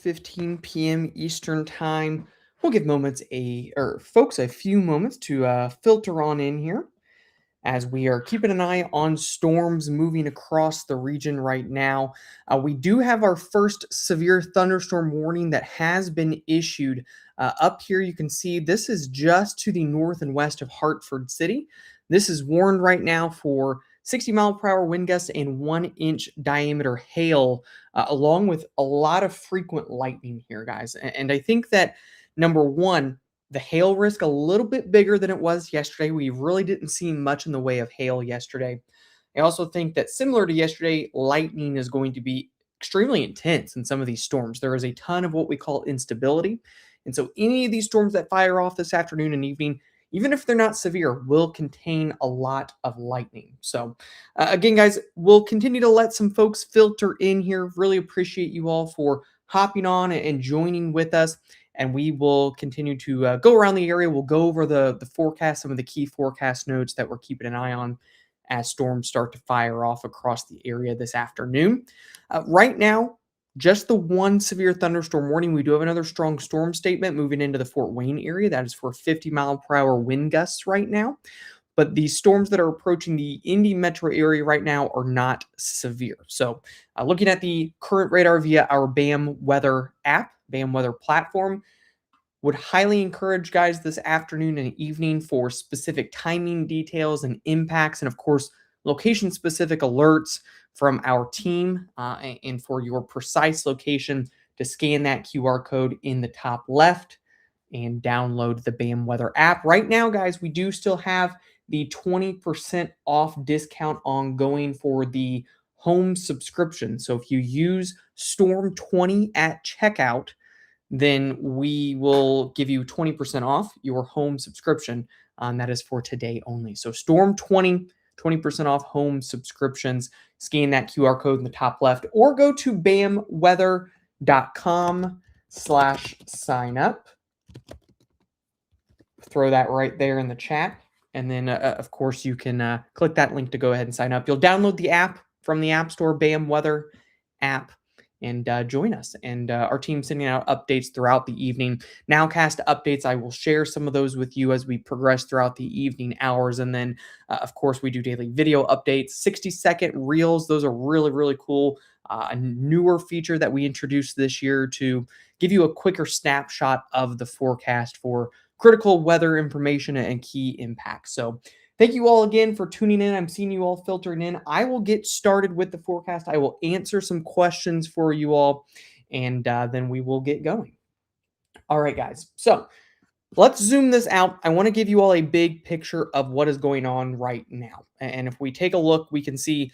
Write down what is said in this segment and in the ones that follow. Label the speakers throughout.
Speaker 1: 4:15 p.m. Eastern Time. We'll give folks a few moments to filter on in here as we are keeping an eye on storms moving across the region right now. We do have our first severe thunderstorm warning that has been issued. Up here, you can see this is just to the north and west of Hartford City. This is warned right now for 60-mile-per-hour wind gusts and 1-inch diameter hail, along with a lot of frequent lightning here, guys. And I think that, number one, the hail risk a little bit bigger than it was yesterday. We really didn't see much in the way of hail yesterday. I also think that, similar to yesterday, lightning is going to be extremely intense in some of these storms. There is a ton of what we call instability. And so any of these storms that fire off this afternoon and evening, even if they're not severe, will contain a lot of lightning. So again, guys, we'll continue to let some folks filter in here. Really appreciate you all for hopping on and joining with us. And we will continue to go around the area. We'll go over the forecast, some of the key forecast notes that we're keeping an eye on as storms start to fire off across the area this afternoon. Right now, just the one severe thunderstorm warning. We do have another strong storm statement moving into the Fort Wayne area. That is for 50-mile-per-hour wind gusts right now. But the storms that are approaching the Indy metro area right now are not severe. So looking at the current radar via our BAM weather app, BAM weather platform, would highly encourage guys this afternoon and evening for specific timing details and impacts, and of course, location-specific alerts from our team, and for your precise location to scan that QR code in the top left and download the BAM weather app. Right now, guys, we do still have the 20% off discount ongoing for the home subscription. So if you use Storm 20 at checkout, then we will give you 20% off your home subscription. That is for today only. So Storm 20, 20% off home subscriptions. Scan that QR code in the top left or go to bamweather.com/sign up. Throw that right there in the chat. And then, of course, you can click that link to go ahead and sign up. You'll download the app from the App Store, BAM Weather app, and join us. And our team's sending out updates throughout the evening. Nowcast updates, I will share some of those with you as we progress throughout the evening hours. And then, of course, we do daily video updates, 60-second reels. Those are really, really cool. A newer feature that we introduced this year to give you a quicker snapshot of the forecast for critical weather information and key impacts. So thank you all again for tuning in. I'm seeing you all filtering in. I will get started with the forecast. I will answer some questions for you all, and then we will get going. All right, guys. So let's zoom this out. I want to give you all a big picture of what is going on right now. And if we take a look, we can see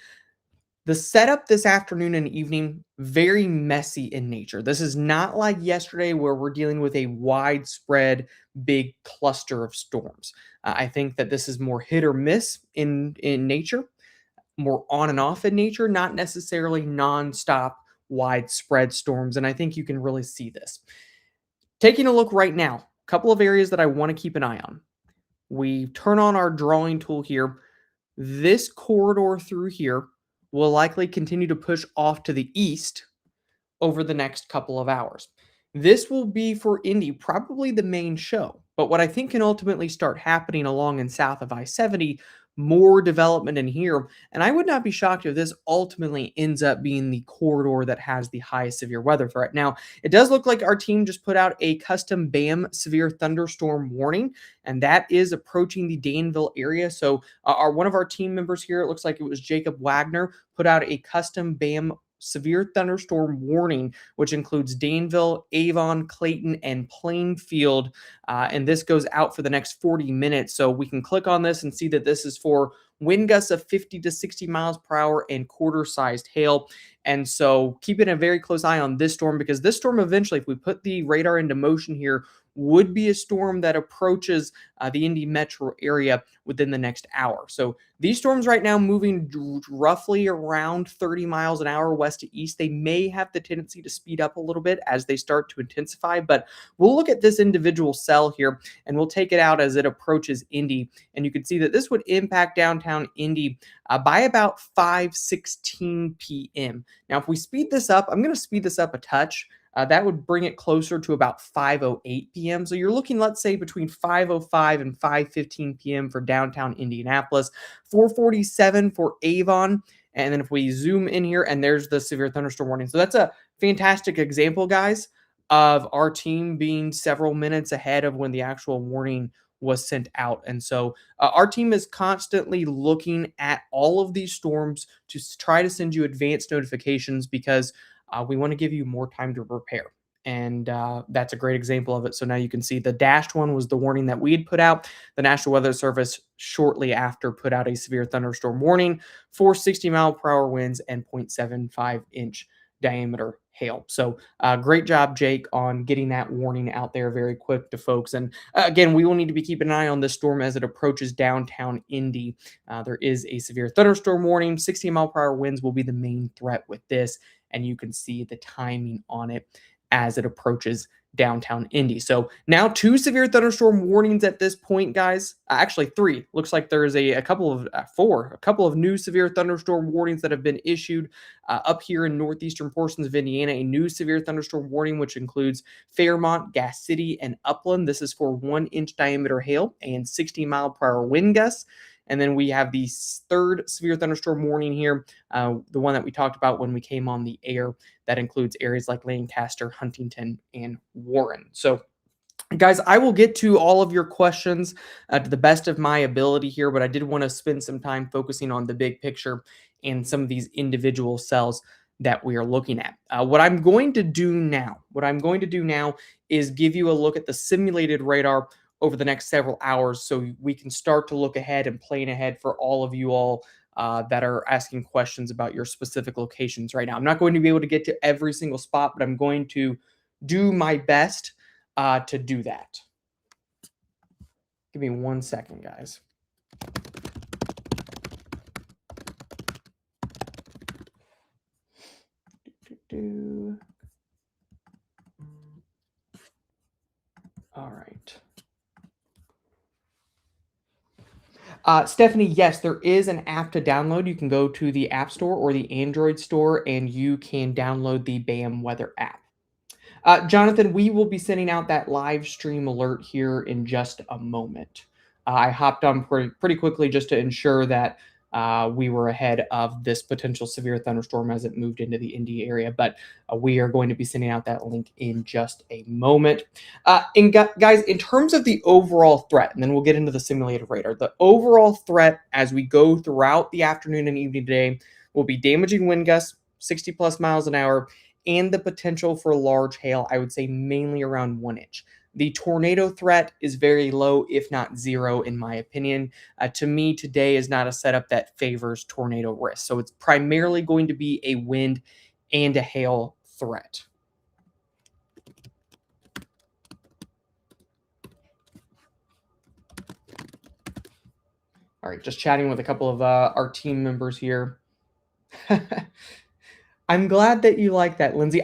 Speaker 1: the setup this afternoon and evening, very messy in nature. This is not like yesterday where we're dealing with a widespread big cluster of storms. I think that this is more hit or miss in nature, more on and off in nature, not necessarily nonstop widespread storms. And I think you can really see this. Taking a look right now, a couple of areas that I want to keep an eye on. We turn on our drawing tool here. This corridor through here will likely continue to push off to the east over the next couple of hours. This will be for Indy probably the main show, but what I think can ultimately start happening along and south of I-70, more development in here, and I would not be shocked if this ultimately ends up being the corridor that has the highest severe weather threat. Now, it does look like our team just put out a custom BAM severe thunderstorm warning, and that is approaching the Danville area. So one of our team members here, it looks like it was Jacob Wagner, put out a custom BAM severe thunderstorm warning, which includes Danville, Avon, Clayton, and Plainfield. And this goes out for the next 40 minutes. So we can click on this and see that this is for wind gusts of 50 to 60 miles per hour and quarter-sized hail. And so keeping a very close eye on this storm, because this storm eventually, if we put the radar into motion here, would be a storm that approaches the Indy metro area within the next hour. So these storms right now moving roughly around 30 miles an hour west to east. They may have the tendency to speed up a little bit as they start to intensify, but we'll look at this individual cell here and we'll take it out as it approaches Indy. And you can see that this would impact downtown Indy by about 5:16 p.m. Now, if we speed this up, I'm going to speed this up a touch that would bring it closer to about 5:08 p.m. So you're looking, let's say, between 5:05 and 5:15 p.m. for downtown Indianapolis, 4:47 for Avon. And then if we zoom in here, and there's the severe thunderstorm warning. So that's a fantastic example, guys, of our team being several minutes ahead of when the actual warning was sent out. And so our team is constantly looking at all of these storms to try to send you advanced notifications because we want to give you more time to prepare. And that's a great example of it. So now you can see the dashed one was the warning that we had put out. The National Weather Service shortly after put out a severe thunderstorm warning for 60-mile-per-hour winds and 0.75-inch diameter hail. So great job, Jake, on getting that warning out there very quick to folks. And again, we will need to be keeping an eye on this storm as it approaches downtown Indy. There is a severe thunderstorm warning. 60-mile-per-hour winds will be the main threat with this, and you can see the timing on it as it approaches downtown Indy. So now 2 severe thunderstorm warnings at this point, guys. Actually 3. Looks like there's a couple of 4, a couple of new severe thunderstorm warnings that have been issued up here in northeastern portions of Indiana. A new severe thunderstorm warning, which includes Fairmont, Gas City, and Upland. This is for 1-inch diameter hail and 60-mile-per-hour wind gusts. And then we have the 3rd severe thunderstorm warning here, the one that we talked about when we came on the air. That includes areas like Lancaster, Huntington, and Warren. So, guys, I will get to all of your questions to the best of my ability here, but I did want to spend some time focusing on the big picture and some of these individual cells that we are looking at. What I'm going to do now is give you a look at the simulated radar over the next several hours so we can start to look ahead and plan ahead for all of you all that are asking questions about your specific locations right now. I'm not going to be able to get to every single spot, but I'm going to do my best to do that. Give me 1 second, guys. All right. Stephanie, yes, there is an app to download. You can go to the App Store or the Android store, and you can download the BAM Weather app. Jonathan, we will be sending out that live stream alert here in just a moment. I hopped on pretty quickly just to ensure that we were ahead of this potential severe thunderstorm as it moved into the Indy area. But we are going to be sending out that link in just a moment. Guys, in terms of the overall threat, and then we'll get into the simulated radar, the overall threat as we go throughout the afternoon and evening today will be damaging wind gusts, 60 plus miles an hour, and the potential for large hail, I would say mainly around 1 inch. The tornado threat is very low, if not zero, in my opinion. To me, today is not a setup that favors tornado risk. So it's primarily going to be a wind and a hail threat. All right, just chatting with a couple of our team members here. I'm glad that you like that, Lindsay.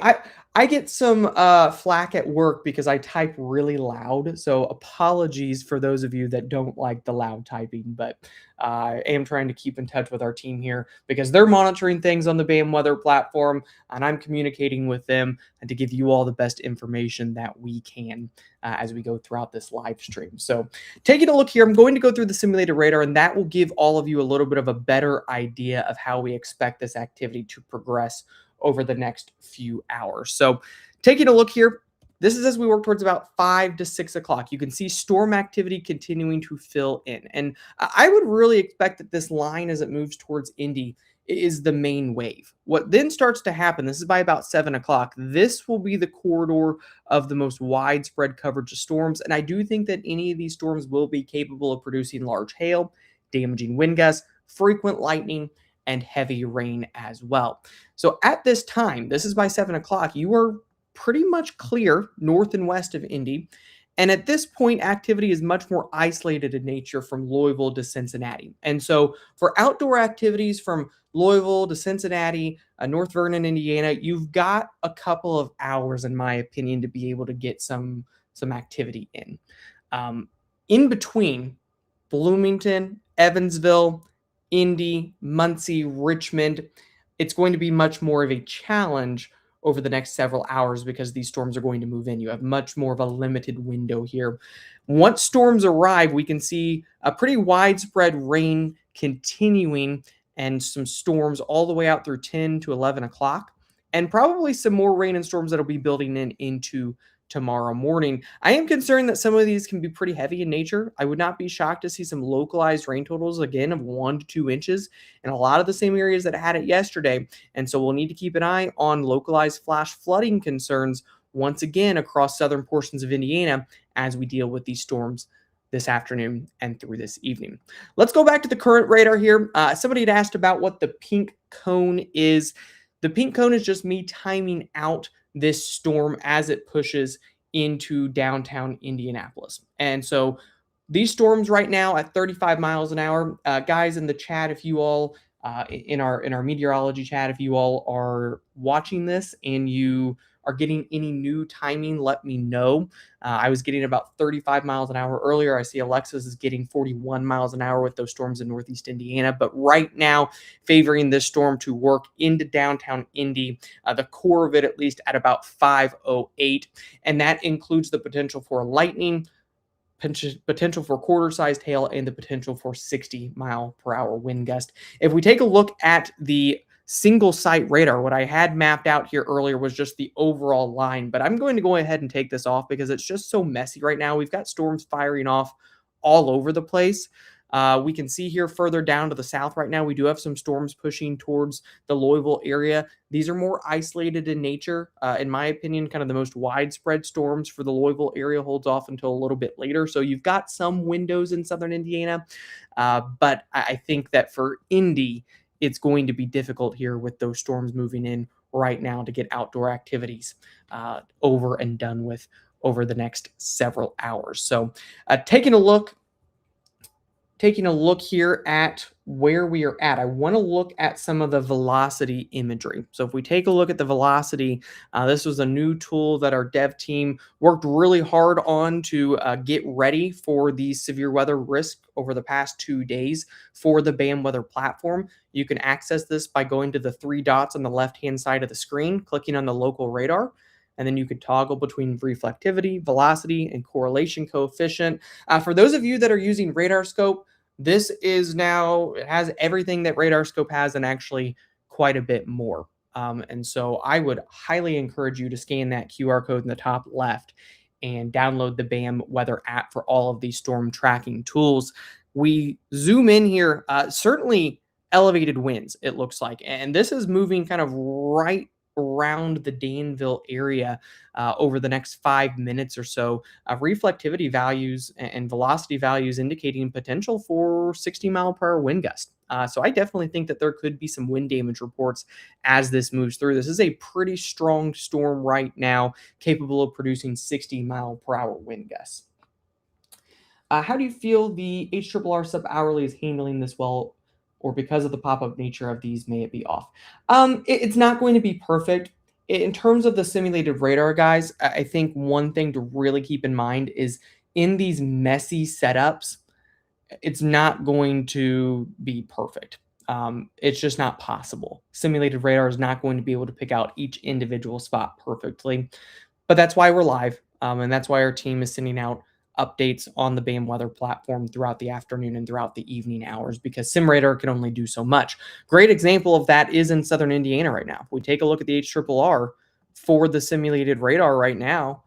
Speaker 1: I get some flack at work because I type really loud. So apologies for those of you that don't like the loud typing, but I am trying to keep in touch with our team here because they're monitoring things on the BAM Weather platform, and I'm communicating with them and to give you all the best information that we can as we go throughout this live stream. So taking a look here, I'm going to go through the simulated radar, and that will give all of you a little bit of a better idea of how we expect this activity to progress over the next few hours. So taking a look here, this is as we work towards about 5 to 6 o'clock. You can see storm activity continuing to fill in. And I would really expect that this line as it moves towards Indy is the main wave. What then starts to happen, this is by about 7 o'clock, this will be the corridor of the most widespread coverage of storms. And I do think that any of these storms will be capable of producing large hail, damaging wind gusts, frequent lightning, and heavy rain as well. So at this time, this is by 7 o'clock, you are pretty much clear north and west of Indy. And at this point, activity is much more isolated in nature from Louisville to Cincinnati. And so for outdoor activities from Louisville to Cincinnati, North Vernon, Indiana, you've got a couple of hours, in my opinion, to be able to get some activity in. In between Bloomington, Evansville, Indy, Muncie, Richmond, it's going to be much more of a challenge over the next several hours because these storms are going to move in. You have much more of a limited window here. Once storms arrive, we can see a pretty widespread rain continuing and some storms all the way out through 10 to 11 o'clock, and probably some more rain and storms that'll be building in into tomorrow morning. I am concerned that some of these can be pretty heavy in nature. I would not be shocked to see some localized rain totals again of 1 to 2 inches in a lot of the same areas that had it yesterday. And so we'll need to keep an eye on localized flash flooding concerns once again across southern portions of Indiana as we deal with these storms this afternoon and through this evening. Let's go back to the current radar here. Somebody had asked about what the pink cone is. The pink cone is just me timing out this storm as it pushes into downtown Indianapolis. And so these storms right now at 35 miles an hour, guys in the chat, if you all in our meteorology chat, if you all are watching this and you are getting any new timing, let me know. I was getting about 35 miles an hour earlier. I see Alexis is getting 41 miles an hour with those storms in Northeast Indiana. But right now, favoring this storm to work into downtown Indy, the core of it at least at about 5:08. And that includes the potential for lightning, potential for quarter-sized hail, and the potential for 60-mile-per-hour wind gust. If we take a look at the single site radar, what I had mapped out here earlier was just the overall line, but I'm going to go ahead and take this off because it's just so messy right now. We've got storms firing off all over the place. We can see here further down to the south right now, we do have some storms pushing towards the Louisville area. These are more isolated in nature. In my opinion, kind of the most widespread storms for the Louisville area holds off until a little bit later. So you've got some windows in southern Indiana, but I think that for Indy, it's going to be difficult here with those storms moving in right now to get outdoor activities over and done with over the next several hours. So taking a look here at where we are at, I want to look at some of the velocity imagery. So if we take a look at the velocity, this was a new tool that our dev team worked really hard on to get ready for the severe weather risk over the past 2 days for the BAM weather platform. You can access this by going to the 3 dots on the left-hand side of the screen, clicking on the local radar, and then you could toggle between reflectivity, velocity, and correlation coefficient. For those of you that are using RadarScope, this is now, it has everything that RadarScope has and actually quite a bit more. And so I would highly encourage you to scan that QR code in the top left and download the BAM weather app for all of these storm tracking tools. We zoom in here, certainly elevated winds, it looks like. And this is moving kind of right around the Danville area over the next 5 minutes or so. Reflectivity values and velocity values indicating potential for 60-mile-per-hour wind gust. So I definitely think that there could be some wind damage reports as this moves through. This is a pretty strong storm right now, capable of producing 60-mile-per-hour wind gusts. How do you feel the HRRR sub-hourly is handling this well, or because of the pop-up nature of these, may it be off? It's not going to be perfect. In terms of the simulated radar, guys, I think one thing to really keep in mind is in these messy setups, it's not going to be perfect. It's just not possible. Simulated radar is not going to be able to pick out each individual spot perfectly, but that's why we're live, and that's why our team is sending out updates on the BAM weather platform throughout the afternoon and throughout the evening hours, because SimRadar can only do so much. Great example of that is in southern Indiana right now. If we take a look at the HRRR for the simulated radar right now,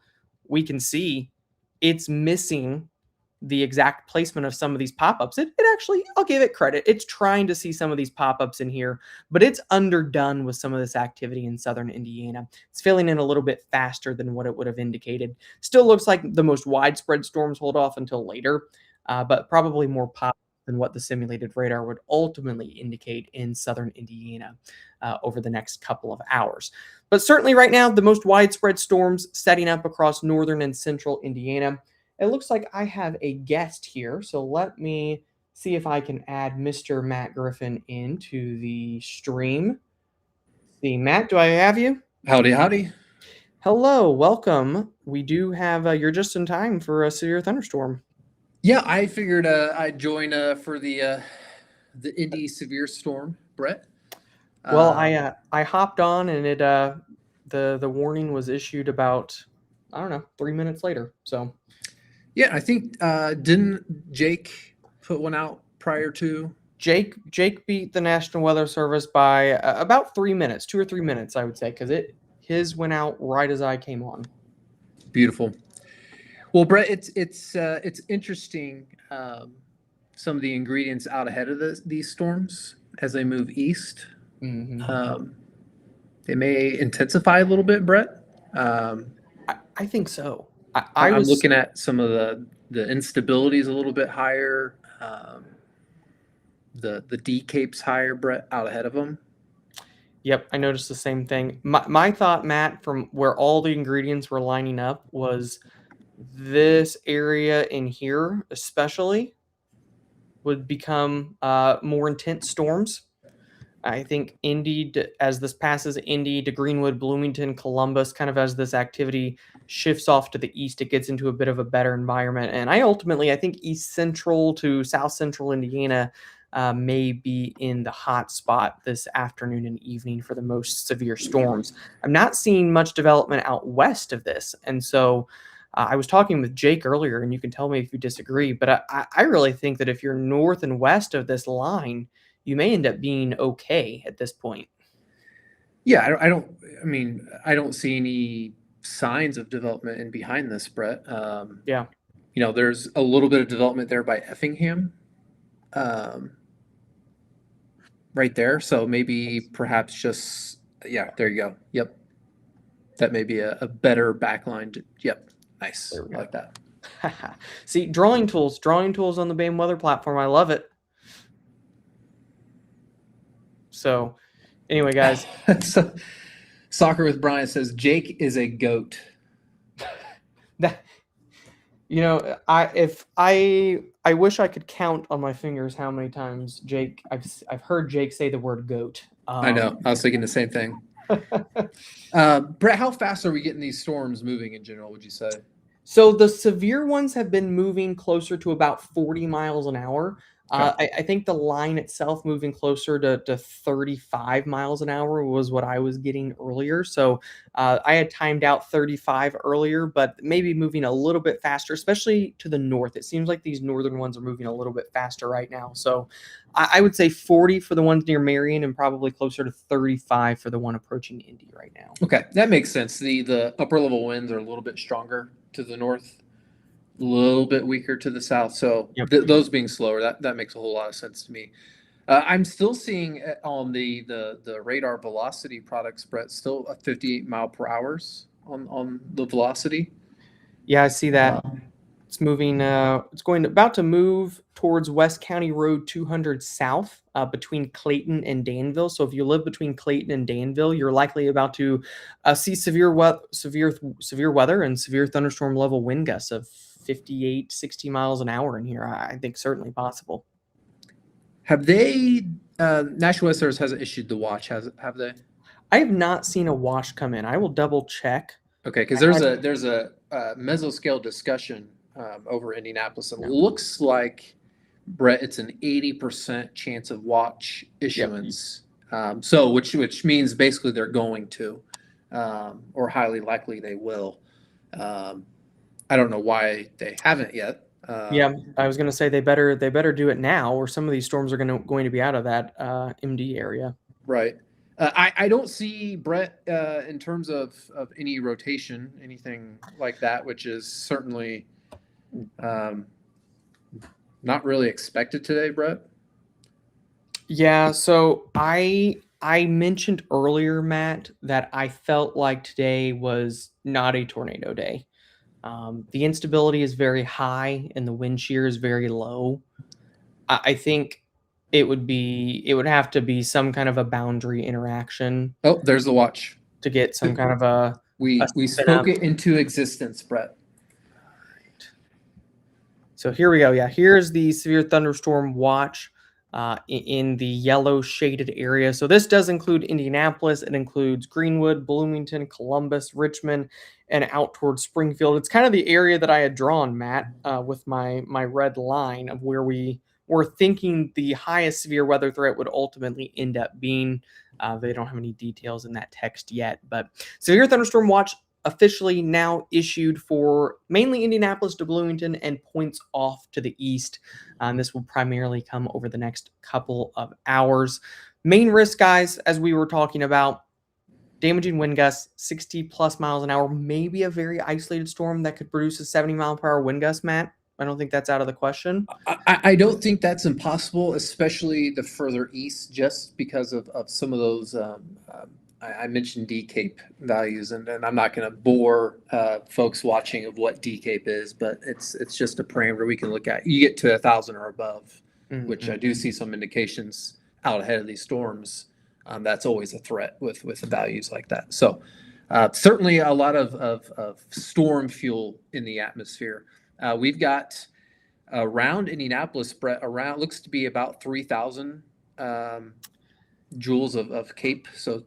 Speaker 1: we can see it's missing the exact placement of some of these pop-ups. It actually, I'll give it credit, it's trying to see some of these pop-ups in here, but it's underdone with some of this activity in southern Indiana. It's filling in a little bit faster than what it would have indicated. Still looks like the most widespread storms hold off until later, but probably more pop than what the simulated radar would ultimately indicate in southern Indiana over the next couple of hours. But certainly right now, the most widespread storms setting up across northern and central Indiana. It looks like I have a guest here, so let me see if I can add Mr. Matt Griffin into the stream. See, Matt, do I have you?
Speaker 2: Howdy, howdy.
Speaker 1: Hello, welcome. We do have, you're just in time for a severe thunderstorm.
Speaker 2: Yeah, I figured I'd join for the Indy severe storm, Brett.
Speaker 1: Well, I hopped on and it The warning was issued about, I don't know, 3 minutes later. So
Speaker 2: Yeah, I think didn't Jake put one out prior to?
Speaker 1: Jake beat the National Weather Service by about 3 minutes, 2 or 3 minutes, I would say, because his went out right as I came on.
Speaker 2: Beautiful. Well, Brett, it's interesting. Some of the ingredients out ahead of these storms as they move east.
Speaker 1: Mm-hmm.
Speaker 2: They may intensify a little bit, Brett.
Speaker 1: I think so. I
Speaker 2: I'm
Speaker 1: was
Speaker 2: looking at some of the instability is a little bit higher. The D capes higher, Brett, out ahead of them.
Speaker 1: Yep, I noticed the same thing. My thought, Matt, from where all the ingredients were lining up was this area in here, especially, would become more intense storms. I think Indy, as this passes Indy to Greenwood, Bloomington, Columbus, kind of as this activity shifts off to the east, it gets into a bit of a better environment. And I think East Central to South Central Indiana may be in the hot spot this afternoon and evening for the most severe storms. I'm not seeing much development out west of this. And so I was talking with Jake earlier, and you can tell me if you disagree, but I really think that if you're north and west of this line, you may end up being okay at this point.
Speaker 2: Yeah, I don't. I mean, I don't see any signs of development in behind this, Brett.
Speaker 1: Yeah.
Speaker 2: There's a little bit of development there by Effingham, um, right there. So maybe perhaps just yeah, there you go. Yep, that may be a better backline. Yep, nice.
Speaker 1: There we
Speaker 2: I
Speaker 1: go.
Speaker 2: like that.
Speaker 1: See, drawing tools on the BAM weather platform. I love it. So, anyway, guys,
Speaker 2: So, Soccer with Brian says Jake is a goat.
Speaker 1: that I wish I could count on my fingers how many times I've heard Jake say the word goat.
Speaker 2: I know. I was thinking the same thing. Brett, how fast are we getting these storms moving in general, would you say?
Speaker 1: So the severe ones have been moving closer to about 40 miles an hour.
Speaker 2: Okay.
Speaker 1: I think the line itself moving closer to 35 miles an hour was what I was getting earlier. So I had timed out 35 earlier, but maybe moving a little bit faster, especially to the north. It seems like these northern ones are moving a little bit faster right now. So I would say 40 for the ones near Marion and probably closer to 35 for the one approaching Indy right now.
Speaker 2: Okay, that makes sense. The upper level winds are a little bit stronger to the north, a little bit weaker to the south. So
Speaker 1: Yep.
Speaker 2: those being slower, that makes a whole lot of sense to me. I'm still seeing on the radar velocity products, Brett, still a 58 mile per hours on the velocity.
Speaker 1: Yeah, I see that. It's moving. It's about to move towards West County Road 200 south between Clayton and Danville. So if you live between Clayton and Danville, you're likely about to see severe weather and severe thunderstorm level wind gusts of 58, 60 miles an hour in here. I think certainly possible.
Speaker 2: Have they? National Weather Service hasn't issued the watch, have they?
Speaker 1: I have not seen a watch come in. I will double check.
Speaker 2: Okay, because there's a mesoscale discussion over Indianapolis. It looks like, Brett, it's an 80% chance of watch issuance. Yep. So which means basically they're going to, or highly likely they will. I don't know why they haven't yet.
Speaker 1: Yeah, I was going to say they better do it now, or some of these storms are going to be out of that MD area.
Speaker 2: Right. I don't see, Brett, in terms of any rotation, anything like that, which is certainly not really expected today, Brett.
Speaker 1: Yeah, so I mentioned earlier, Matt, that I felt like today was not a tornado day. The instability is very high and the wind shear is very low. I think it would have to be some kind of a boundary interaction.
Speaker 2: Oh, there's the watch.
Speaker 1: To get some kind of a
Speaker 2: we spoke it into existence, Brett.
Speaker 1: Right. So here we go. Yeah, here's the severe thunderstorm watch in the yellow shaded area. So this does include Indianapolis. It includes Greenwood, Bloomington, Columbus, Richmond, and out towards Springfield. It's kind of the area that I had drawn, Matt, with my red line of where we were thinking the highest severe weather threat would ultimately end up being. They don't have any details in that text yet, but severe thunderstorm watch officially now issued for mainly Indianapolis to Bloomington and points off to the east. This will primarily come over the next couple of hours. Main risk, guys, as we were talking about, damaging wind gusts, 60 plus miles an hour, maybe a very isolated storm that could produce a 70-mile-per-hour wind gust, Matt. I don't think that's out of the question.
Speaker 2: I don't think that's impossible, especially the further east, just because of some of those. I mentioned D-Cape values, and I'm not going to bore folks watching of what D-Cape is, but it's just a parameter we can look at. You get to 1,000 or above, which I do see some indications out ahead of these storms. That's always a threat with values like that. So certainly a lot of storm fuel in the atmosphere. We've got around Indianapolis, Brett, around looks to be about 3,000 joules of CAPE. So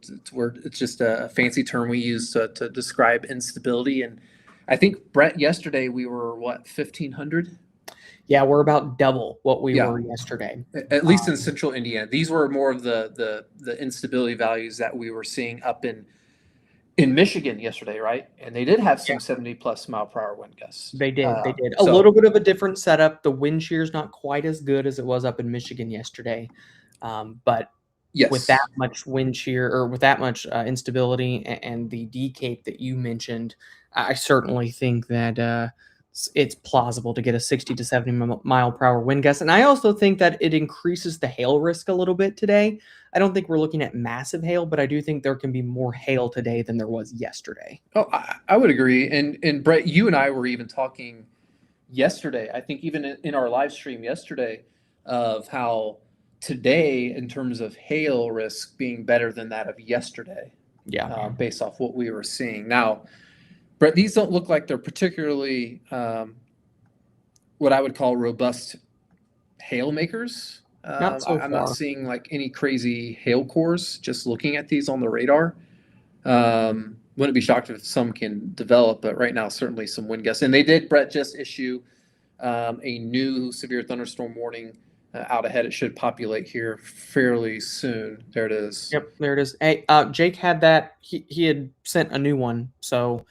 Speaker 2: it's just a fancy term we use to describe instability. And I think, Brett, yesterday we were, what, 1,500?
Speaker 1: Yeah, we're about double what we were yesterday.
Speaker 2: At least in central Indiana. These were more of the instability values that we were seeing up in Michigan yesterday, right? And they did have some 70-plus mile-per-hour wind gusts.
Speaker 1: They did. A little bit of a different setup. The wind shear is not quite as good as it was up in Michigan yesterday. But with that much wind shear or with that much instability and the D-Cape that you mentioned, I certainly think that it's plausible to get a 60 to 70 mile per hour wind gust. And I also think that it increases the hail risk a little bit today. I don't think we're looking at massive hail, but I do think there can be more hail today than there was yesterday.
Speaker 2: Oh, I would agree. And Brett, you and I were even talking yesterday, I think even in our live stream yesterday, of how today, in terms of hail risk, being better than that of yesterday.
Speaker 1: Yeah.
Speaker 2: Based off what we were seeing. Now, Brett, these don't look like they're particularly what I would call robust hail makers.
Speaker 1: Not so
Speaker 2: I'm not seeing like any crazy hail cores just looking at these on the radar. Wouldn't be shocked if some can develop, but right now certainly some wind gusts. And they did, Brett, just issue a new severe thunderstorm warning out ahead. It should populate here fairly soon. There it is.
Speaker 1: Yep, there it is. Hey, Jake had that. He had sent a new one, so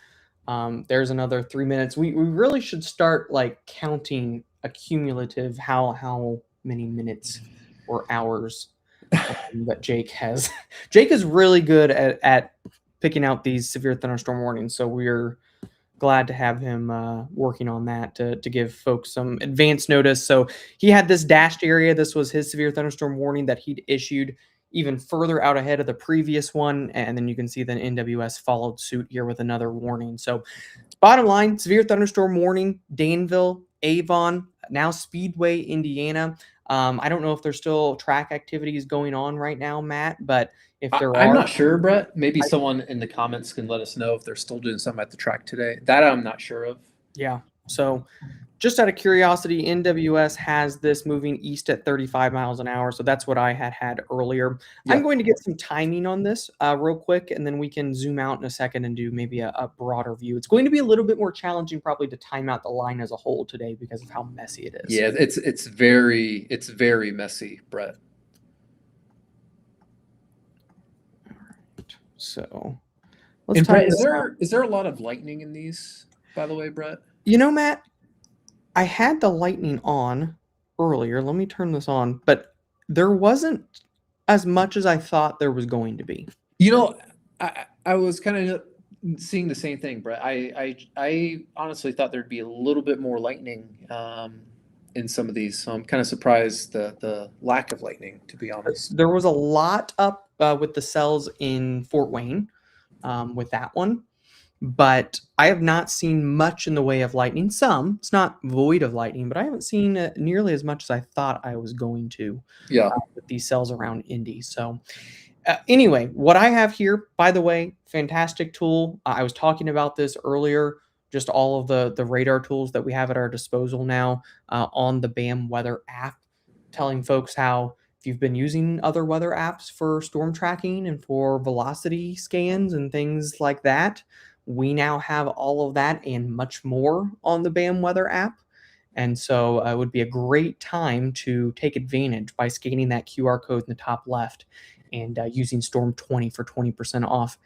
Speaker 1: there's another 3 minutes. We really should start like counting accumulative how many minutes or hours that Jake has. Jake is really good at picking out these severe thunderstorm warnings, so we're glad to have him working on that to give folks some advance notice. So he had this dashed area. This was his severe thunderstorm warning that he'd issued even further out ahead of the previous one. And then you can see that NWS followed suit here with another warning. So bottom line, severe thunderstorm warning, Danville, Avon, now Speedway, Indiana. I don't know if there's still track activities going on right now, Matt, but if there are,
Speaker 2: I'm not sure, Brett. Maybe someone in the comments can let us know if they're still doing something at the track today. That I'm not sure of.
Speaker 1: Yeah. So just out of curiosity, NWS has this moving east at 35 miles an hour. So that's what I had earlier. Yeah. I'm going to get some timing on this real quick, and then we can zoom out in a second and do maybe a broader view. It's going to be a little bit more challenging probably to time out the line as a whole today because of how messy it is.
Speaker 2: Yeah, it's very messy, Brett.
Speaker 1: All right. So
Speaker 2: and Brett, is there a lot of lightning in these, by the way, Brett?
Speaker 1: You know, Matt, I had the lightning on earlier. Let me turn this on, but there wasn't as much as I thought there was going to be.
Speaker 2: You know, I was kind of seeing the same thing, Brett. I honestly thought there'd be a little bit more lightning in some of these, so I'm kind of surprised the lack of lightning, to be honest.
Speaker 1: There was a lot up with the cells in Fort Wayne with that one. But I have not seen much in the way of lightning. Some, it's not void of lightning, but I haven't seen nearly as much as I thought I was going to with these cells around Indy. So anyway, what I have here, by the way, fantastic tool. I was talking about this earlier, just all of the radar tools that we have at our disposal now on the BAM weather app, telling folks how if you've been using other weather apps for storm tracking and for velocity scans and things like that, we now have all of that and much more on the BAM weather app. And so it would be a great time to take advantage by scanning that QR code in the top left and using Storm 20 for 20% off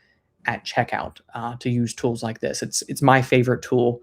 Speaker 1: at checkout to use tools like this. It's my favorite tool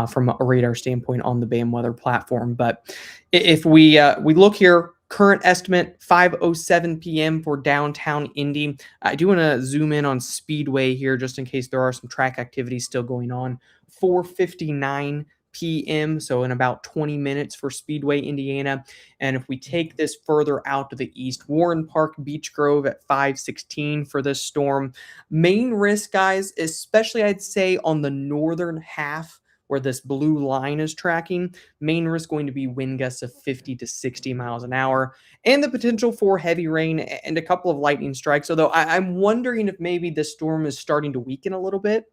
Speaker 1: from a radar standpoint on the BAM weather platform. But if we look here, current estimate 5:07 p.m. for downtown Indy. I do want to zoom in on Speedway here just in case there are some track activities still going on. 4:59 p.m. So in about 20 minutes for Speedway, Indiana. And if we take this further out to the east, Warren Park, Beech Grove at 5:16 for this storm. Main risk, guys, especially I'd say on the northern half where this blue line is tracking, main risk going to be wind gusts of 50 to 60 miles an hour and the potential for heavy rain and a couple of lightning strikes. Although I'm wondering if maybe this storm is starting to weaken a little bit,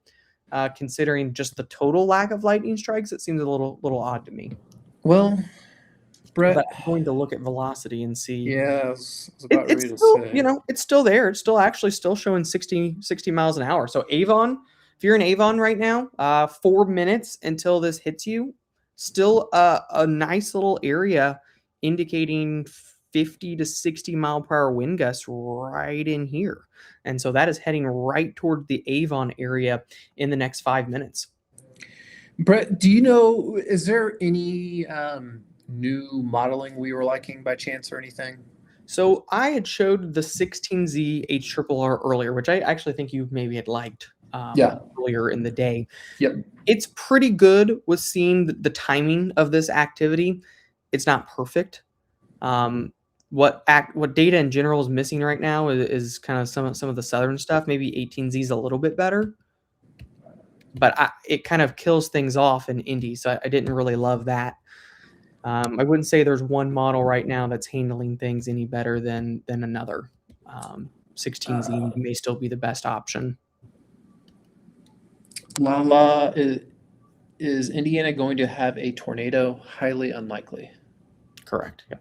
Speaker 1: considering just the total lack of lightning strikes. It seems a little odd to me.
Speaker 2: Well, Brett,
Speaker 1: But I'm going to look at velocity and see.
Speaker 2: yeah, I was about ready
Speaker 1: It's
Speaker 2: to
Speaker 1: still,
Speaker 2: say.
Speaker 1: it's still there. It's still actually still showing 60 miles an hour. So Avon, if you're in Avon right now, 4 minutes until this hits you, still a nice little area indicating 50 to 60 mile per hour wind gusts right in here. And so that is heading right toward the Avon area in the next 5 minutes.
Speaker 2: Brett, do you know, is there any new modeling we were liking by chance or anything?
Speaker 1: So I had showed the 16Z HRRR earlier, which I actually think you maybe had liked earlier in the day.
Speaker 2: Yep.
Speaker 1: It's pretty good with seeing the timing of this activity. It's not perfect. What data in general is missing right now is kind of some of the southern stuff. Maybe 18Z is a little bit better, but it kind of kills things off in Indy, so I didn't really love that. I wouldn't say there's one model right now that's handling things any better than another. 16Z may still be the best option.
Speaker 2: Lala, is Indiana going to have a tornado? Highly unlikely.
Speaker 1: Correct. Yeah.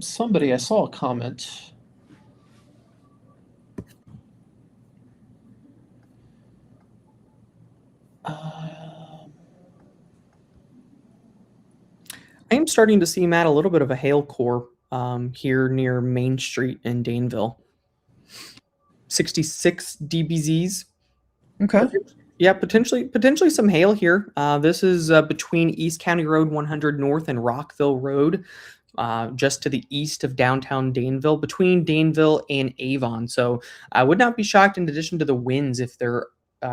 Speaker 2: Somebody, I saw a comment.
Speaker 1: I am starting to see, Matt, a little bit of a hail core here near Main Street in Danville. 66 dBZs.
Speaker 2: Okay.
Speaker 1: Yeah, potentially some hail here. This is between East County Road 100 North and Rockville Road, just to the east of downtown Danville, between Danville and Avon. So I would not be shocked, in addition to the winds, if there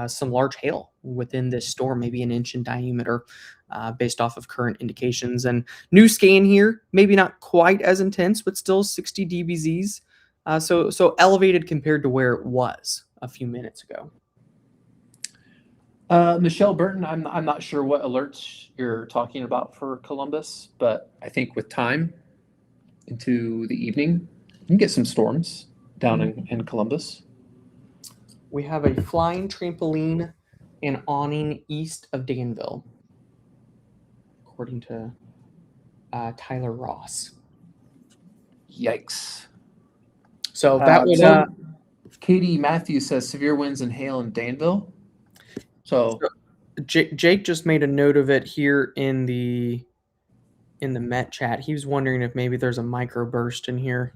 Speaker 1: some large hail within this storm, maybe an inch in diameter, based off of current indications. And new scan here, maybe not quite as intense, but still 60 dBZs. So elevated compared to where it was a few minutes ago.
Speaker 2: Michelle Burton, I'm not sure what alerts you're talking about for Columbus, but I think with time into the evening, you can get some storms down in Columbus.
Speaker 1: We have a flying trampoline and awning east of Danville, according to Tyler Ross.
Speaker 2: Yikes.
Speaker 1: So that would...
Speaker 2: Katie Matthews says severe winds and hail in Danville. So
Speaker 1: Jake just made a note of it here in the Met chat. He was wondering if maybe there's a microburst in here,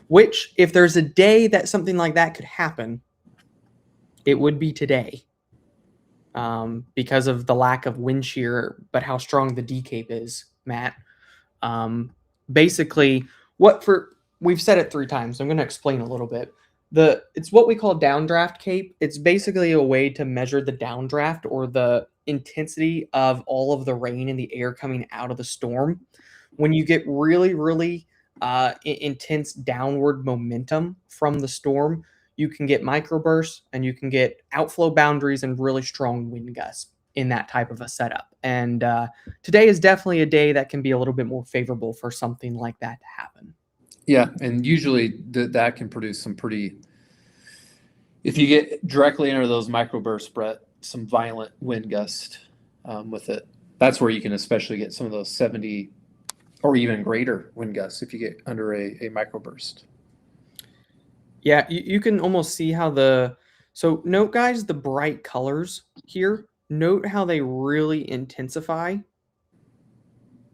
Speaker 1: which, if there's a day that something like that could happen, it would be today, because of the lack of wind shear, but how strong the D cape is, Matt. Basically, we've said it 3 times. So I'm going to explain a little bit. It's what we call downdraft cape. It's basically a way to measure the downdraft, or the intensity of all of the rain and the air coming out of the storm. When you get really, really intense downward momentum from the storm, you can get microbursts and you can get outflow boundaries and really strong wind gusts in that type of a setup. And today is definitely a day that can be a little bit more favorable for something like that to happen.
Speaker 2: Yeah, and usually that can produce some pretty, if you get directly into those microbursts, Brett, some violent wind gust with it. That's where you can especially get some of those 70 or even greater wind gusts if you get under a microburst.
Speaker 1: Yeah, you can almost see how so note, guys, the bright colors here. Note how they really intensify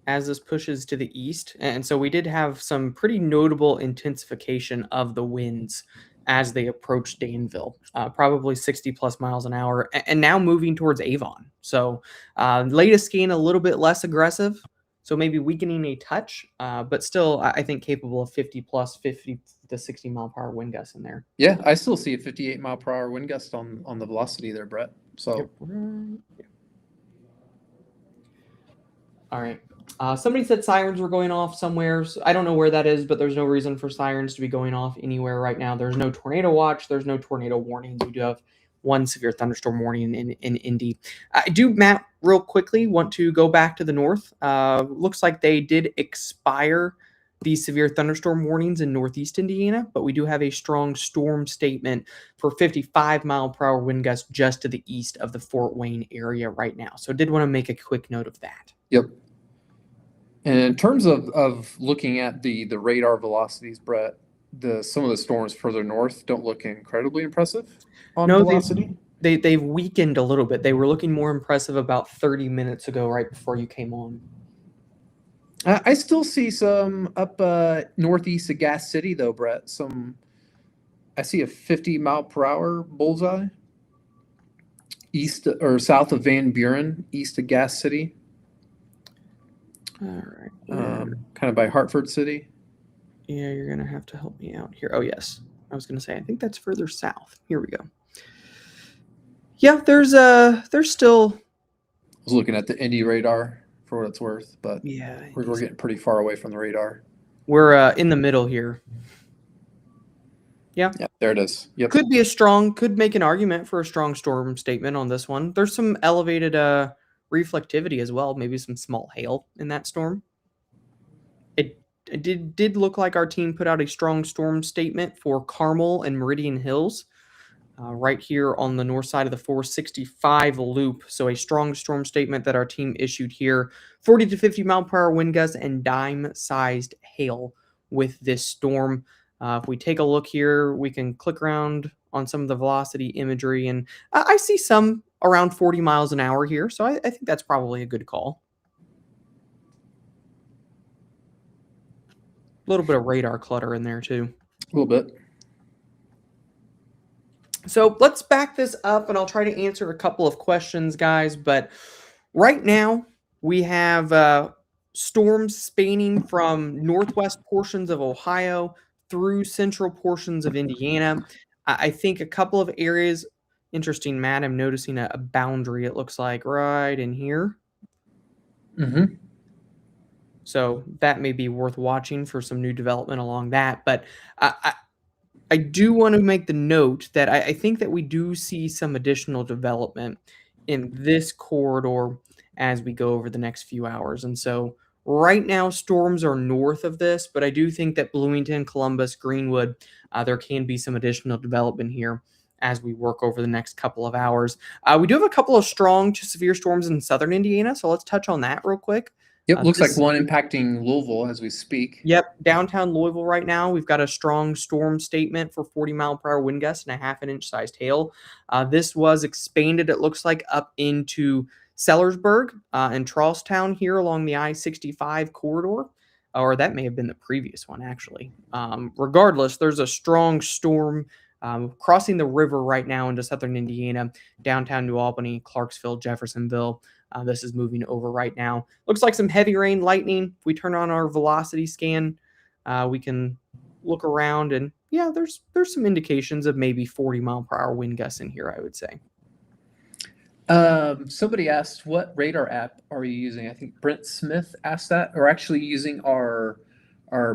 Speaker 1: as this pushes to the east. And so we did have some pretty notable intensification of the winds as they approached Danville, probably 60 plus miles an hour, and now moving towards Avon. So latest scan a little bit less aggressive, so maybe weakening a touch, but still I think capable of 50 plus 50 to 60 mile per hour wind gusts in there.
Speaker 2: Yeah, I still see a 58 mile per hour wind gust on the velocity there, Brett. So.
Speaker 1: Yep. All right. Somebody said sirens were going off somewhere. So I don't know where that is, but there's no reason for sirens to be going off anywhere right now. There's no tornado watch. There's no tornado warnings. We do have one severe thunderstorm warning in Indy. I do, Matt, real quickly, want to go back to the north. Looks like they did expire these severe thunderstorm warnings in northeast Indiana, but we do have a strong storm statement for 55 mile per hour wind gusts just to the east of the Fort Wayne area right now. So I did want to make a quick note of that.
Speaker 2: Yep. And in terms of looking at the radar velocities, Brett, some of the storms further north don't look incredibly impressive on velocity.
Speaker 1: They've weakened a little bit. They were looking more impressive about 30 minutes ago, right before you came on.
Speaker 2: I still see some up northeast of Gas City, though, Brett. I see a 50 mile per hour bullseye east or south of Van Buren, east of Gas City.
Speaker 1: All right.
Speaker 2: Kind of by Hartford City.
Speaker 1: Yeah, you're going to have to help me out here. Oh, yes. I was going to say, I think that's further south. Here we go. Yeah, there's still.
Speaker 2: I was looking at the Indy radar for what it's worth, but
Speaker 1: yeah,
Speaker 2: we're getting pretty far away from the radar.
Speaker 1: We're in the middle here. Yeah.
Speaker 2: Yeah, there it is. Yep.
Speaker 1: Could make an argument for a strong storm statement on this one. There's some elevated reflectivity as well, maybe some small hail in that storm. It did look like our team put out a strong storm statement for Carmel and Meridian Hills, right here on the north side of the 465 loop. So a strong storm statement that our team issued here, 40 to 50 mile per hour wind gusts and dime-sized hail with this storm. If we take a look here, we can click around on some of the velocity imagery, and I see some around 40 miles an hour here. So I think that's probably a good call. A little bit of radar clutter in there too.
Speaker 2: A little bit.
Speaker 1: So let's back this up, and I'll try to answer a couple of questions, guys. But right now, we have storms spanning from northwest portions of Ohio through central portions of Indiana. I think a couple of areas, interesting, Matt, I'm noticing a boundary, it looks like, right in here.
Speaker 2: Mm-hmm.
Speaker 1: So that may be worth watching for some new development along that. But I do want to make the note that I think that we do see some additional development in this corridor as we go over the next few hours. And so right now, storms are north of this, but I do think that Bloomington, Columbus, Greenwood, there can be some additional development here as we work over the next couple of hours. We do have a couple of strong to severe storms in southern Indiana, so let's touch on that real quick.
Speaker 2: Yep, looks like one impacting Louisville as we speak.
Speaker 1: Yep, downtown Louisville right now, we've got a strong storm statement for 40 mile per hour wind gusts and a half an inch sized hail. This was expanded, it looks like, up into Sellersburg and Charlestown here along the I-65 corridor, or that may have been the previous one, actually. Regardless, there's a strong storm crossing the river right now into southern Indiana, downtown New Albany, Clarksville, Jeffersonville. This is moving over right now. Looks like some heavy rain, lightning. If we turn on our velocity scan, we can look around, and yeah, there's some indications of maybe 40 mile per hour wind gusts in here, I would say.
Speaker 2: Somebody asked, what radar app are you using? I think Brent Smith asked that, or actually using our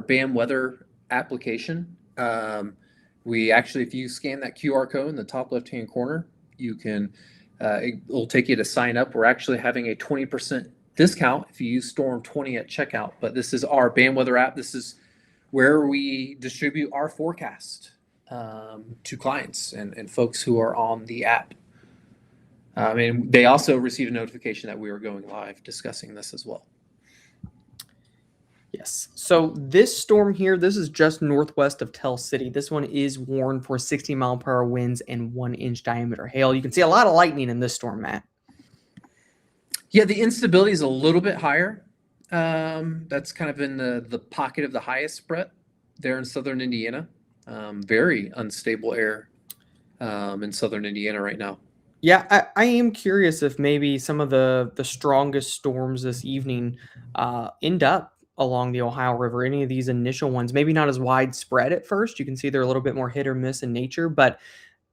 Speaker 2: BAM weather application. We actually, if you scan that QR code in the top left-hand corner, you can, it will take you to sign up. We're actually having a 20% discount if you use Storm 20 at checkout, but this is our BAM weather app. This is where we distribute our forecast to clients and folks who are on the app. And they also received a notification that we were going live discussing this as well.
Speaker 1: Yes. So this storm here, this is just northwest of Tell City. This one is warned for 60 mile per hour winds and 1 inch diameter hail. You can see a lot of lightning in this storm, Matt.
Speaker 2: Yeah, the instability is a little bit higher. That's kind of in the pocket of the highest, Brett, there in southern Indiana. Very unstable air in southern Indiana right now.
Speaker 1: Yeah, I am curious if maybe some of the strongest storms this evening end up along the Ohio River. Any of these initial ones, maybe not as widespread at first. You can see they're a little bit more hit or miss in nature, but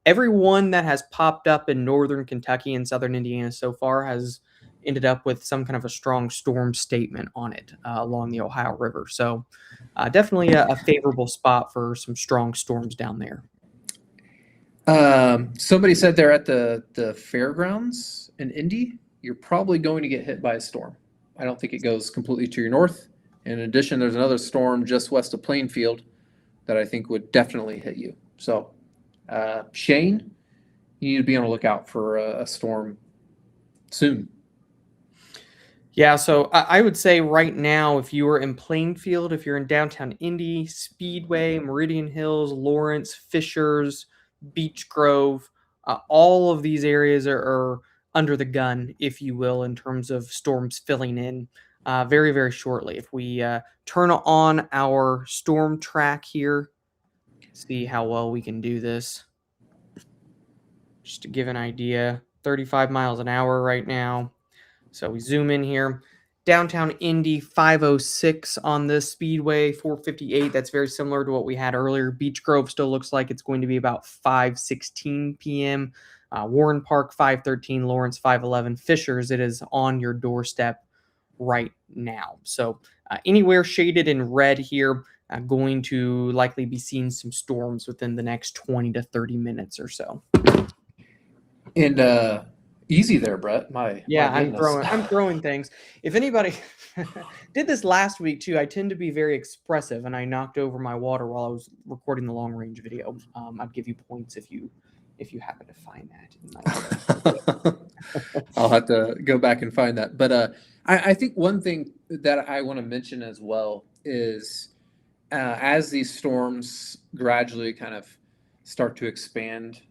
Speaker 1: every one that has popped up in northern Kentucky and southern Indiana so far has ended up with some kind of a strong storm statement on it along the Ohio River. So definitely a favorable spot for some strong storms down there.
Speaker 2: Somebody said they're at the fairgrounds in Indy. You're probably going to get hit by a storm. I don't think it goes completely to your north. In addition, there's another storm just west of Plainfield that I think would definitely hit you. So, Shane, you need to be on the lookout for a storm soon.
Speaker 1: Yeah, so I would say right now, if you are in Plainfield, if you're in downtown Indy, Speedway, Meridian Hills, Lawrence, Fishers, Beech Grove, all of these areas are under the gun, if you will, in terms of storms filling in very, very shortly. If we turn on our storm track here, see how well we can do this. Just to give an idea, 35 miles an hour right now. So we zoom in here. Downtown Indy 506 on this speedway, 458. That's very similar to what we had earlier. Beech Grove still looks like it's going to be about 5:16 p.m. Warren Park 513, Lawrence 511, Fishers. It is on your doorstep right now. So anywhere shaded in red here, going to likely be seeing some storms within the next 20 to 30 minutes or so.
Speaker 2: And easy there, Brett. My
Speaker 1: Yeah,
Speaker 2: goodness.
Speaker 1: I'm throwing things. If anybody did this last week too, I tend to be very expressive, and I knocked over my water while I was recording the long range video. I'd give you points if you happen to find that in my
Speaker 2: I'll have to go back and find that. But I think one thing that I want to mention as well is as these storms gradually kind of start to expand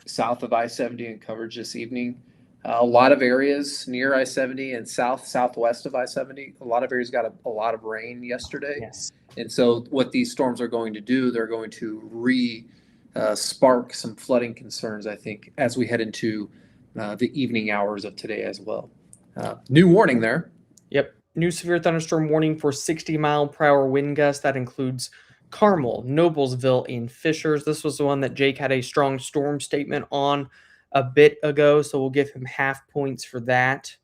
Speaker 2: south of I-70 in coverage this evening, a lot of areas near I-70 and southwest of I-70, a lot of areas got a lot of rain yesterday.
Speaker 1: Yes.
Speaker 2: And so what these storms are going to do, they're going to spark some flooding concerns, I think, as we head into the evening hours of today as well. New warning there.
Speaker 1: Yep. New severe thunderstorm warning for 60-mile-per-hour wind gusts. That includes Carmel, Noblesville, and Fishers. This was the one that Jake had a strong storm statement on a bit ago, so we'll give him half points for that.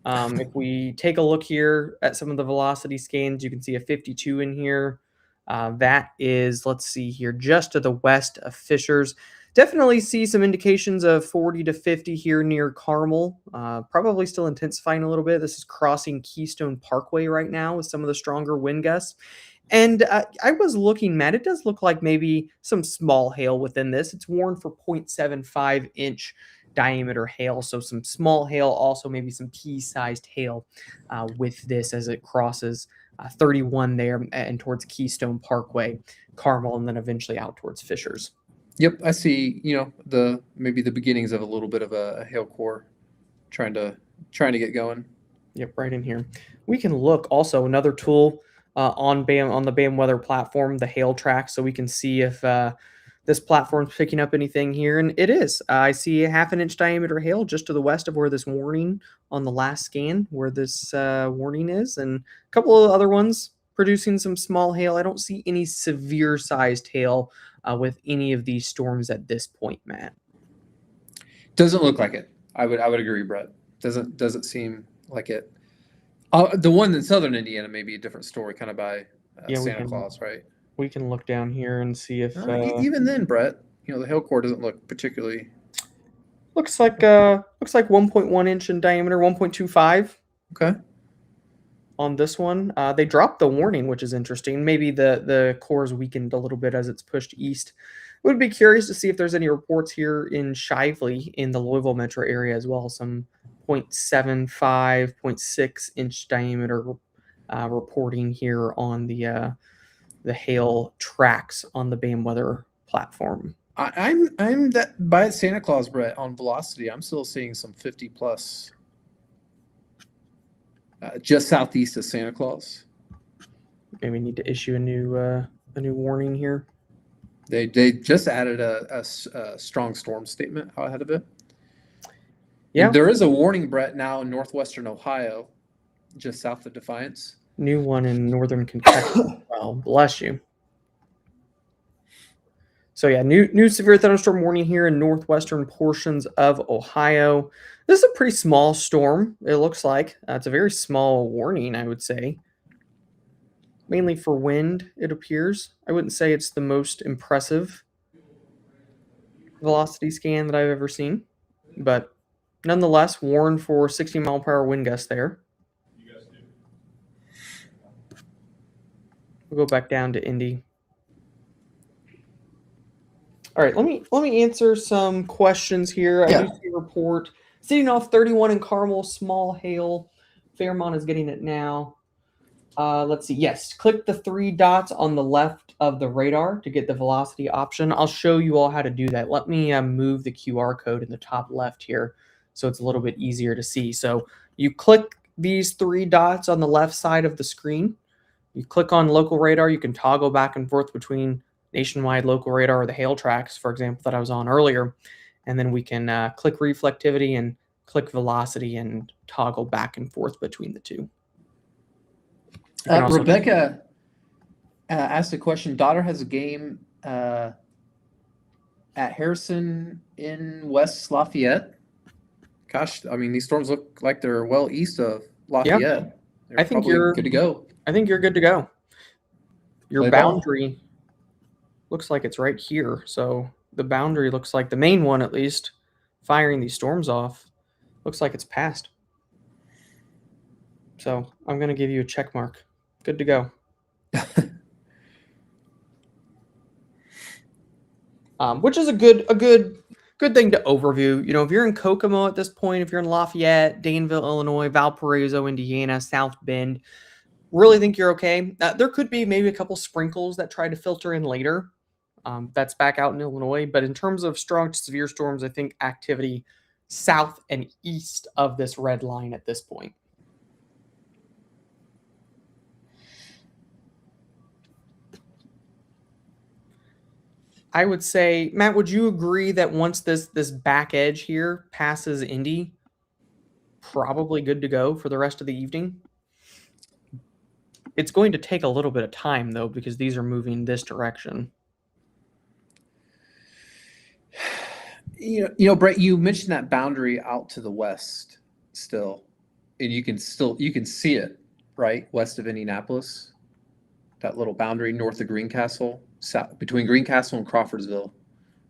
Speaker 1: If we take a look here at some of the velocity scans, you can see a 52 in here. That is, let's see here, just to the west of Fishers. Definitely see some indications of 40 to 50 here near Carmel. Probably still intensifying a little bit. This is crossing Keystone Parkway right now with some of the stronger wind gusts. And I was looking, Matt, it does look like maybe some small hail within this. It's warned for 0.75-inch diameter hail. So some small hail, also maybe some pea-sized hail with this as it crosses 31 there and towards Keystone Parkway, Carmel, and then eventually out towards Fishers.
Speaker 2: Yep, I see. Maybe the beginnings of a little bit of a hail core trying to get going.
Speaker 1: Yep, right in here. We can look also another tool on the BAM weather platform, the hail track, so we can see if this platform's picking up anything here, and it is. I see a 1/2-inch diameter hail just to the west of where this warning on the last scan, where this warning is, and a couple of other ones producing some small hail. I don't see any severe sized hail with any of these storms at this point, Matt.
Speaker 2: Doesn't look like it. I would agree, Brett. Doesn't seem like it. The one in southern Indiana may be a different story, kind of by Santa Claus, right?
Speaker 1: We can look down here and see if
Speaker 2: even then, Brett, the hail core doesn't look particularly.
Speaker 1: Looks like 1.1 inch in diameter, 1.25.
Speaker 2: Okay.
Speaker 1: On this one, they dropped the warning, which is interesting. Maybe the core's weakened a little bit as it's pushed east. Would be curious to see if there's any reports here in Shively in the Louisville metro area as well. Some 0.75, 0.6 inch diameter reporting here on the hail tracks on the BAM weather platform.
Speaker 2: I'm that by Santa Claus, Brett, on velocity. I'm still seeing some 50 plus. just southeast of Santa Claus.
Speaker 1: Maybe need to issue a new warning here.
Speaker 2: They just added a strong storm statement ahead of it.
Speaker 1: Yeah.
Speaker 2: And there is a warning, Brett, now in northwestern Ohio, just south of Defiance.
Speaker 1: New one in northern Kentucky. Well, bless you. So yeah, new severe thunderstorm warning here in northwestern portions of Ohio. This is a pretty small storm, it looks like. It's a very small warning, I would say. Mainly for wind, it appears. I wouldn't say it's the most impressive velocity scan that I've ever seen, but nonetheless, warned for 60-mile-per-hour wind gusts there. We'll go back down to Indy. All right, let me answer some questions here.
Speaker 2: Yeah.
Speaker 1: I do see a report. Setting off 31 in Carmel, small hail. Fairmont is getting it now. Let's see. Yes, click the 3 dots on the left of the radar to get the velocity option. I'll show you all how to do that. Let me move the QR code in the top left here so it's a little bit easier to see. So you click these 3 dots on the left side of the screen. You click on local radar. You can toggle back and forth between nationwide local radar or the hail tracks, for example, that I was on earlier. And then we can click reflectivity and click velocity and toggle back and forth between the two.
Speaker 2: Rebecca asked a question. Daughter has a game at Harrison in West Lafayette. Gosh, I mean, these storms look like they're well east of Lafayette. They're
Speaker 1: I think
Speaker 2: probably
Speaker 1: you're
Speaker 2: good to go.
Speaker 1: I think you're good to go. Your
Speaker 2: Play ball.
Speaker 1: boundary looks like it's right here. So the boundary looks like the main one, at least, firing these storms off, looks like it's passed. So I'm going to give you a check mark. Good to go. Which is a good thing to overview. You know, if you're in Kokomo at this point, if you're in Lafayette, Danville, Illinois, Valparaiso, Indiana, South Bend, really think you're okay. There could be maybe a couple sprinkles that try to filter in later. That's back out in Illinois. But in terms of strong to severe storms, I think activity south and east of this red line at this point. I would say, Matt, would you agree that once this back edge here passes Indy, probably good to go for the rest of the evening? It's going to take a little bit of time, though, because these are moving this direction.
Speaker 2: You know, Brett, you mentioned that boundary out to the west still, and you can see it, right, west of Indianapolis, that little boundary north of Greencastle. South, between Greencastle and Crawfordsville.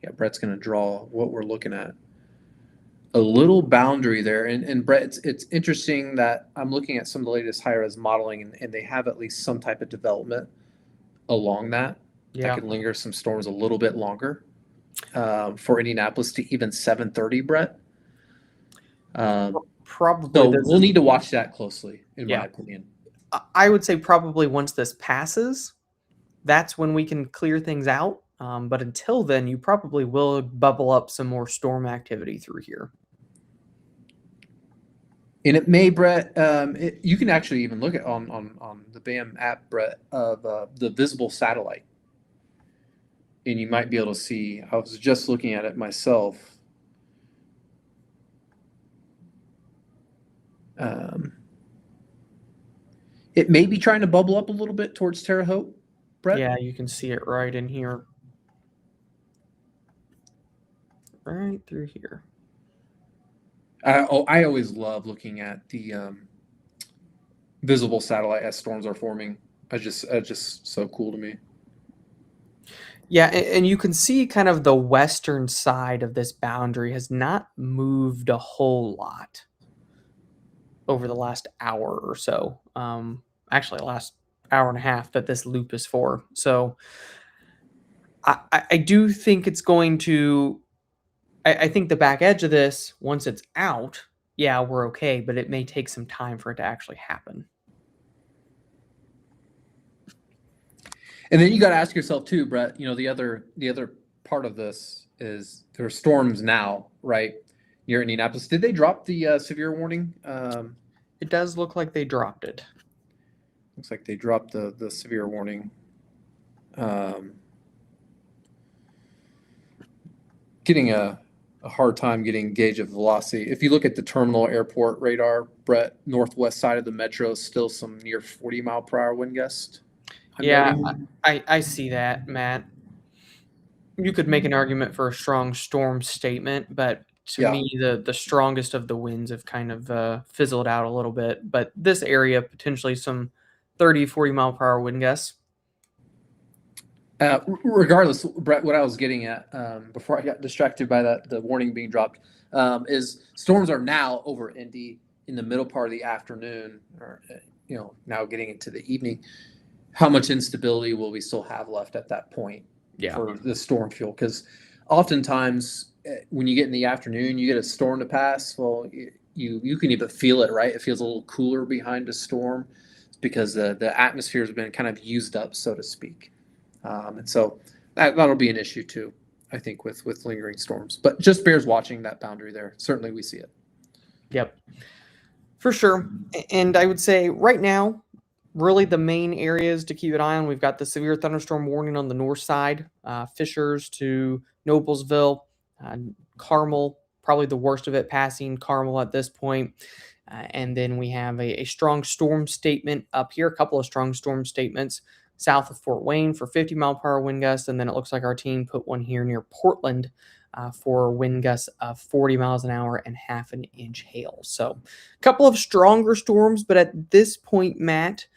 Speaker 2: Yeah, Brett's going to draw what we're looking at. A little boundary there. And Brett, it's interesting that I'm looking at some of the latest high-res modeling, and they have at least some type of development along that.
Speaker 1: Yeah.
Speaker 2: That can linger some storms a little bit longer for Indianapolis to even 7:30, Brett.
Speaker 1: Probably.
Speaker 2: So we'll need to watch that closely, in my opinion.
Speaker 1: I would say probably once this passes, that's when we can clear things out. But until then, you probably will bubble up some more storm activity through here.
Speaker 2: And it may, Brett, you can actually even look at on the BAM app, Brett, of the visible satellite. And you might be able to see, I was just looking at it myself. It may be trying to bubble up a little bit towards Terre Haute, Brett.
Speaker 1: Yeah, you can see it right in here. Right through here.
Speaker 2: I always love looking at the visible satellite as storms are forming. It's just so cool to me.
Speaker 1: Yeah, and you can see kind of the western side of this boundary has not moved a whole lot over the last hour or so. Actually, the last hour and a half that this loop is for. So I do think it's going to, I think the back edge of this, once it's out, yeah, we're okay, but it may take some time for it to actually happen.
Speaker 2: And then you got to ask yourself too, Brett, you know, the other part of this is there are storms now, right, near Indianapolis. Did they drop the severe warning?
Speaker 1: it does look like they dropped it.
Speaker 2: Looks like they dropped the severe warning. Getting a hard time getting gauge of velocity. If you look at the terminal airport radar, Brett, northwest side of the metro, still some near 40 mile per hour wind gust.
Speaker 1: Yeah, I see that, Matt. You could make an argument for a strong storm statement, but to
Speaker 2: Yeah.
Speaker 1: me, the strongest of the winds have kind of fizzled out a little bit. But this area, potentially some 30, 40 mile per hour wind gusts.
Speaker 2: Regardless, Brett, what I was getting at before I got distracted by the warning being dropped is storms are now over Indy in the middle part of the afternoon, or now getting into the evening. How much instability will we still have left at that point for the storm fuel? Because oftentimes when you get in the afternoon, you get a storm to pass. Well, you can even feel it, right? It feels a little cooler behind a storm because the atmosphere has been kind of used up, so to speak. And so that'll be an issue too, I think, with lingering storms. But just bears watching that boundary there. Certainly we see it.
Speaker 1: Yep, for sure. And I would say right now, really the main areas to keep an eye on, we've got the severe thunderstorm warning on the north side, Fishers to Noblesville, Carmel, probably the worst of it, passing Carmel at this point. And then we have a strong storm statement up here, a couple of strong storm statements south of Fort Wayne for 50 mile per hour wind gusts. And then it looks like our team put one here near Portland for wind gusts of 40 miles an hour and half an inch hail. So a couple of stronger storms, but at this point, Matt,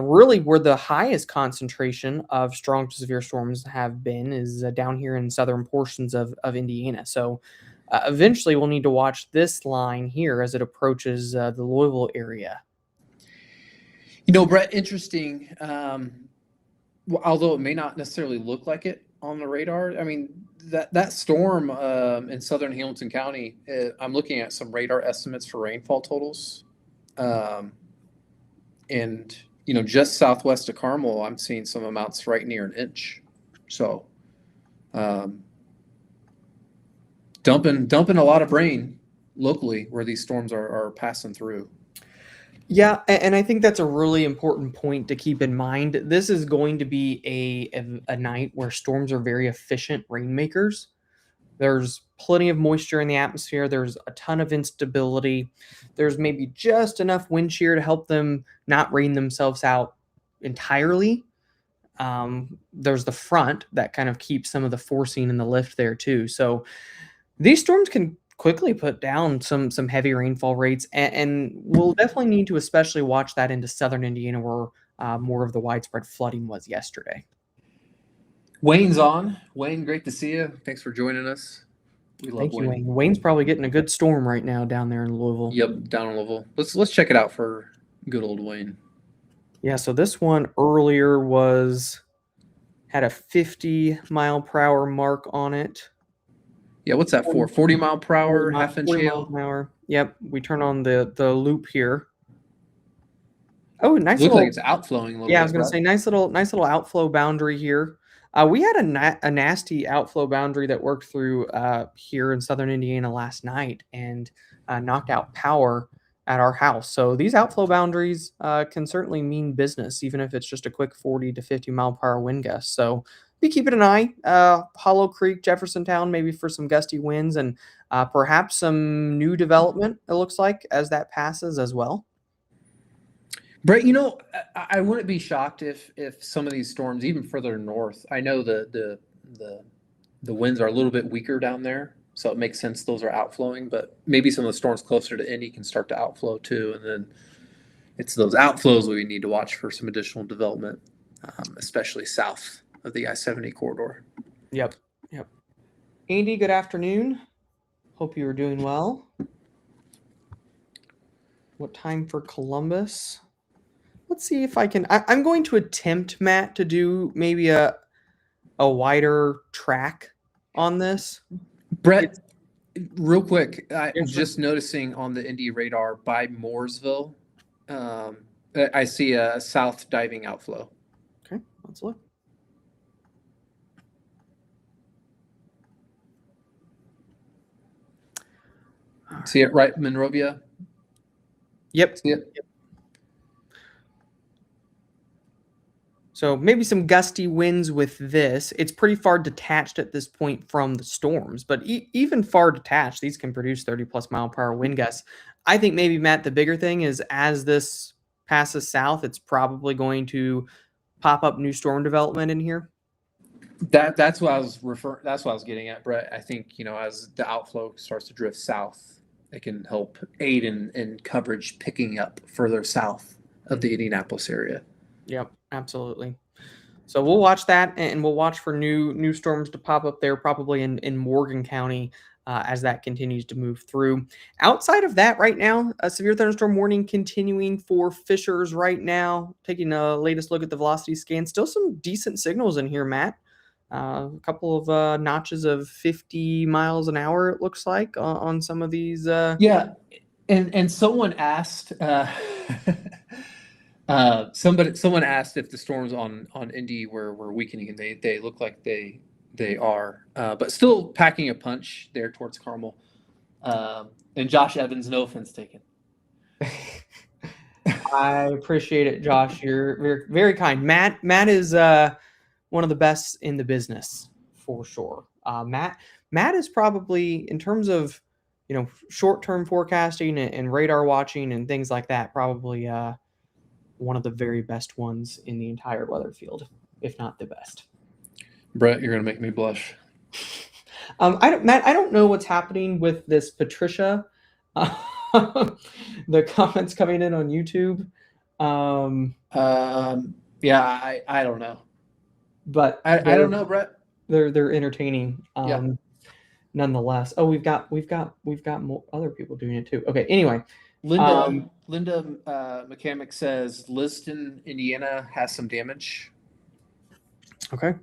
Speaker 1: really where the highest concentration of strong to severe storms have been is down here in southern portions of Indiana. So eventually we'll need to watch this line here as it approaches the Louisville area.
Speaker 2: Brett, interesting. Although it may not necessarily look like it on the radar, I mean, that storm in southern Hamilton County, I'm looking at some radar estimates for rainfall totals. And just southwest of Carmel, I'm seeing some amounts right near an inch. So, dumping a lot of rain locally where these storms are passing through.
Speaker 1: Yeah, and I think that's a really important point to keep in mind. This is going to be a night where storms are very efficient rainmakers. There's plenty of moisture in the atmosphere. There's a ton of instability. There's maybe just enough wind shear to help them not rain themselves out entirely. There's the front that kind of keeps some of the forcing and the lift there too. So these storms can quickly put down some heavy rainfall rates, and we'll definitely need to especially watch that into southern Indiana where more of the widespread flooding was yesterday.
Speaker 2: Wayne's on. Wayne, great to see you. Thanks for joining us. We love
Speaker 1: Thank you,
Speaker 2: Wayne.
Speaker 1: Wayne. Wayne's probably getting a good storm right now down there in Louisville.
Speaker 2: Yep, down in Louisville. Let's check it out for good old Wayne.
Speaker 1: Yeah, so this one earlier had a 50 mile per hour mark on it.
Speaker 2: Yeah, what's that for? 40 mile per hour, half inch
Speaker 1: 40
Speaker 2: hail?
Speaker 1: miles an hour. Yep, we turn on the loop here. Oh, nice
Speaker 2: Looks
Speaker 1: little.
Speaker 2: like it's outflowing a little bit.
Speaker 1: Yeah, I was going to say nice little outflow boundary here. We had a nasty outflow boundary that worked through here in southern Indiana last night and knocked out power at our house. So these outflow boundaries can certainly mean business, even if it's just a quick 40 to 50 mile per hour wind gust. So be keeping an eye. Hollow Creek, Jeffersontown, maybe for some gusty winds and perhaps some new development, it looks like, as that passes as well.
Speaker 2: Brett, I wouldn't be shocked if some of these storms, even further north, I know the winds are a little bit weaker down there, so it makes sense those are outflowing, but maybe some of the storms closer to Indy can start to outflow too, and then it's those outflows we need to watch for some additional development, especially south of the I-70 corridor.
Speaker 1: Yep. Andy, good afternoon. Hope you are doing well. What time for Columbus? Let's see if I can. I'm going to attempt, Matt, to do maybe a wider track on this.
Speaker 2: Brett, real quick, I'm just noticing on the Indy radar by Mooresville, I see a south diving outflow.
Speaker 1: Okay, let's look.
Speaker 2: See it right, Monrovia?
Speaker 1: Yep.
Speaker 2: See it?
Speaker 1: So maybe some gusty winds with this. It's pretty far detached at this point from the storms, but even far detached, these can produce 30+ mile per hour wind gusts. I think maybe, Matt, the bigger thing is as this passes south, it's probably going to pop up new storm development in here.
Speaker 2: That's what I was referring. That's what I was getting at, Brett. I think as the outflow starts to drift south, it can help aid in coverage picking up further south of the Indianapolis area.
Speaker 1: Yep, absolutely. So we'll watch that, and we'll watch for new storms to pop up there, probably in Morgan County, as that continues to move through. Outside of that, right now, a severe thunderstorm warning continuing for Fishers right now. Taking a latest look at the velocity scan, still some decent signals in here, Matt. A couple of notches of 50 miles an hour, it looks like, on some of these.
Speaker 2: Yeah, and someone asked. Someone asked if the storms on Indy were weakening, and they look like they are, but still packing a punch there towards Carmel. And Josh Evans, no offense taken.
Speaker 1: I appreciate it, Josh. You're very, very kind. Matt is one of the best in the business for sure. Matt is probably, in terms of short-term forecasting and radar watching and things like that, probably one of the very best ones in the entire weather field, if not the best.
Speaker 2: Brett, you're gonna make me blush.
Speaker 1: Matt, I don't know what's happening with this Patricia. The comments coming in on YouTube.
Speaker 2: Yeah, I don't know,
Speaker 1: But
Speaker 2: I don't know, Brett.
Speaker 1: They're entertaining.
Speaker 2: Yeah.
Speaker 1: Nonetheless. Oh, we've got more other people doing it too. Okay. Anyway,
Speaker 2: Linda McCamick says Liston, Indiana has some damage.
Speaker 1: okay.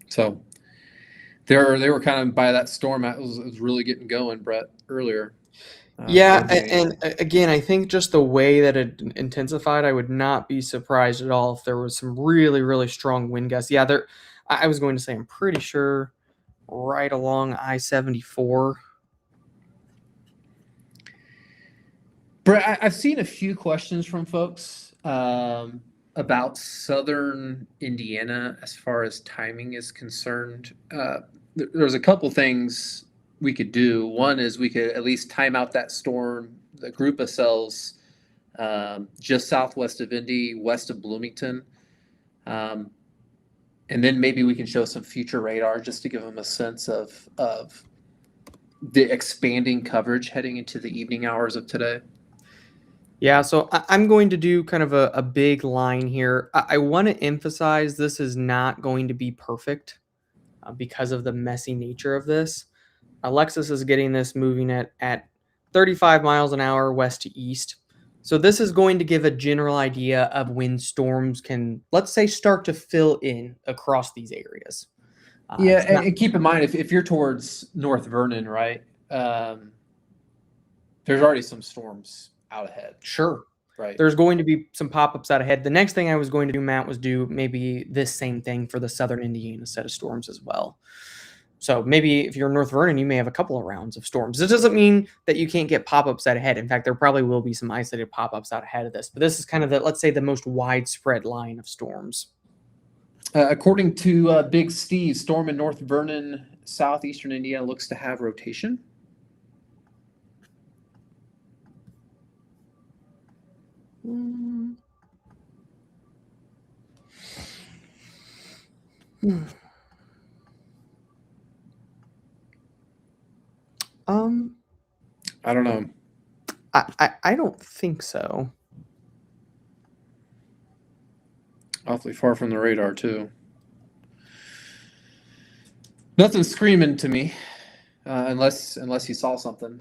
Speaker 2: So they were kind of by that storm. It was really getting going, Brett, earlier.
Speaker 1: Yeah, and again, I think just the way that it intensified, I would not be surprised at all if there was some really, really strong wind gusts. Yeah, I was going to say, I'm pretty sure right along I-74.
Speaker 2: Brett, I've seen a few questions from folks about southern Indiana as far as timing is concerned. There's a couple things we could do. One is we could at least time out that storm, the group of cells just southwest of Indy, west of Bloomington. And then maybe we can show some future radar just to give them a sense of the expanding coverage heading into the evening hours of today.
Speaker 1: Yeah, so I'm going to do kind of a big line here. I want to emphasize this is not going to be perfect because of the messy nature of this. Alexis is getting this moving at 35 miles an hour west to east. So this is going to give a general idea of when storms can, let's say, start to fill in across these areas.
Speaker 2: Yeah, and keep in mind, if you're towards North Vernon, right, there's already some storms out ahead.
Speaker 1: Sure.
Speaker 2: Right.
Speaker 1: There's going to be some pop-ups out ahead. The next thing I was going to do, Matt, was do maybe this same thing for the southern Indiana set of storms as well. So maybe if you're in North Vernon, you may have a couple of rounds of storms. This doesn't mean that you can't get pop-ups out ahead. In fact, there probably will be some isolated pop-ups out ahead of this. But this is kind of let's say, the most widespread line of storms.
Speaker 2: According to Big Steve, storm in North Vernon, southeastern Indiana looks to have rotation.
Speaker 1: Hmm.
Speaker 2: I don't know.
Speaker 1: I don't think so.
Speaker 2: Awfully far from the radar too. Nothing's screaming to me, unless you saw something,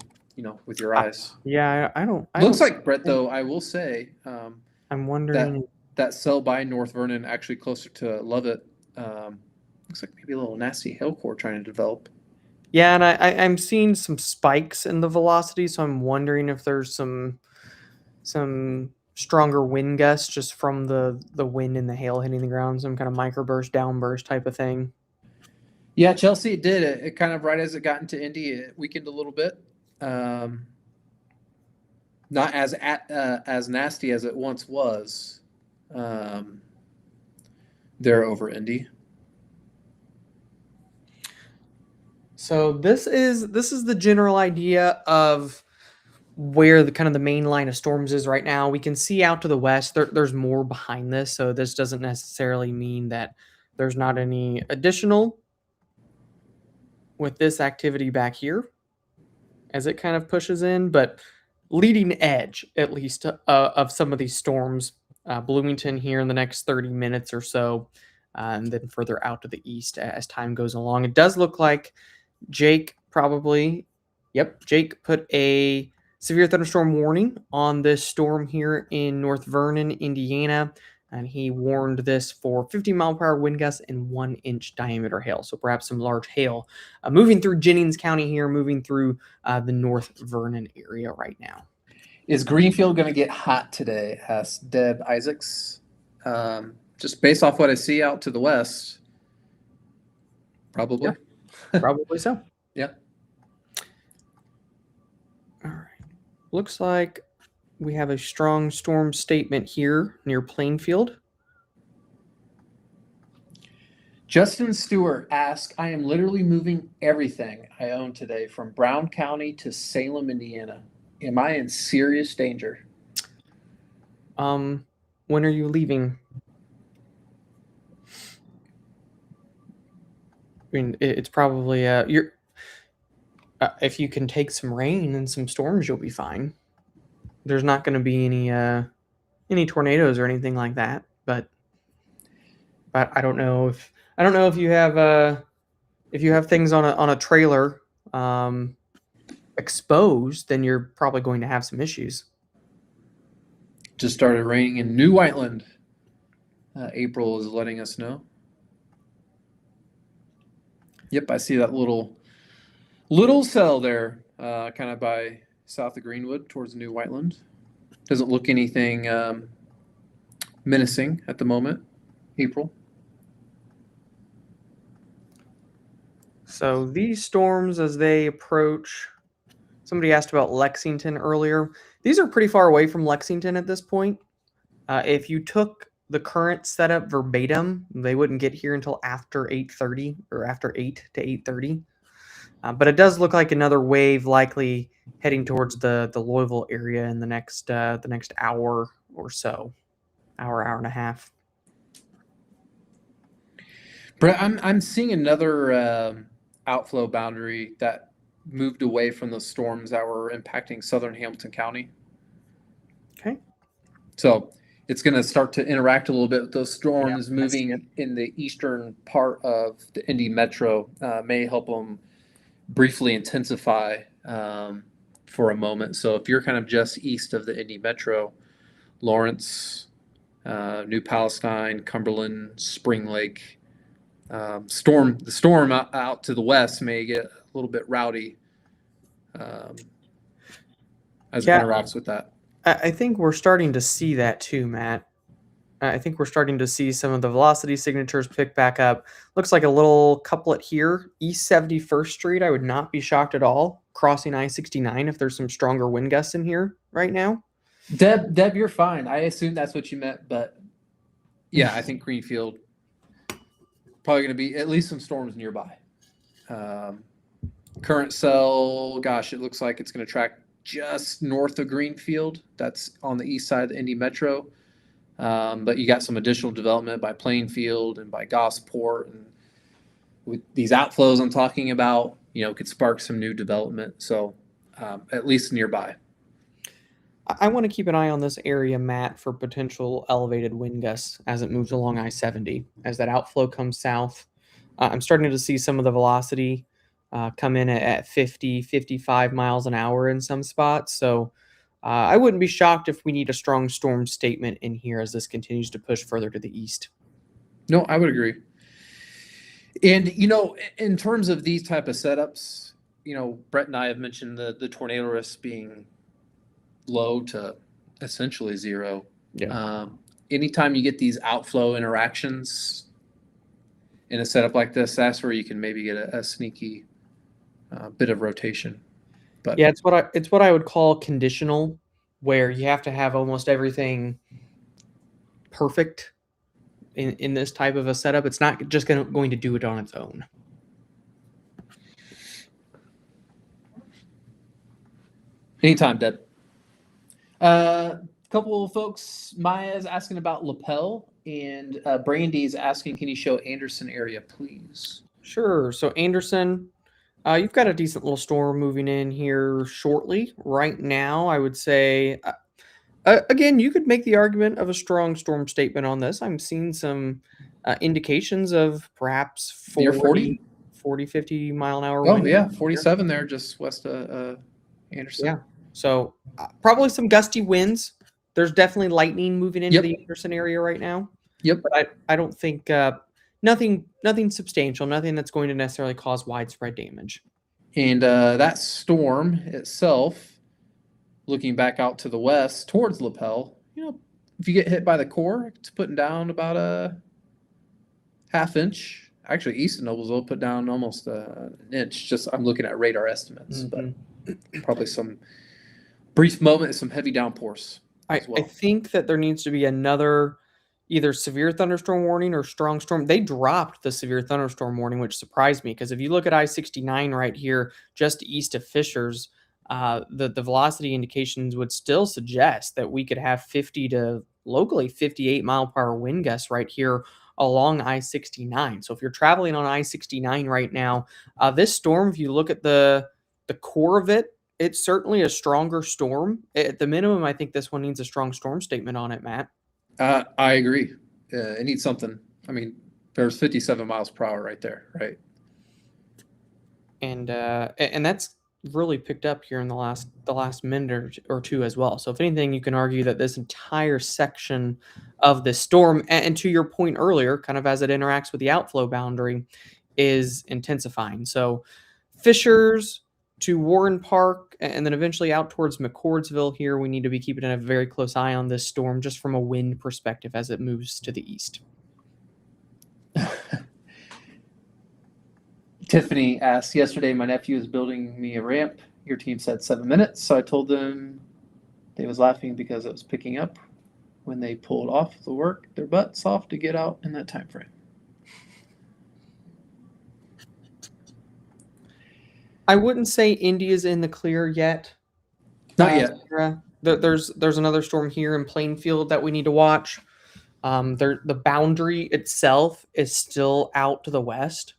Speaker 2: with your eyes.
Speaker 1: Yeah, I don't.
Speaker 2: Looks like, Brett, though. I will say,
Speaker 1: I'm wondering
Speaker 2: that cell by North Vernon, actually closer to Lovett, looks like maybe a little nasty hail core trying to develop.
Speaker 1: Yeah, and I'm seeing some spikes in the velocity, so I'm wondering if there's some stronger wind gusts just from the wind and the hail hitting the ground, some kind of microburst, downburst type of thing.
Speaker 2: Yeah, Chelsea did it. It kind of right as it got into Indy, it weakened a little bit. Um, Not as nasty as it once was. Um, there over Indy.
Speaker 1: So this is the general idea of where the kind of the main line of storms is right now. We can see out to the west. There's more behind this, so this doesn't necessarily mean that there's not any additional with this activity back here as it kind of pushes in, but leading edge at least of some of these storms, Bloomington here in the next 30 minutes or so, and then further out to the east as time goes along. It does look like Jake probably, yep, Jake put a severe thunderstorm warning on this storm here in North Vernon, Indiana, and he warned this for 50-mile-per-hour wind gusts and 1-inch diameter hail. So perhaps some large hail moving through Jennings County here, moving through the North Vernon area right now.
Speaker 2: Is Greenfield going to get hot today? Asked Deb Isaacs. Just based off what I see out to the west, probably.
Speaker 1: Yeah, probably so.
Speaker 2: Yeah.
Speaker 1: All right. Looks like we have a strong storm statement here near Plainfield.
Speaker 2: Justin Stewart asked, I am literally moving everything I own today from Brown County to Salem, Indiana. Am I in serious danger?
Speaker 1: When are you leaving? I mean, it's probably you're. If you can take some rain and some storms, you'll be fine. There's not going to be any tornadoes or anything like that. But I don't know if you have things on a trailer exposed, then you're probably going to have some issues.
Speaker 2: Just started raining in New Whiteland. April is letting us know. Yep, I see that little cell there, kind of by south of Greenwood towards New Whiteland. Doesn't look anything menacing at the moment. April.
Speaker 1: So these storms, as they approach, somebody asked about Lexington earlier. These are pretty far away from Lexington at this point. If you took the current setup verbatim, they wouldn't get here until after 8:30 or after 8 to 8:30. But it does look like another wave likely heading towards the Louisville area in the next hour or so, hour and a half.
Speaker 2: Brett, I'm seeing another outflow boundary that moved away from the storms that were impacting southern Hamilton County.
Speaker 1: Okay.
Speaker 2: So it's going to start to interact a little bit with those storms moving
Speaker 1: it.
Speaker 2: in the eastern part of the Indy Metro. May help them briefly intensify for a moment. So if you're kind of just east of the Indy Metro, Lawrence, New Palestine, Cumberland, Spring Lake, the storm out to the west may get a little bit rowdy as it interacts with that.
Speaker 1: I think we're starting to see that too, Matt. I think we're starting to see some of the velocity signatures pick back up. Looks like a little couplet here, East 71st Street. I would not be shocked at all crossing I-69 if there's some stronger wind gusts in here right now.
Speaker 2: Deb, you're fine. I assume that's what you meant, but yeah, I think Greenfield probably going to be at least some storms nearby. Current cell, gosh, it looks like it's going to track just north of Greenfield. That's on the east side of the Indy Metro. But you got some additional development by Plainfield and by Gosport, and with these outflows I'm talking about, could spark some new development. So at least nearby.
Speaker 1: I want to keep an eye on this area, Matt, for potential elevated wind gusts as it moves along I-70. As that outflow comes south, I'm starting to see some of the velocity come in at 50, 55 miles an hour in some spots. So I wouldn't be shocked if we need a strong storm statement in here as this continues to push further to the east.
Speaker 2: No, I would agree. And, in terms of these type of setups, Brett and I have mentioned the tornado risk being low to essentially zero.
Speaker 1: Yeah.
Speaker 2: Anytime you get these outflow interactions, in a setup like this, that's where you can maybe get a sneaky bit of rotation. But
Speaker 1: Yeah, it's what I would call conditional, where you have to have almost everything perfect in this type of a setup. It's not just going to do it on its own.
Speaker 2: anytime, Deb. A couple of folks, Maya's asking about lapel, and Brandy's asking, can you show Anderson area, please?
Speaker 1: Sure. So Anderson, you've got a decent little storm moving in here shortly. Right now, I would say, again, you could make the argument of a strong storm statement on this. I'm seeing some indications of perhaps
Speaker 2: Near 40?
Speaker 1: 50 mile an hour
Speaker 2: Oh,
Speaker 1: wind.
Speaker 2: yeah, 47 there, just west of Anderson.
Speaker 1: Yeah. So probably some gusty winds. There's definitely lightning moving into
Speaker 2: Yep.
Speaker 1: the Anderson area right now.
Speaker 2: Yep.
Speaker 1: But I don't think nothing substantial, nothing that's going to necessarily cause widespread damage.
Speaker 2: And that storm itself, looking back out to the west towards Lapel, if you get hit by the core, it's putting down about a half inch. Actually, east of Noblesville put down almost an inch. Just I'm looking at radar estimates, but probably some brief moment of some heavy downpours.
Speaker 1: I think that there needs to be another either severe thunderstorm warning or strong storm. They dropped the severe thunderstorm warning, which surprised me because if you look at I-69 right here, just east of Fishers, the velocity indications would still suggest that we could have 50 to locally 58 mile per hour wind gusts right here along I-69. So if you're traveling on I-69 right now, this storm, if you look at the core of it, it's certainly a stronger storm. At the minimum, I think this one needs a strong storm statement on it, Matt.
Speaker 2: I agree. It needs something. I mean, there's 57 miles per hour right there, right?
Speaker 1: And that's really picked up here in the last minute or two as well. So if anything, you can argue that this entire section of the storm, and to your point earlier, kind of as it interacts with the outflow boundary, is intensifying. So Fishers to Warren Park, and then eventually out towards McCordsville here, we need to be keeping a very close eye on this storm just from a wind perspective as it moves to the east.
Speaker 2: Tiffany asked, yesterday my nephew was building me a ramp. Your team said 7 minutes, so I told them they was laughing because it was picking up when they pulled off the work their butts off to get out in that time frame.
Speaker 1: I wouldn't say India's in the clear yet.
Speaker 2: Not yet.
Speaker 1: Sarah. There's another storm here in Plainfield that we need to watch. The boundary itself is still out to the west.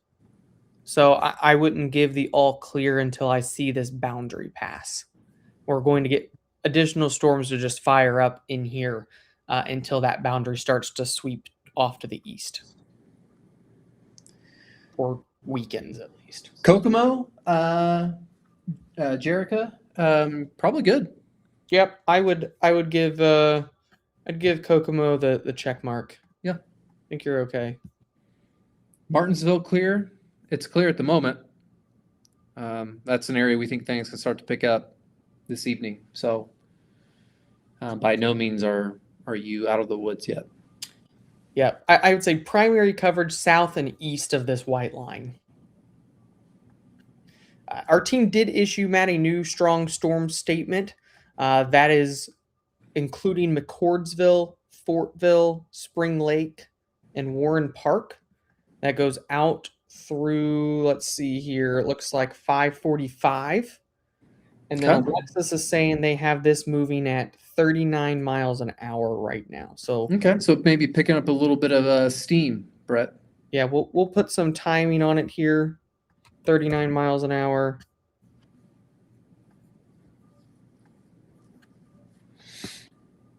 Speaker 1: So I wouldn't give the all clear until I see this boundary pass. We're going to get additional storms to just fire up in here until that boundary starts to sweep off to the east. Or weekends at least.
Speaker 2: Kokomo, Jerica, probably good.
Speaker 1: Yep, I would give I'd give Kokomo the check mark.
Speaker 2: Yeah.
Speaker 1: I think you're okay.
Speaker 2: Martinsville clear. It's clear at the moment. That's an area we think things can start to pick up this evening. So by no means are you out of the woods yet.
Speaker 1: Yeah, I would say primary coverage south and east of this white line. Our team did issue, Matt, a new strong storm statement. That is including McCordsville, Fortville, Spring Lake, and Warren Park. That goes out through, let's see here, it looks like 5:45. And then Alexis is saying they have this moving at 39 miles an hour right now. So
Speaker 2: okay, so maybe picking up a little bit of steam, Brett.
Speaker 1: Yeah, we'll put some timing on it here. 39 miles an hour.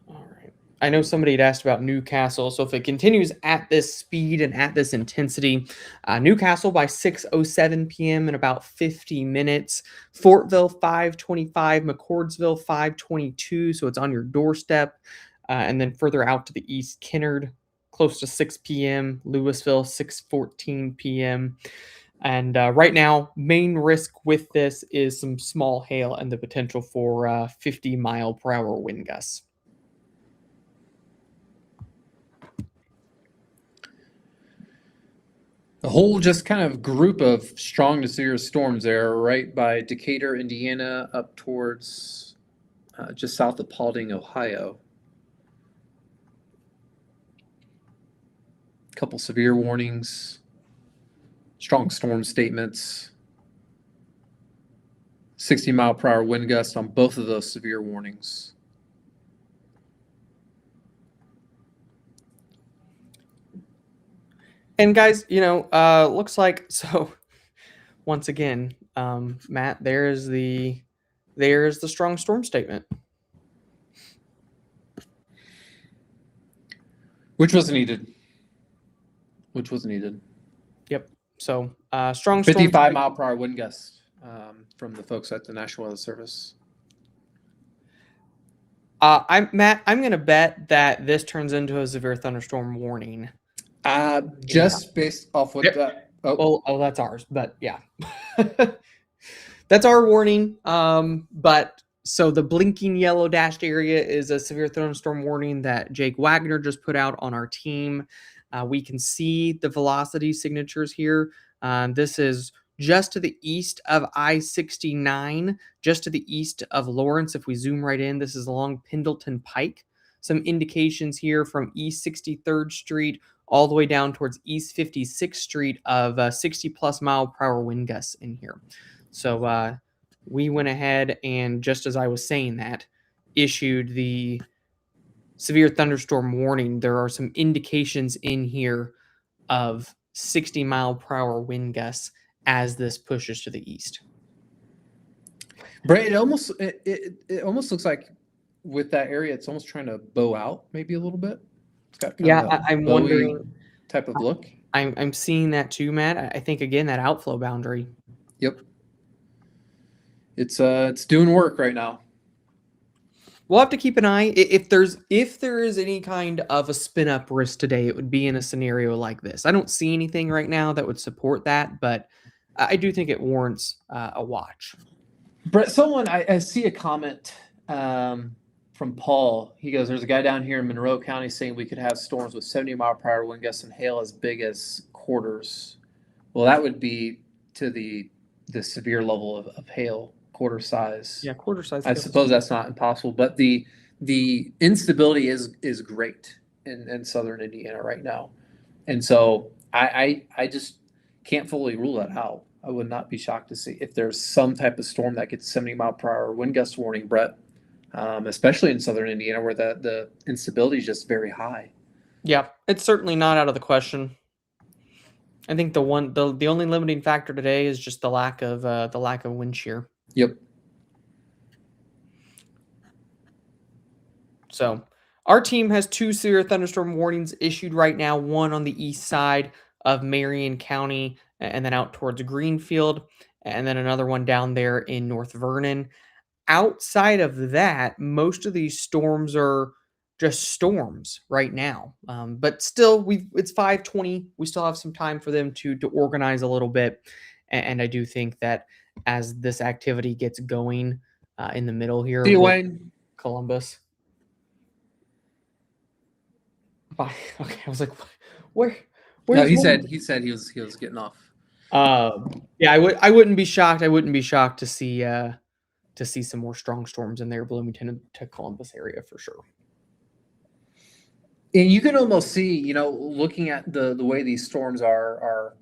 Speaker 1: All right. I know somebody had asked about Newcastle. So if it continues at this speed and at this intensity, Newcastle by 6:07 p.m. in about 50 minutes. Fortville 5:25, McCordsville 5:22. So it's on your doorstep. And then further out to the east, Kennard close to 6 p.m. Louisville 6:14 p.m. And right now, main risk with this is some small hail and the potential for 50 mile per hour wind gusts.
Speaker 2: A whole just kind of group of strong to severe storms there, right by Decatur, Indiana, up towards just south of Paulding, Ohio. A couple severe warnings, strong storm statements, 60-mile-per-hour wind gusts on both of those severe warnings.
Speaker 1: And guys, looks like so. Once again, Matt, there's the strong storm statement.
Speaker 2: Which was needed. Which was needed.
Speaker 1: Yep. So strong
Speaker 2: 55-mile-per-hour wind gust from the folks at the National Weather Service.
Speaker 1: Matt, I'm going to bet that this turns into a severe thunderstorm warning.
Speaker 2: Just based off what that.
Speaker 1: Oh, that's ours. But yeah, that's our warning. But so the blinking yellow dashed area is a severe thunderstorm warning that Jake Wagner just put out on our team. We can see the velocity signatures here. This is just to the east of I-69, just to the east of Lawrence. If we zoom right in, this is along Pendleton Pike. Some indications here from East 63rd Street all the way down towards East 56th Street of 60 plus mile per hour wind gusts in here. So we went ahead and, just as I was saying that, issued the severe thunderstorm warning. There are some indications in here of 60 mile per hour wind gusts as this pushes to the east.
Speaker 2: Brett, it almost looks like with that area, it's almost trying to bow out maybe a little bit. It's got kind of a
Speaker 1: I'm wondering
Speaker 2: type of look.
Speaker 1: I'm seeing that too, Matt. I think again that outflow boundary.
Speaker 2: Yep. It's doing work right now.
Speaker 1: We'll have to keep an eye. If there is any kind of a spin up risk today, it would be in a scenario like this. I don't see anything right now that would support that, but I do think it warrants a watch.
Speaker 2: Brett, I see a comment from Paul. He goes, "There's a guy down here in Monroe County saying we could have storms with 70-mile-per-hour wind gusts and hail as big as quarters." Well, that would be to the severe level of hail, quarter size.
Speaker 1: Yeah, quarter size.
Speaker 2: I suppose that's not impossible, but the instability is great in southern Indiana right now, and so I just can't fully rule that out. I would not be shocked to see if there's some type of storm that gets 70-mile-per-hour wind gust warning, Brett, especially in southern Indiana where the instability is just very high.
Speaker 1: Yeah, it's certainly not out of the question. I think the only limiting factor today is just the lack of wind shear.
Speaker 2: Yep.
Speaker 1: So our team has 2 severe thunderstorm warnings issued right now, one on the east side of Marion County and then out towards Greenfield, and then another one down there in North Vernon. Outside of that, most of these storms are just storms right now. But still, it's 5:20. We still have some time for them to organize a little bit. And I do think that as this activity gets going in the middle here,
Speaker 2: See you, Wayne.
Speaker 1: Columbus. Okay, I was like, where?
Speaker 2: No, he said he was getting off.
Speaker 1: Yeah, I wouldn't be shocked. I wouldn't be shocked to see some more strong storms in there, Bloomington to Columbus area for sure.
Speaker 2: And you can almost see, looking at the way these storms are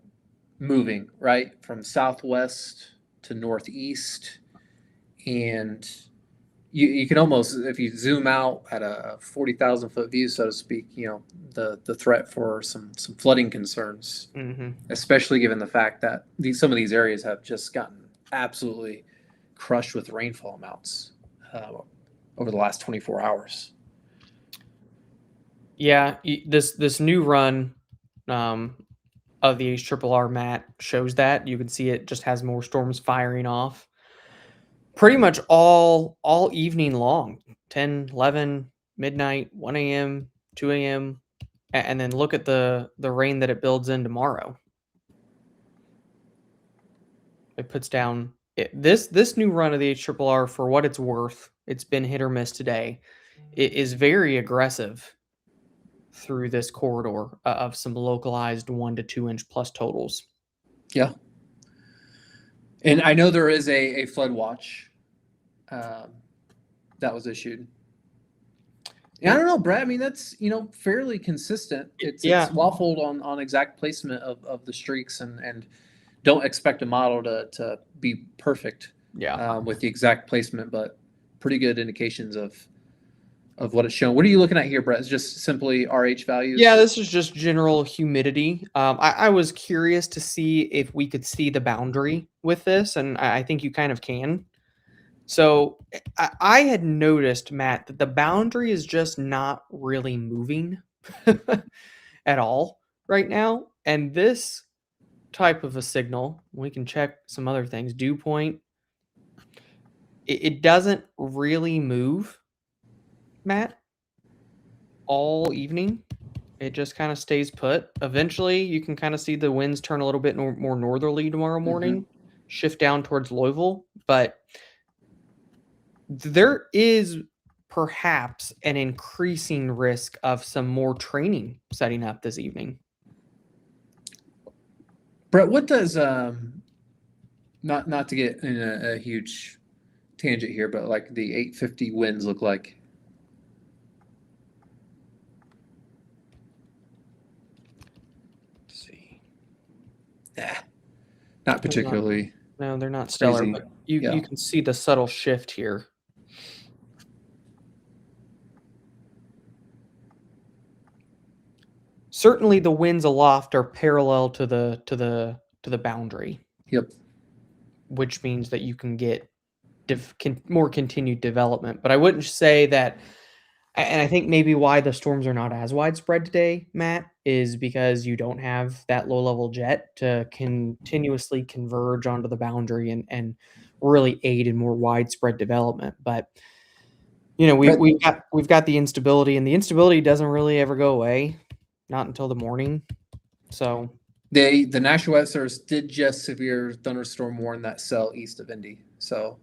Speaker 2: moving, right, from southwest to northeast, and you can almost, if you zoom out at a 40,000-foot view, so to speak, the threat for some flooding concerns, especially given the fact that some of these areas have just gotten absolutely crushed with rainfall amounts over the last 24 hours.
Speaker 1: Yeah, this new run of the HRRR map shows that. You can see it just has more storms firing off pretty much all evening long, 10, 11, midnight, 1 a.m., 2 a.m., and then look at the rain that it builds in tomorrow. It puts down this new run of the HRRR, for what it's worth. It's been hit or miss today. It is very aggressive through this corridor of some localized 1 to 2 inch plus totals.
Speaker 2: Yeah. And I know there is a flood watch that was issued. And I don't know, Brett. I mean, that's fairly consistent. It's waffled on exact placement of the streaks, and don't expect a model to be perfect. With the exact placement, but pretty good indications of what it's showing. What are you looking at here, Brett? It's just simply RH values?
Speaker 1: Yeah, this is just general humidity. I was curious to see if we could see the boundary with this, and I think you kind of can. So I had noticed, Matt, that the boundary is just not really moving at all right now. And this type of a signal, we can check some other things. Dew point, it doesn't really move, Matt, all evening. It just kind of stays put. Eventually, you can kind of see the winds turn a little bit more northerly tomorrow morning, shift down towards Louisville. But there is perhaps an increasing risk of some more training setting up this evening.
Speaker 2: Brett, what does not to get in a huge tangent here, but like the 850 winds look like?
Speaker 1: Let's see.
Speaker 2: Not particularly.
Speaker 1: No, they're not stellar,
Speaker 2: crazy.
Speaker 1: but you can see the subtle shift here. Certainly the winds aloft are parallel to the boundary.
Speaker 2: Yep.
Speaker 1: Which means that you can get more continued development. But I wouldn't say that, and I think maybe why the storms are not as widespread today, Matt, is because you don't have that low-level jet to continuously converge onto the boundary and really aid in more widespread development. But we've got the instability, and the instability doesn't really ever go away, not until the morning. So
Speaker 2: the National Weather Service did just severe thunderstorm warn that cell east of Indy. So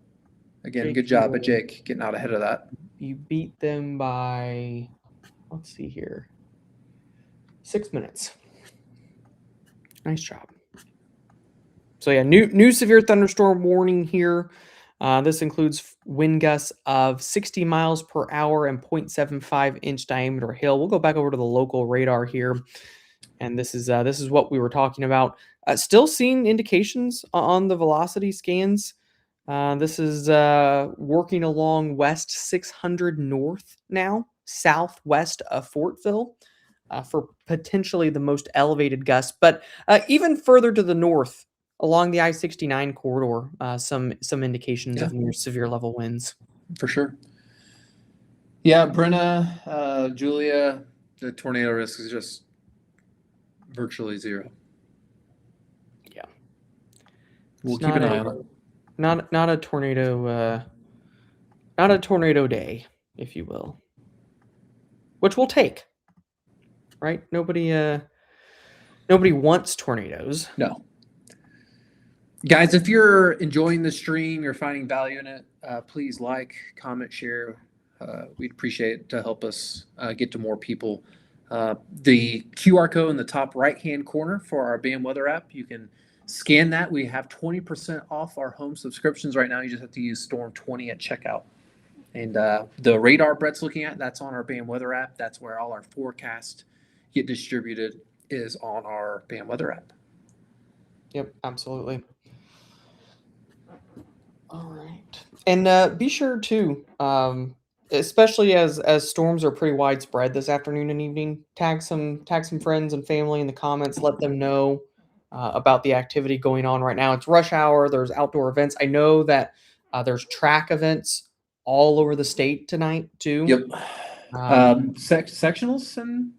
Speaker 2: again, good job at Jake getting out ahead of that.
Speaker 1: You beat them by, let's see here, 6 minutes. Nice job. So yeah, new severe thunderstorm warning here. This includes wind gusts of 60 miles per hour and 0.75 inch diameter hail. We'll go back over to the local radar here, and this is what we were talking about. Still seeing indications on the velocity scans. This is working along west 600 north now, southwest of Fortville, for potentially the most elevated gusts. But even further to the north, along the I-69 corridor, some indications of near severe level winds.
Speaker 2: For sure. Yeah, Brenna, Julia, the tornado risk is just virtually zero.
Speaker 1: Yeah.
Speaker 2: We'll keep an eye on it.
Speaker 1: Not a tornado, not a tornado day, if you will, which we'll take. Right? Nobody wants tornadoes.
Speaker 2: No. Guys, if you're enjoying the stream, you're finding value in it, please like, comment, share. We'd appreciate it to help us get to more people. The QR code in the top right-hand corner for our BAM Weather app, you can scan that. We have 20% off our home subscriptions right now. You just have to use Storm 20 at checkout. And the radar Brett's looking at, that's on our BAM Weather app. That's where all our forecasts get distributed, is on our BAM Weather app.
Speaker 1: Yep, absolutely. All right. And be sure to, especially as storms are pretty widespread this afternoon and evening, tag some friends and family in the comments. Let them know about the activity going on right now. It's rush hour. There's outdoor events. I know that there's track events all over the state tonight too.
Speaker 2: Yep. Sectionals, and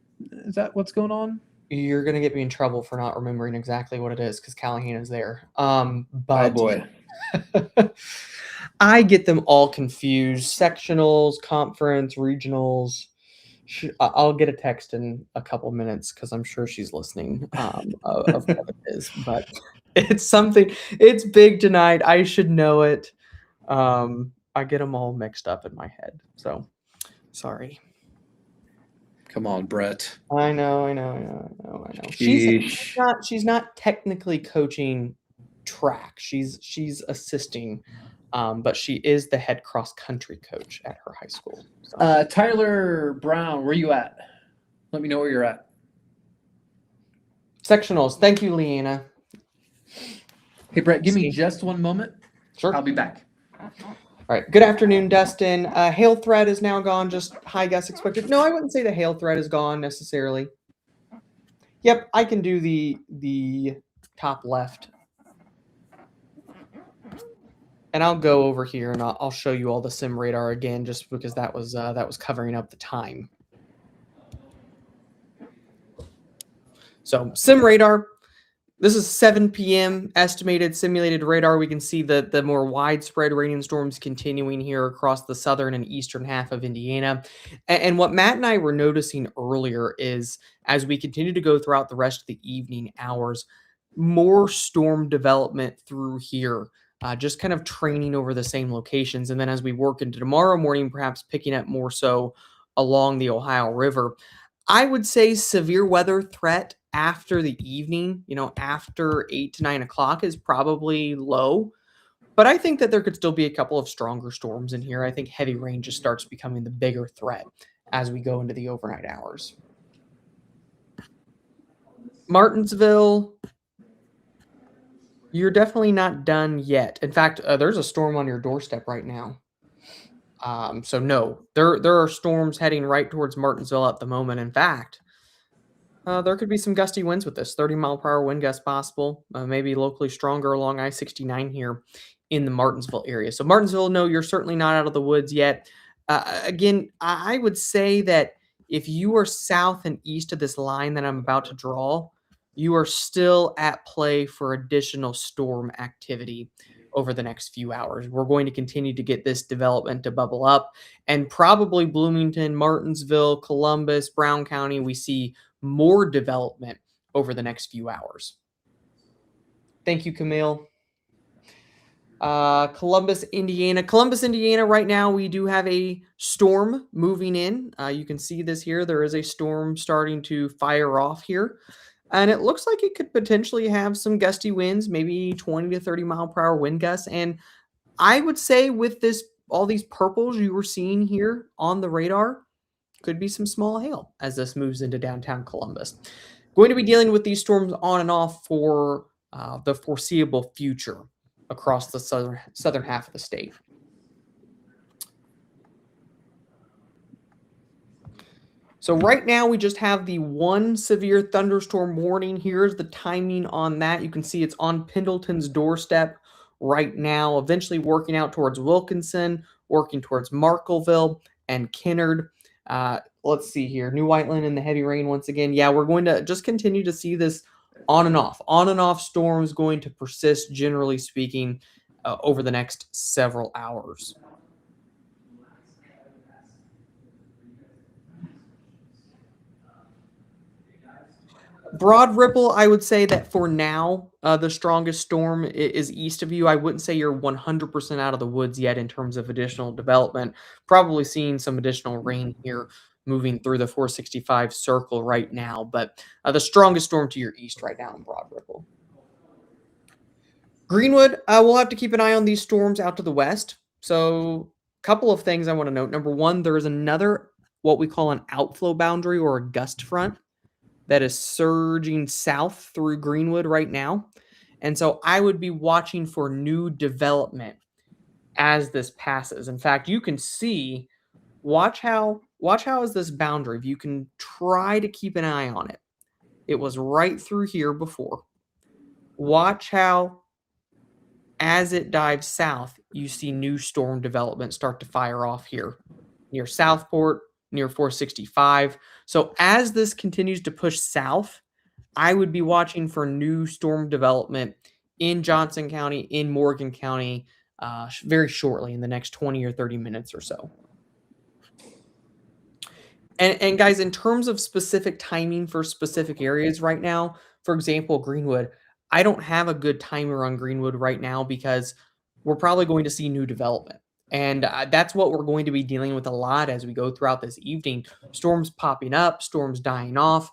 Speaker 2: is that what's going on?
Speaker 1: You're gonna get me in trouble for not remembering exactly what it is because Callahan is there. But
Speaker 2: oh boy.
Speaker 1: I get them all confused. Sectionals, conference, regionals. I'll get a text in a couple minutes because I'm sure she's listening of what it is. But it's something. It's big tonight. I should know it. I get them all mixed up in my head. So sorry.
Speaker 2: Come on, Brett.
Speaker 1: I know.
Speaker 2: Sheesh.
Speaker 1: She's not technically coaching track. She's assisting, but she is the head cross country coach at her high school. So.
Speaker 2: Tyler Brown, where you at? Let me know where you're at.
Speaker 1: Sectionals. Thank you, Leanna.
Speaker 2: Hey, Brett, give me just one moment.
Speaker 1: Sure.
Speaker 2: I'll be back.
Speaker 1: All right. Good afternoon, Dustin. Hail threat is now gone. Just high gusts expected. No, I wouldn't say the hail threat is gone necessarily. Yep, I can do the top left. And I'll go over here and I'll show you all the sim radar again, just because that was covering up the time. So sim radar. This is 7 p.m. estimated simulated radar. We can see the more widespread rain storms continuing here across the southern and eastern half of Indiana. And what Matt and I were noticing earlier is as we continue to go throughout the rest of the evening hours, more storm development through here, just kind of training over the same locations. And then as we work into tomorrow morning, perhaps picking up more so along the Ohio River. I would say severe weather threat after the evening, after 8 to 9 o'clock is probably low. But I think that there could still be a couple of stronger storms in here. I think heavy rain just starts becoming the bigger threat as we go into the overnight hours. Martinsville, you're definitely not done yet. In fact, there's a storm on your doorstep right now. So no, there are storms heading right towards Martinsville at the moment. In fact, there could be some gusty winds with this 30-mile-per-hour wind gust possible, maybe locally stronger along I-69 here in the Martinsville area. So Martinsville, no, you're certainly not out of the woods yet. Again, I would say that if you are south and east of this line that I'm about to draw, you are still at play for additional storm activity over the next few hours. We're going to continue to get this development to bubble up, and probably Bloomington, Martinsville, Columbus, Brown County, we see more development over the next few hours. Thank you, Camille. Columbus, Indiana. Columbus, Indiana, right now we do have a storm moving in. You can see this here. There is a storm starting to fire off here. And it looks like it could potentially have some gusty winds, maybe 20 to 30 mile per hour wind gusts. And I would say with this, all these purples you were seeing here on the radar, could be some small hail as this moves into downtown Columbus. Going to be dealing with these storms on and off for the foreseeable future across the southern half of the state. So right now we just have the one severe thunderstorm warning. Here's the timing on that. You can see it's on Pendleton's doorstep right now, eventually working out towards Wilkinson, working towards Markleville and Kennard. Let's see here. New Whiteland and the heavy rain once again. Yeah, we're going to just continue to see this on and off storms going to persist, generally speaking, over the next several hours. Broad Ripple, I would say that for now, the strongest storm is east of you. I wouldn't say you're 100% out of the woods yet in terms of additional development. Probably seeing some additional rain here moving through the 465 circle right now, but the strongest storm to your east right now in Broad Ripple. Greenwood, we'll have to keep an eye on these storms out to the west. So a couple of things I want to note. Number one, there is another, what we call an outflow boundary or a gust front that is surging south through Greenwood right now. And so I would be watching for new development as this passes. In fact, you can see, watch how is this boundary. If you can try to keep an eye on it. It was right through here before. Watch how, as it dives south, you see new storm development start to fire off here near Southport, near 465. So as this continues to push south, I would be watching for new storm development in Johnson County, in Morgan County, very shortly in the next 20 or 30 minutes or so. And guys, in terms of specific timing for specific areas right now, for example, Greenwood, I don't have a good timer on Greenwood right now because we're probably going to see new development. And that's what we're going to be dealing with a lot as we go throughout this evening. Storms popping up, storms dying off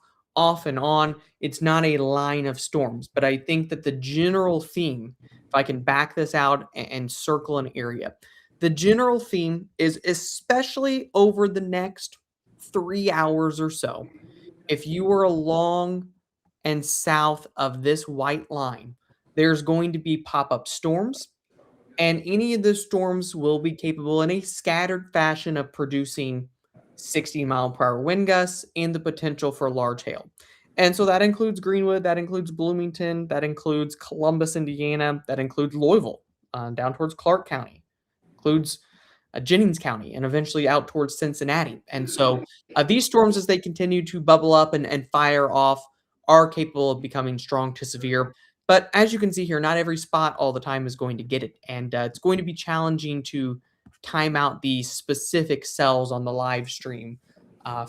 Speaker 1: and on. It's not a line of storms, but I think that the general theme, if I can back this out and circle an area, the general theme is, especially over the next 3 hours or so, if you are along and south of this white line, there's going to be pop-up storms, and any of the storms will be capable in a scattered fashion of producing 60-mile-per-hour wind gusts and the potential for large hail. And so that includes Greenwood, that includes Bloomington, that includes Columbus, Indiana, that includes Louisville, down towards Clark County, includes Jennings County, and eventually out towards Cincinnati. And so these storms, as they continue to bubble up and fire off, are capable of becoming strong to severe. But as you can see here, not every spot all the time is going to get it. And it's going to be challenging to time out the specific cells on the live stream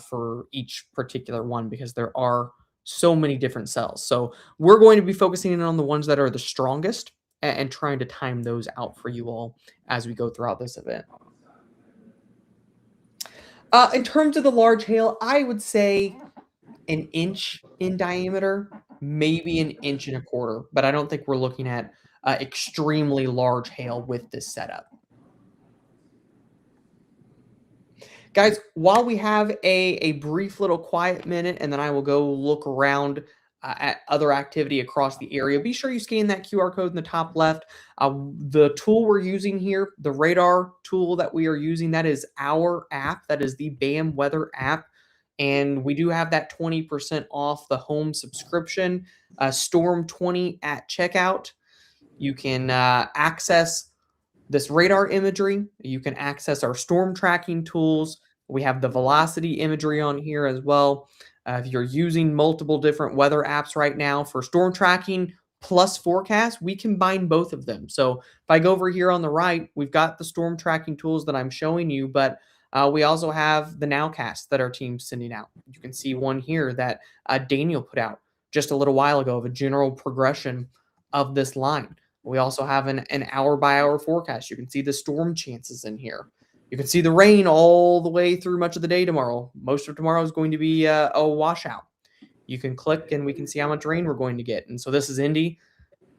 Speaker 1: for each particular one, because there are so many different cells. So we're going to be focusing in on the ones that are the strongest and trying to time those out for you all as we go throughout this event. In terms of the large hail, I would say an inch in diameter, maybe an inch and a quarter, but I don't think we're looking at extremely large hail with this setup. Guys, while we have a brief little quiet minute, and then I will go look around at other activity across the area, be sure you scan that QR code in the top left. The tool we're using here, the radar tool that we are using, that is our app. That is the BAM Weather app. And we do have that 20% off the home subscription, Storm 20 at checkout. You can access this radar imagery. You can access our storm tracking tools. We have the velocity imagery on here as well. If you're using multiple different weather apps right now for storm tracking plus forecast, we combine both of them. So if I go over here on the right, we've got the storm tracking tools that I'm showing you, but we also have the nowcast that our team's sending out. You can see one here that Daniel put out just a little while ago of a general progression of this line. We also have an hour-by-hour forecast. You can see the storm chances in here. You can see the rain all the way through much of the day tomorrow. Most of tomorrow is going to be a washout. You can click and we can see how much rain we're going to get. And so this is Indy.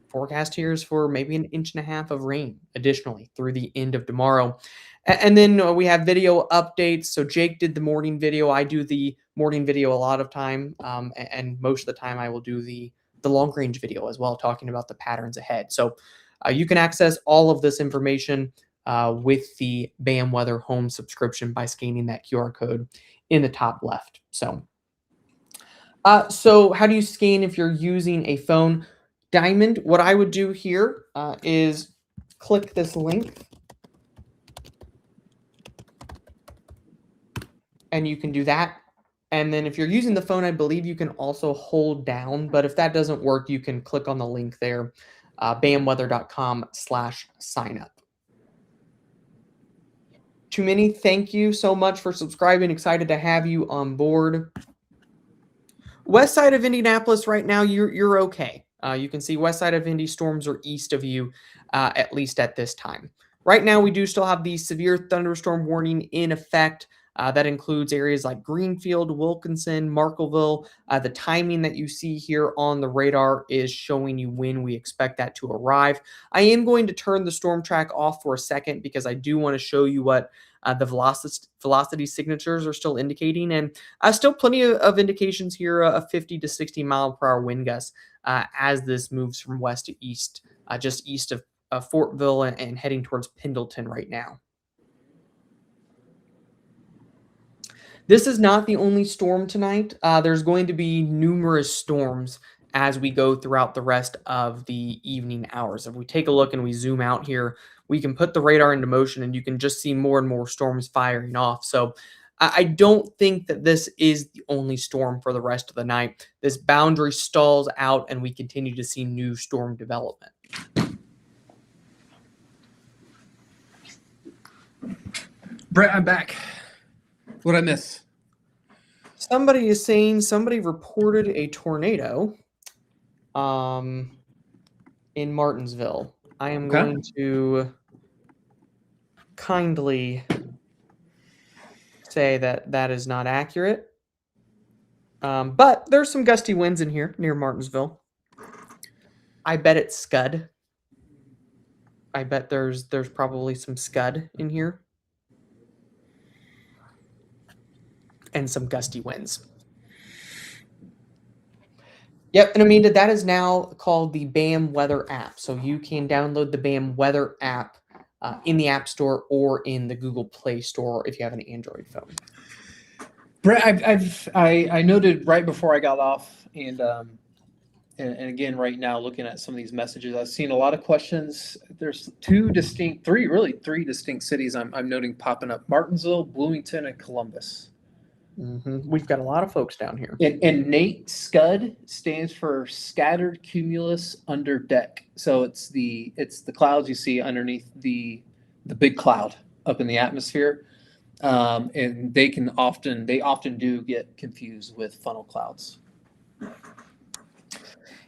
Speaker 1: Forecast here is for maybe an inch and a half of rain additionally through the end of tomorrow. And then we have video updates. So Jake did the morning video. I do the morning video a lot of time. And most of the time I will do the long range video as well, talking about the patterns ahead. So you can access all of this information with the BAM Weather Home subscription by scanning that QR code in the top left. So how do you scan if you're using a phone? Diamond, what I would do here is click this link, and you can do that. And then if you're using the phone, I believe you can also hold down, but if that doesn't work, you can click on the link there, bamweather.com/signup. Too many, thank you so much for subscribing. Excited to have you on board. West side of Indianapolis right now, you're okay. You can see west side of Indy storms are east of you, at least at this time. Right now, we do still have the severe thunderstorm warning in effect. That includes areas like Greenfield, Wilkinson, Markleville. The timing that you see here on the radar is showing you when we expect that to arrive. I am going to turn the storm track off for a second because I do want to show you what the velocity signatures are still indicating. And still plenty of indications here of 50 to 60 mile per hour wind gusts as this moves from west to east, just east of Fortville and heading towards Pendleton right now. This is not the only storm tonight. There's going to be numerous storms as we go throughout the rest of the evening hours. If we take a look and we zoom out here, we can put the radar into motion and you can just see more and more storms firing off. So I don't think that this is the only storm for the rest of the night. This boundary stalls out and we continue to see new storm development.
Speaker 2: Brett, I'm back. What'd I miss?
Speaker 1: Somebody is saying somebody reported a tornado in Martinsville. I am going to kindly say that that is not accurate. But there's some gusty winds in here near Martinsville. I bet it's scud. I bet there's probably some scud in here. And some gusty winds. Yep, and Amanda, that is now called the BAM Weather app. So you can download the BAM Weather app in the App Store or in the Google Play Store if you have an Android phone.
Speaker 2: Brett, I noted right before I got off, and again right now looking at some of these messages, I've seen a lot of questions. There's three distinct cities I'm noting popping up: Martinsville, Bloomington, and Columbus.
Speaker 1: We've got a lot of folks down here.
Speaker 2: And Nate, SCUD stands for scattered cumulus under deck. So it's the clouds you see underneath the big cloud up in the atmosphere. And they often do get confused with funnel clouds.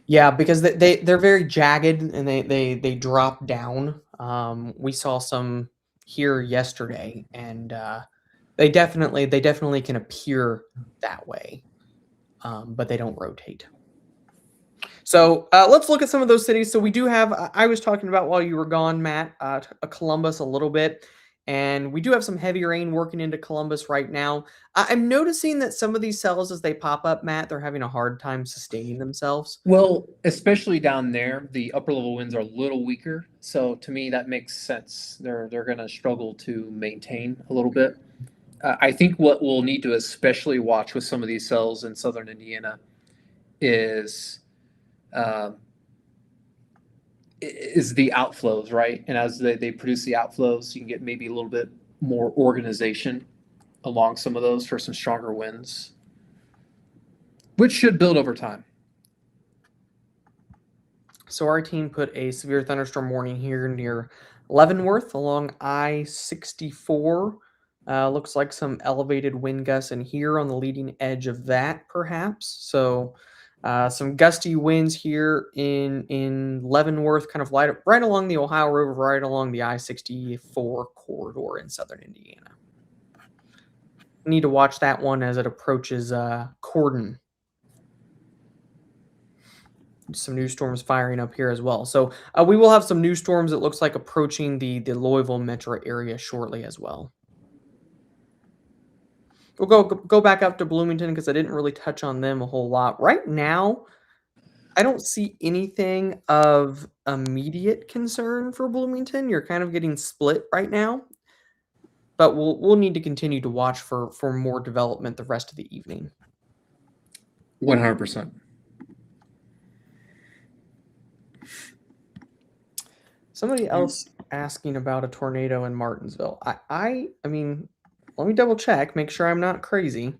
Speaker 1: Yeah, because they're very jagged and they drop down. We saw some here yesterday, and they definitely can appear that way, but they don't rotate. So let's look at some of those cities. So we do have, I was talking about while you were gone, Matt, Columbus a little bit. And we do have some heavy rain working into Columbus right now. I'm noticing that some of these cells, as they pop up, Matt, they're having a hard time sustaining themselves.
Speaker 2: Well, especially down there, the upper level winds are a little weaker. So to me, that makes sense. They're going to struggle to maintain a little bit. I think what we'll need to especially watch with some of these cells in southern Indiana is the outflows, right? And as they produce the outflows, you can get maybe a little bit more organization along some of those for some stronger winds, which should build over time.
Speaker 1: So our team put a severe thunderstorm warning here near Leavenworth along I-64. Looks like some elevated wind gusts in here on the leading edge of that, perhaps. So some gusty winds here in Leavenworth, kind of right along the Ohio River, right along the I-64 corridor in southern Indiana. Need to watch that one as it approaches Cordon. Some new storms firing up here as well. So we will have some new storms, it looks like, approaching the Louisville metro area shortly as well. We'll go back up to Bloomington because I didn't really touch on them a whole lot. Right now, I don't see anything of immediate concern for Bloomington. You're kind of getting split right now. But we'll need to continue to watch for more development the rest of the evening.
Speaker 2: 100%.
Speaker 1: Somebody else asking about a tornado in Martinsville. I mean, let me double check, make sure I'm not crazy.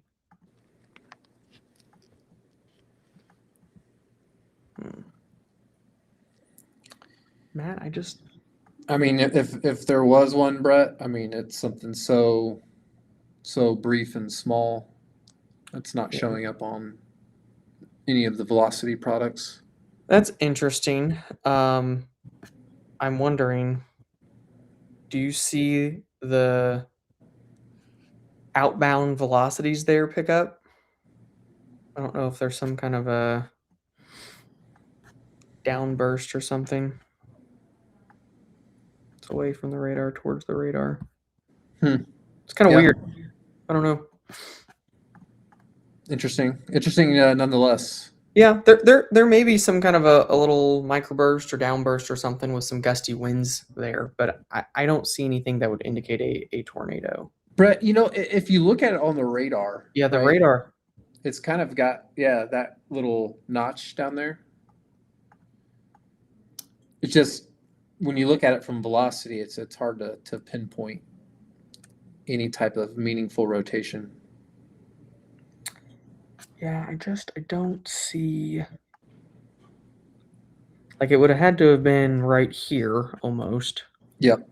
Speaker 1: Matt,
Speaker 2: I mean, if there was one, Brett, I mean, it's something so brief and small. It's not showing up on any of the velocity products.
Speaker 1: That's interesting. I'm wondering, do you see the outbound velocities there pick up? I don't know if there's some kind of a downburst or something. It's away from the radar towards the radar. It's kind of weird. I don't know.
Speaker 2: Interesting nonetheless.
Speaker 1: Yeah, there may be some kind of a little microburst or downburst or something with some gusty winds there, but I don't see anything that would indicate a tornado.
Speaker 2: Brett, if you look at it on the radar.
Speaker 1: Yeah, the radar.
Speaker 2: It's kind of got, that little notch down there. It's just, when you look at it from velocity, it's hard to pinpoint any type of meaningful rotation.
Speaker 1: Yeah, I don't see. Like, it would have had to have been right here almost.
Speaker 2: Yep.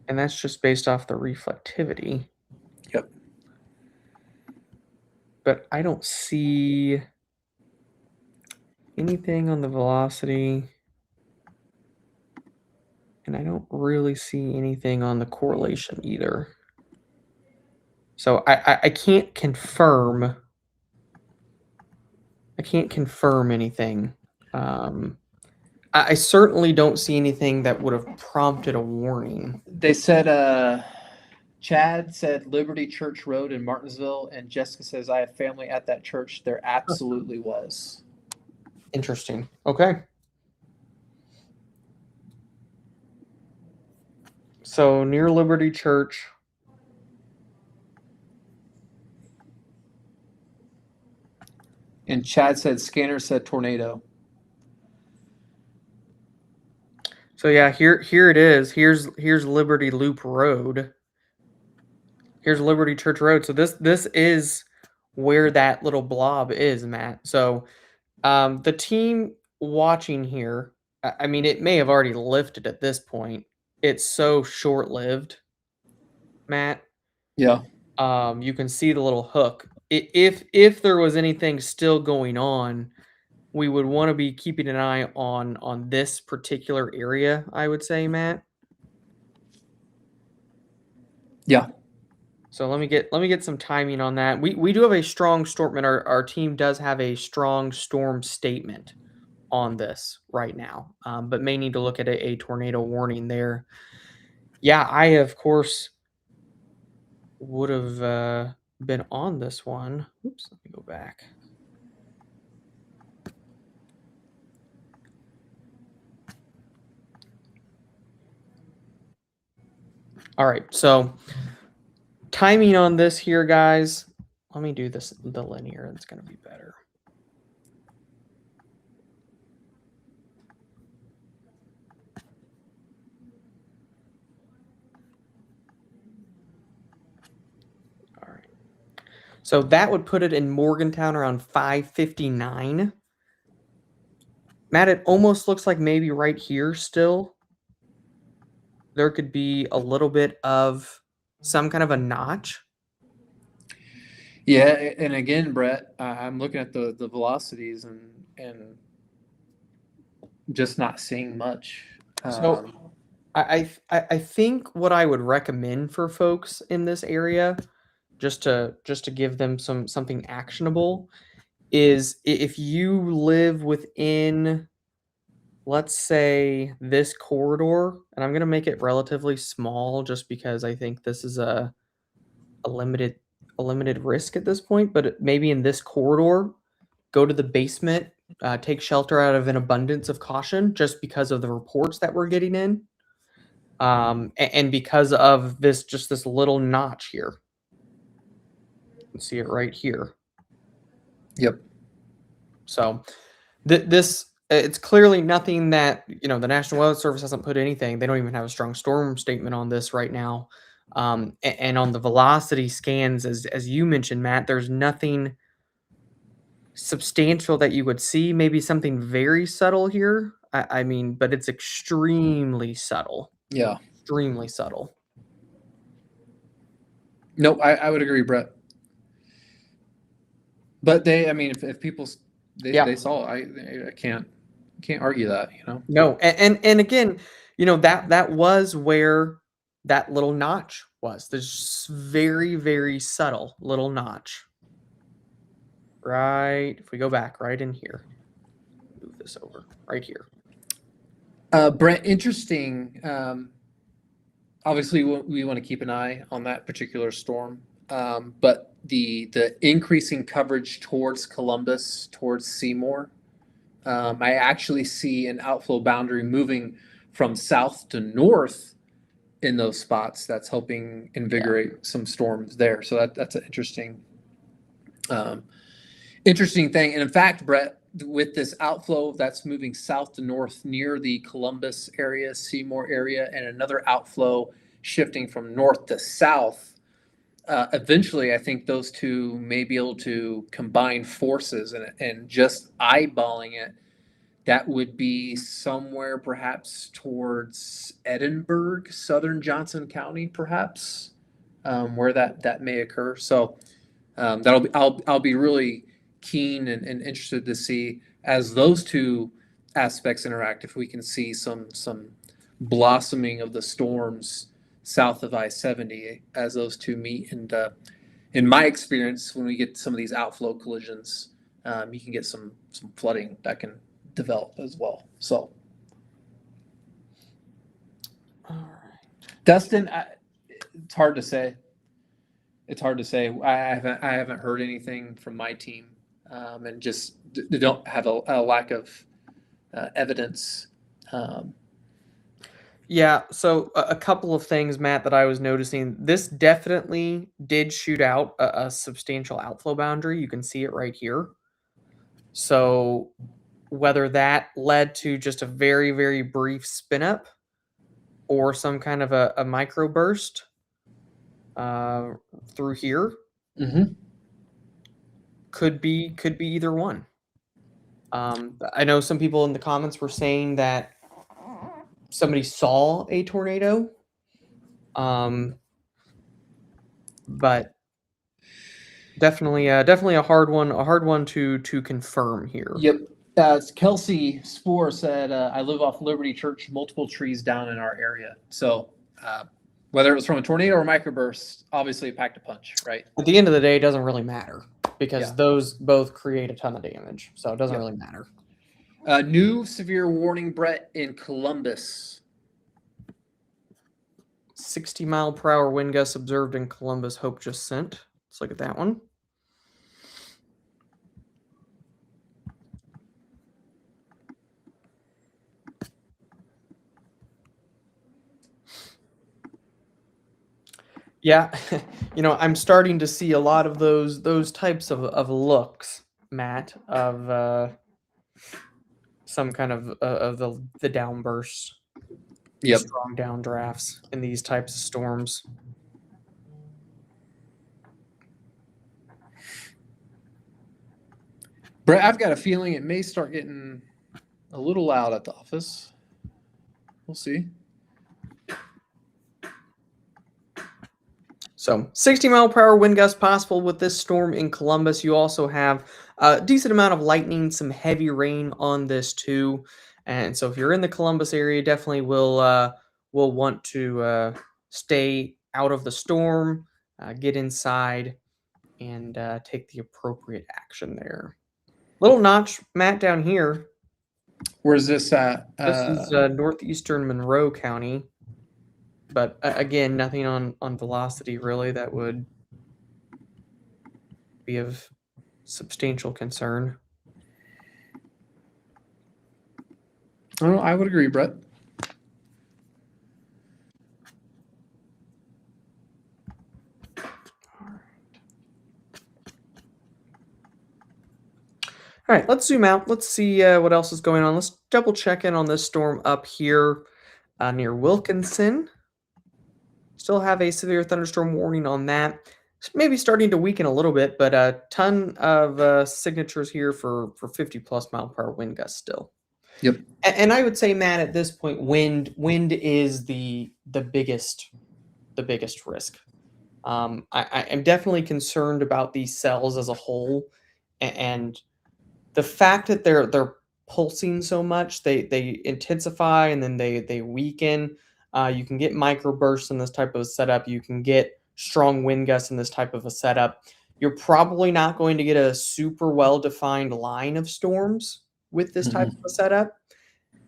Speaker 1: And that's just based off the reflectivity.
Speaker 2: Yep.
Speaker 1: But I don't see anything on the velocity. And I don't really see anything on the correlation either. So I can't confirm. I can't confirm anything. I certainly don't see anything that would have prompted a warning.
Speaker 2: They said, Chad said Liberty Church Road in Martinsville, and Jessica says, I have family at that church. There absolutely was.
Speaker 1: Interesting. Okay. So near Liberty Church.
Speaker 2: And Chad said, Scanner said tornado.
Speaker 1: So yeah, here it is. Here's Liberty Loop Road. Here's Liberty Church Road. So this is where that little blob is, Matt. So the team watching here, I mean, it may have already lifted at this point. It's so short-lived, Matt.
Speaker 2: Yeah.
Speaker 1: You can see the little hook. If there was anything still going on, we would want to be keeping an eye on this particular area, I would say, Matt.
Speaker 2: Yeah.
Speaker 1: So let me get some timing on that. We do have a strong storm, and our team does have a strong storm statement on this right now, but may need to look at a tornado warning there. Yeah, I of course would have been on this one. Oops, let me go back. All right, so timing on this here, guys. Let me do this the linear. It's going to be better. All right. So that would put it in Morgantown around 5:59. Matt, it almost looks like maybe right here still there could be a little bit of some kind of a notch.
Speaker 2: Yeah, and again, Brett, I'm looking at the velocities and just not seeing much.
Speaker 1: So I think what I would recommend for folks in this area, just to give them something actionable, is if you live within, let's say, this corridor, and I'm gonna make it relatively small just because I think this is a limited risk at this point, but maybe in this corridor, go to the basement, take shelter out of an abundance of caution, just because of the reports that we're getting in, and because of this little notch here. You can see it right here.
Speaker 2: Yep.
Speaker 1: So this it's clearly nothing that the National Weather Service hasn't put anything. They don't even have a strong storm statement on this right now. And on the velocity scans, as you mentioned, Matt, there's nothing substantial that you would see. Maybe something very subtle here. I mean, but it's extremely subtle.
Speaker 2: Yeah.
Speaker 1: Extremely subtle.
Speaker 2: No, I would agree, Brett. But I mean, if people they saw it, I can't argue that,
Speaker 1: No, and again, that was where that little notch was. This very, very subtle little notch. Right, if we go back right in here, move this over right here.
Speaker 2: Brett, interesting. Obviously, we want to keep an eye on that particular storm, but the increasing coverage towards Columbus, towards Seymour, I actually see an outflow boundary moving from south to north in those spots. That's helping invigorate some storms there. So that's an interesting thing. And in fact, Brett, with this outflow that's moving south to north near the Columbus area, Seymour area, and another outflow shifting from north to south, eventually I think those two may be able to combine forces, and just eyeballing it, that would be somewhere perhaps towards Edinburgh, southern Johnson County, perhaps, where that may occur. So I'll be really keen and interested to see, as those two aspects interact, if we can see some blossoming of the storms south of I-70 as those two meet. And in my experience, when we get some of these outflow collisions, you can get some flooding that can develop as well. So,
Speaker 1: All right.
Speaker 2: Dustin, it's hard to say. It's hard to say. I haven't heard anything from my team, and just they don't have a lack of evidence.
Speaker 1: Yeah, so a couple of things, Matt, that I was noticing. This definitely did shoot out a substantial outflow boundary. You can see it right here. So whether that led to just a very, very brief spin up or some kind of a microburst through here,
Speaker 2: Mm-hmm.
Speaker 1: could be either one. I know some people in the comments were saying that somebody saw a tornado, but definitely a hard one to confirm here.
Speaker 2: Yep. Kelsey Spoor said, I live off Liberty Church, multiple trees down in our area. So whether it was from a tornado or microburst, obviously it packed a punch, right?
Speaker 1: At the end of the day, it doesn't really matter because
Speaker 2: Yeah.
Speaker 1: those both create a ton of damage. So it doesn't really matter.
Speaker 2: New severe warning, Brett, in Columbus.
Speaker 1: 60-mile-per-hour wind gusts observed in Columbus. Hope just sent. Let's look at that one. Yeah, I'm starting to see a lot of those types of looks, Matt, of some kind of the downbursts,
Speaker 2: Yep.
Speaker 1: strong downdrafts in these types of storms.
Speaker 2: Brett, I've got a feeling it may start getting a little loud at the office. We'll see.
Speaker 1: So 60-mile-per-hour wind gusts possible with this storm in Columbus. You also have a decent amount of lightning, some heavy rain on this too. And so if you're in the Columbus area, definitely will want to stay out of the storm, get inside, and take the appropriate action there. Little notch, Matt, down here.
Speaker 2: Where's this at?
Speaker 1: This is northeastern Monroe County. But again, nothing on velocity really that would be of substantial concern.
Speaker 2: Oh, I would agree, Brett.
Speaker 1: All right, let's zoom out. Let's see what else is going on. Let's double check in on this storm up here near Wilkinson. Still have a severe thunderstorm warning on that. Maybe starting to weaken a little bit, but a ton of signatures here for 50+ mile-per-hour wind gusts still.
Speaker 2: Yep.
Speaker 1: And I would say, Matt, at this point, wind is the biggest risk. I'm definitely concerned about these cells as a whole, and the fact that they're pulsing so much, they intensify and then they weaken. You can get microbursts in this type of setup. You can get strong wind gusts in this type of a setup. You're probably not going to get a super well-defined line of storms with this type of a setup.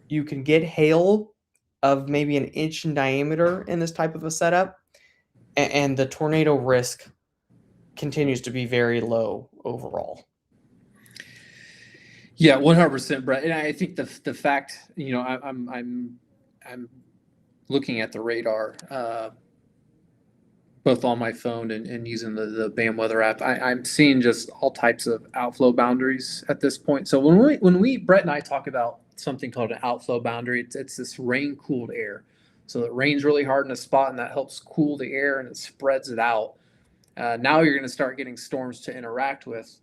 Speaker 1: You can get hail of maybe an inch in diameter in this type of a setup, and the tornado risk continues to be very low overall.
Speaker 2: Yeah, 100%, Brett. And I think the fact, I'm looking at the radar, both on my phone and using the BAM weather app. I'm seeing just all types of outflow boundaries at this point. So when we Brett and I talk about something called an outflow boundary, it's this rain cooled air. So it rains really hard in a spot, and that helps cool the air and it spreads it out. Now you're going to start getting storms to interact with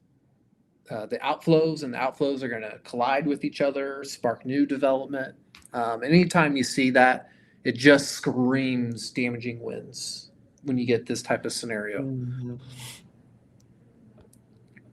Speaker 2: the outflows, and the outflows are going to collide with each other, spark new development. Anytime you see that, it just screams damaging winds when you get this type of scenario.
Speaker 1: Mm-hmm.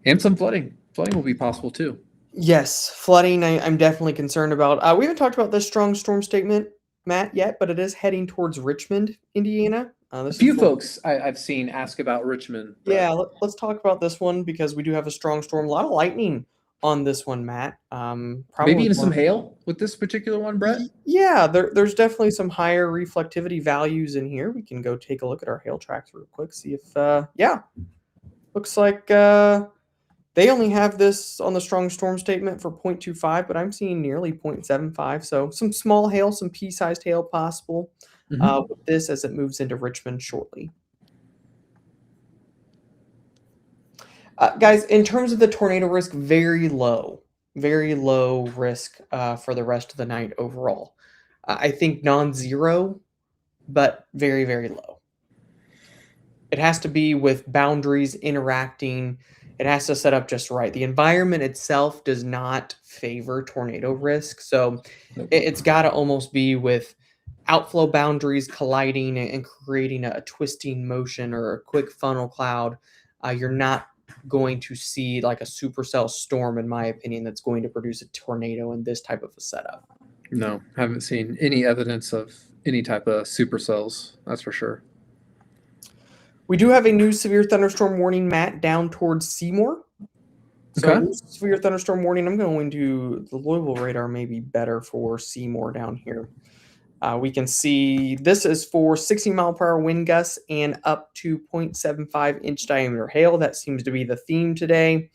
Speaker 2: And some flooding. Flooding will be possible too.
Speaker 1: Yes, flooding I'm definitely concerned about. We haven't talked about this strong storm statement Matt, yet, but it is heading towards Richmond, Indiana.
Speaker 2: A
Speaker 1: This is
Speaker 2: few
Speaker 1: for
Speaker 2: folks I've seen ask about Richmond, Brett.
Speaker 1: Yeah, let's talk about this one because we do have a strong storm. A lot of lightning on this one, Matt.
Speaker 2: Maybe
Speaker 1: Probably
Speaker 2: even
Speaker 1: one
Speaker 2: some
Speaker 1: of
Speaker 2: hail with this particular one, Brett.
Speaker 1: Yeah, there's definitely some higher reflectivity values in here. We can go take a look at our hail tracks real quick, see if yeah, looks like they only have this on the strong storm statement for 0.25, but I'm seeing nearly 0.75. So some small hail, some pea-sized hail possible with this as it moves into Richmond shortly. Guys, in terms of the tornado risk, very low risk for the rest of the night overall. I think non-zero, but very, very low. It has to be with boundaries interacting. It has to set up just right. The environment itself does not favor tornado risk. So it's got to almost be with outflow boundaries colliding and creating a twisting motion or a quick funnel cloud. You're not going to see like a supercell storm, in my opinion, that's going to produce a tornado in this type of a setup.
Speaker 2: No, haven't seen any evidence of any type of supercells. That's for sure.
Speaker 1: We do have a new severe thunderstorm warning, Matt, down towards Seymour. So
Speaker 2: Okay.
Speaker 1: severe thunderstorm warning. I'm going to the Louisville radar may be better for Seymour down here. We can see this is for 60-mile-per-hour wind gusts and up to 0.75-inch diameter hail. That seems to be the theme today.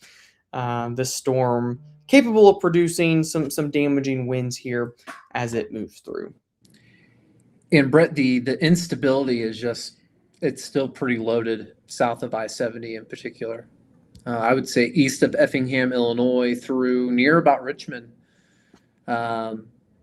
Speaker 1: This storm capable of producing some damaging winds here as it moves through.
Speaker 2: And Brett, the instability is just, it's still pretty loaded south of I-70 in particular. I would say east of Effingham, Illinois, through near about Richmond.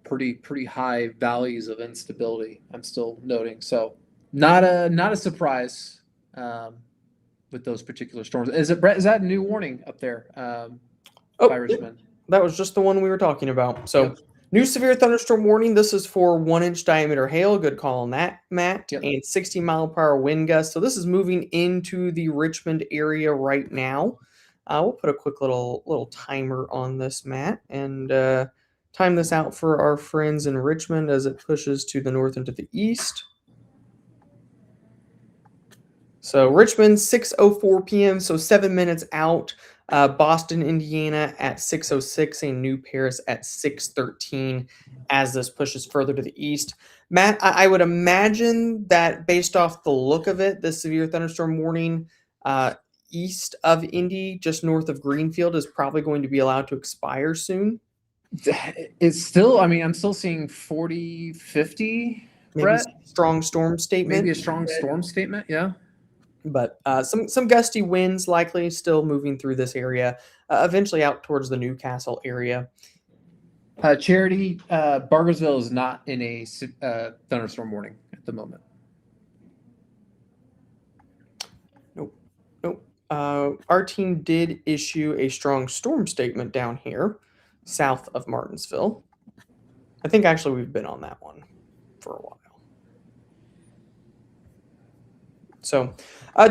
Speaker 2: Pretty high values of instability, I'm still noting. So not a surprise with those particular storms. Is it, Brett, is that a new warning up there by Richmond?
Speaker 1: That was just the one we were talking about. So
Speaker 2: Yep.
Speaker 1: New severe thunderstorm warning. This is for 1-inch diameter hail. Good call on that, Matt.
Speaker 2: Yep.
Speaker 1: And 60-mile-per-hour wind gusts. So this is moving into the Richmond area right now. We'll put a quick little timer on this, Matt, and time this out for our friends in Richmond as it pushes to the north and to the east. So Richmond, 6:04 p.m., so 7 minutes out. Boston, Indiana at 6:06, and New Paris at 6:13 as this pushes further to the east. Matt, I would imagine that based off the look of it, this severe thunderstorm warning east of Indy, just north of Greenfield, is probably going to be allowed to expire soon.
Speaker 2: It's still, I mean, I'm still seeing 40, 50,
Speaker 1: Maybe
Speaker 2: Brett?
Speaker 1: strong storm statement.
Speaker 2: Maybe a strong storm statement, yeah.
Speaker 1: But some gusty winds likely still moving through this area, eventually out towards the Newcastle area.
Speaker 2: Charity, Bargersville is not in a thunderstorm warning at the moment.
Speaker 1: Nope. Our team did issue a strong storm statement down here, south of Martinsville. I think actually we've been on that one for a while. So,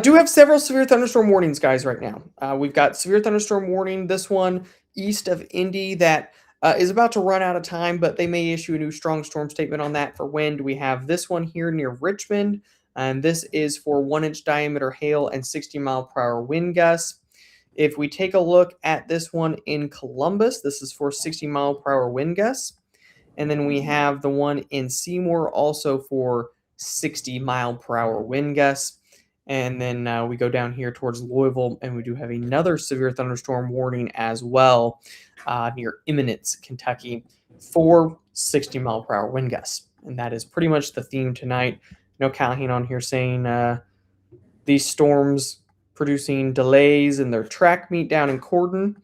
Speaker 1: do have several severe thunderstorm warnings, guys, right now. We've got severe thunderstorm warning, this one east of Indy that is about to run out of time, but they may issue a new strong storm statement on that for wind. We have this one here near Richmond, and this is for 1-inch diameter hail and 60-mile-per-hour wind gusts. If we take a look at this one in Columbus, this is for 60-mile-per-hour wind gusts. And then we have the one in Seymour also for 60-mile-per-hour wind gusts. And then we go down here towards Louisville, and we do have another severe thunderstorm warning as well near Eminence, Kentucky, for 60-mile-per-hour wind gusts. And that is pretty much the theme tonight. You know, Callahan on here saying these storms producing delays in their track meet down in Corden.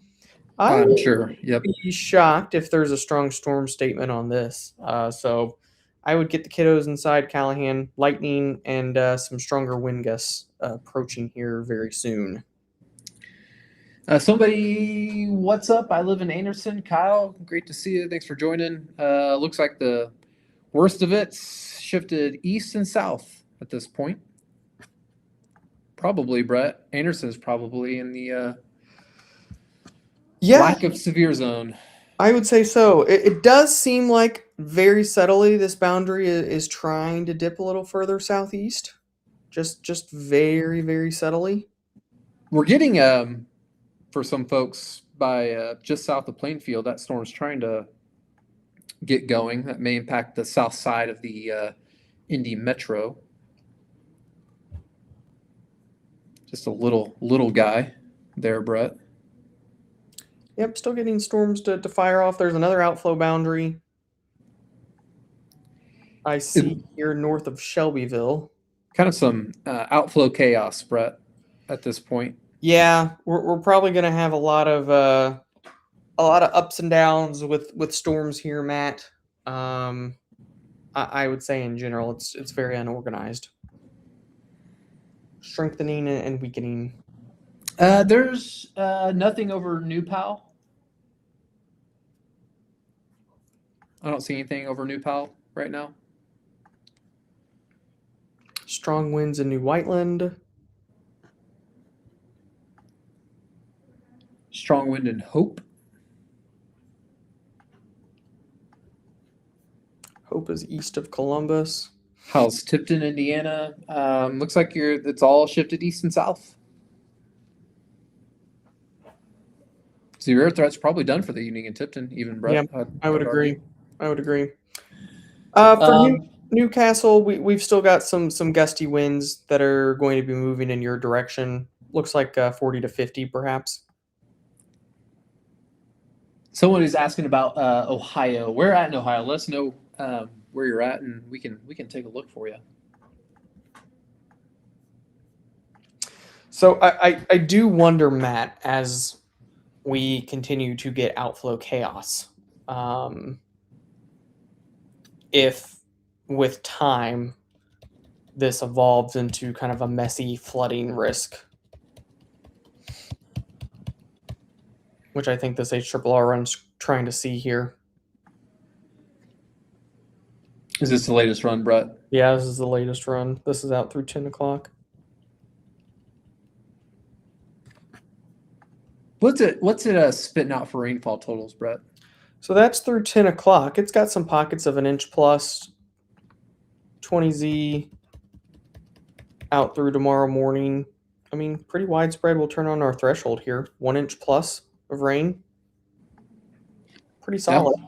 Speaker 2: I'm sure. Yep.
Speaker 1: Be shocked if there's a strong storm statement on this. So I would get the kiddos inside, Callahan. Lightning and some stronger wind gusts approaching here very soon.
Speaker 2: Somebody, what's up? I live in Anderson. Kyle, great to see you. Thanks for joining. Looks like the worst of it's shifted east and south at this point. Probably, Brett. Anderson's probably in the lack of severe zone.
Speaker 1: I would say so. It does seem like very subtly this boundary is trying to dip a little further southeast. Just very, very subtly.
Speaker 2: We're getting for some folks by just south of Plainfield, that storm's trying to get going. That may impact the south side of the Indy Metro. Just a little guy there, Brett.
Speaker 1: Yep, still getting storms to fire off. There's another outflow boundary I see here north of Shelbyville.
Speaker 2: Kind of some outflow chaos, Brett, at this point.
Speaker 1: Yeah, we're probably going to have a lot of ups and downs with storms here, Matt. I would say in general it's very unorganized, strengthening and weakening.
Speaker 2: There's nothing over New Pal. I don't see anything over New Pal right now.
Speaker 1: Strong winds in New Whiteland.
Speaker 2: Strong wind in Hope.
Speaker 1: Hope is east of Columbus.
Speaker 2: How's Tipton, Indiana? Looks like it's all shifted east and south. So your air threat's probably done for the evening in Tipton, even, Brett.
Speaker 1: Yeah, I would agree. For Newcastle, we've still got some gusty winds that are going to be moving in your direction. Looks like 40 to 50, perhaps.
Speaker 2: Someone is asking about Ohio. Where at in Ohio? Let us know where you're at, and we can take a look for you.
Speaker 1: So I do wonder, Matt, as we continue to get outflow chaos, if with time this evolves into kind of a messy flooding risk, which I think this HRRR run's trying to see here.
Speaker 2: Is this the latest run, Brett?
Speaker 1: Yeah, this is the latest run. This is out through 10 o'clock.
Speaker 2: What's it spitting out for rainfall totals, Brett?
Speaker 1: So that's through 10 o'clock. It's got some pockets of an inch plus, 20Z out through tomorrow morning. I mean, pretty widespread. We'll turn on our threshold here. 1 inch plus of rain. Pretty solid.
Speaker 2: Yeah.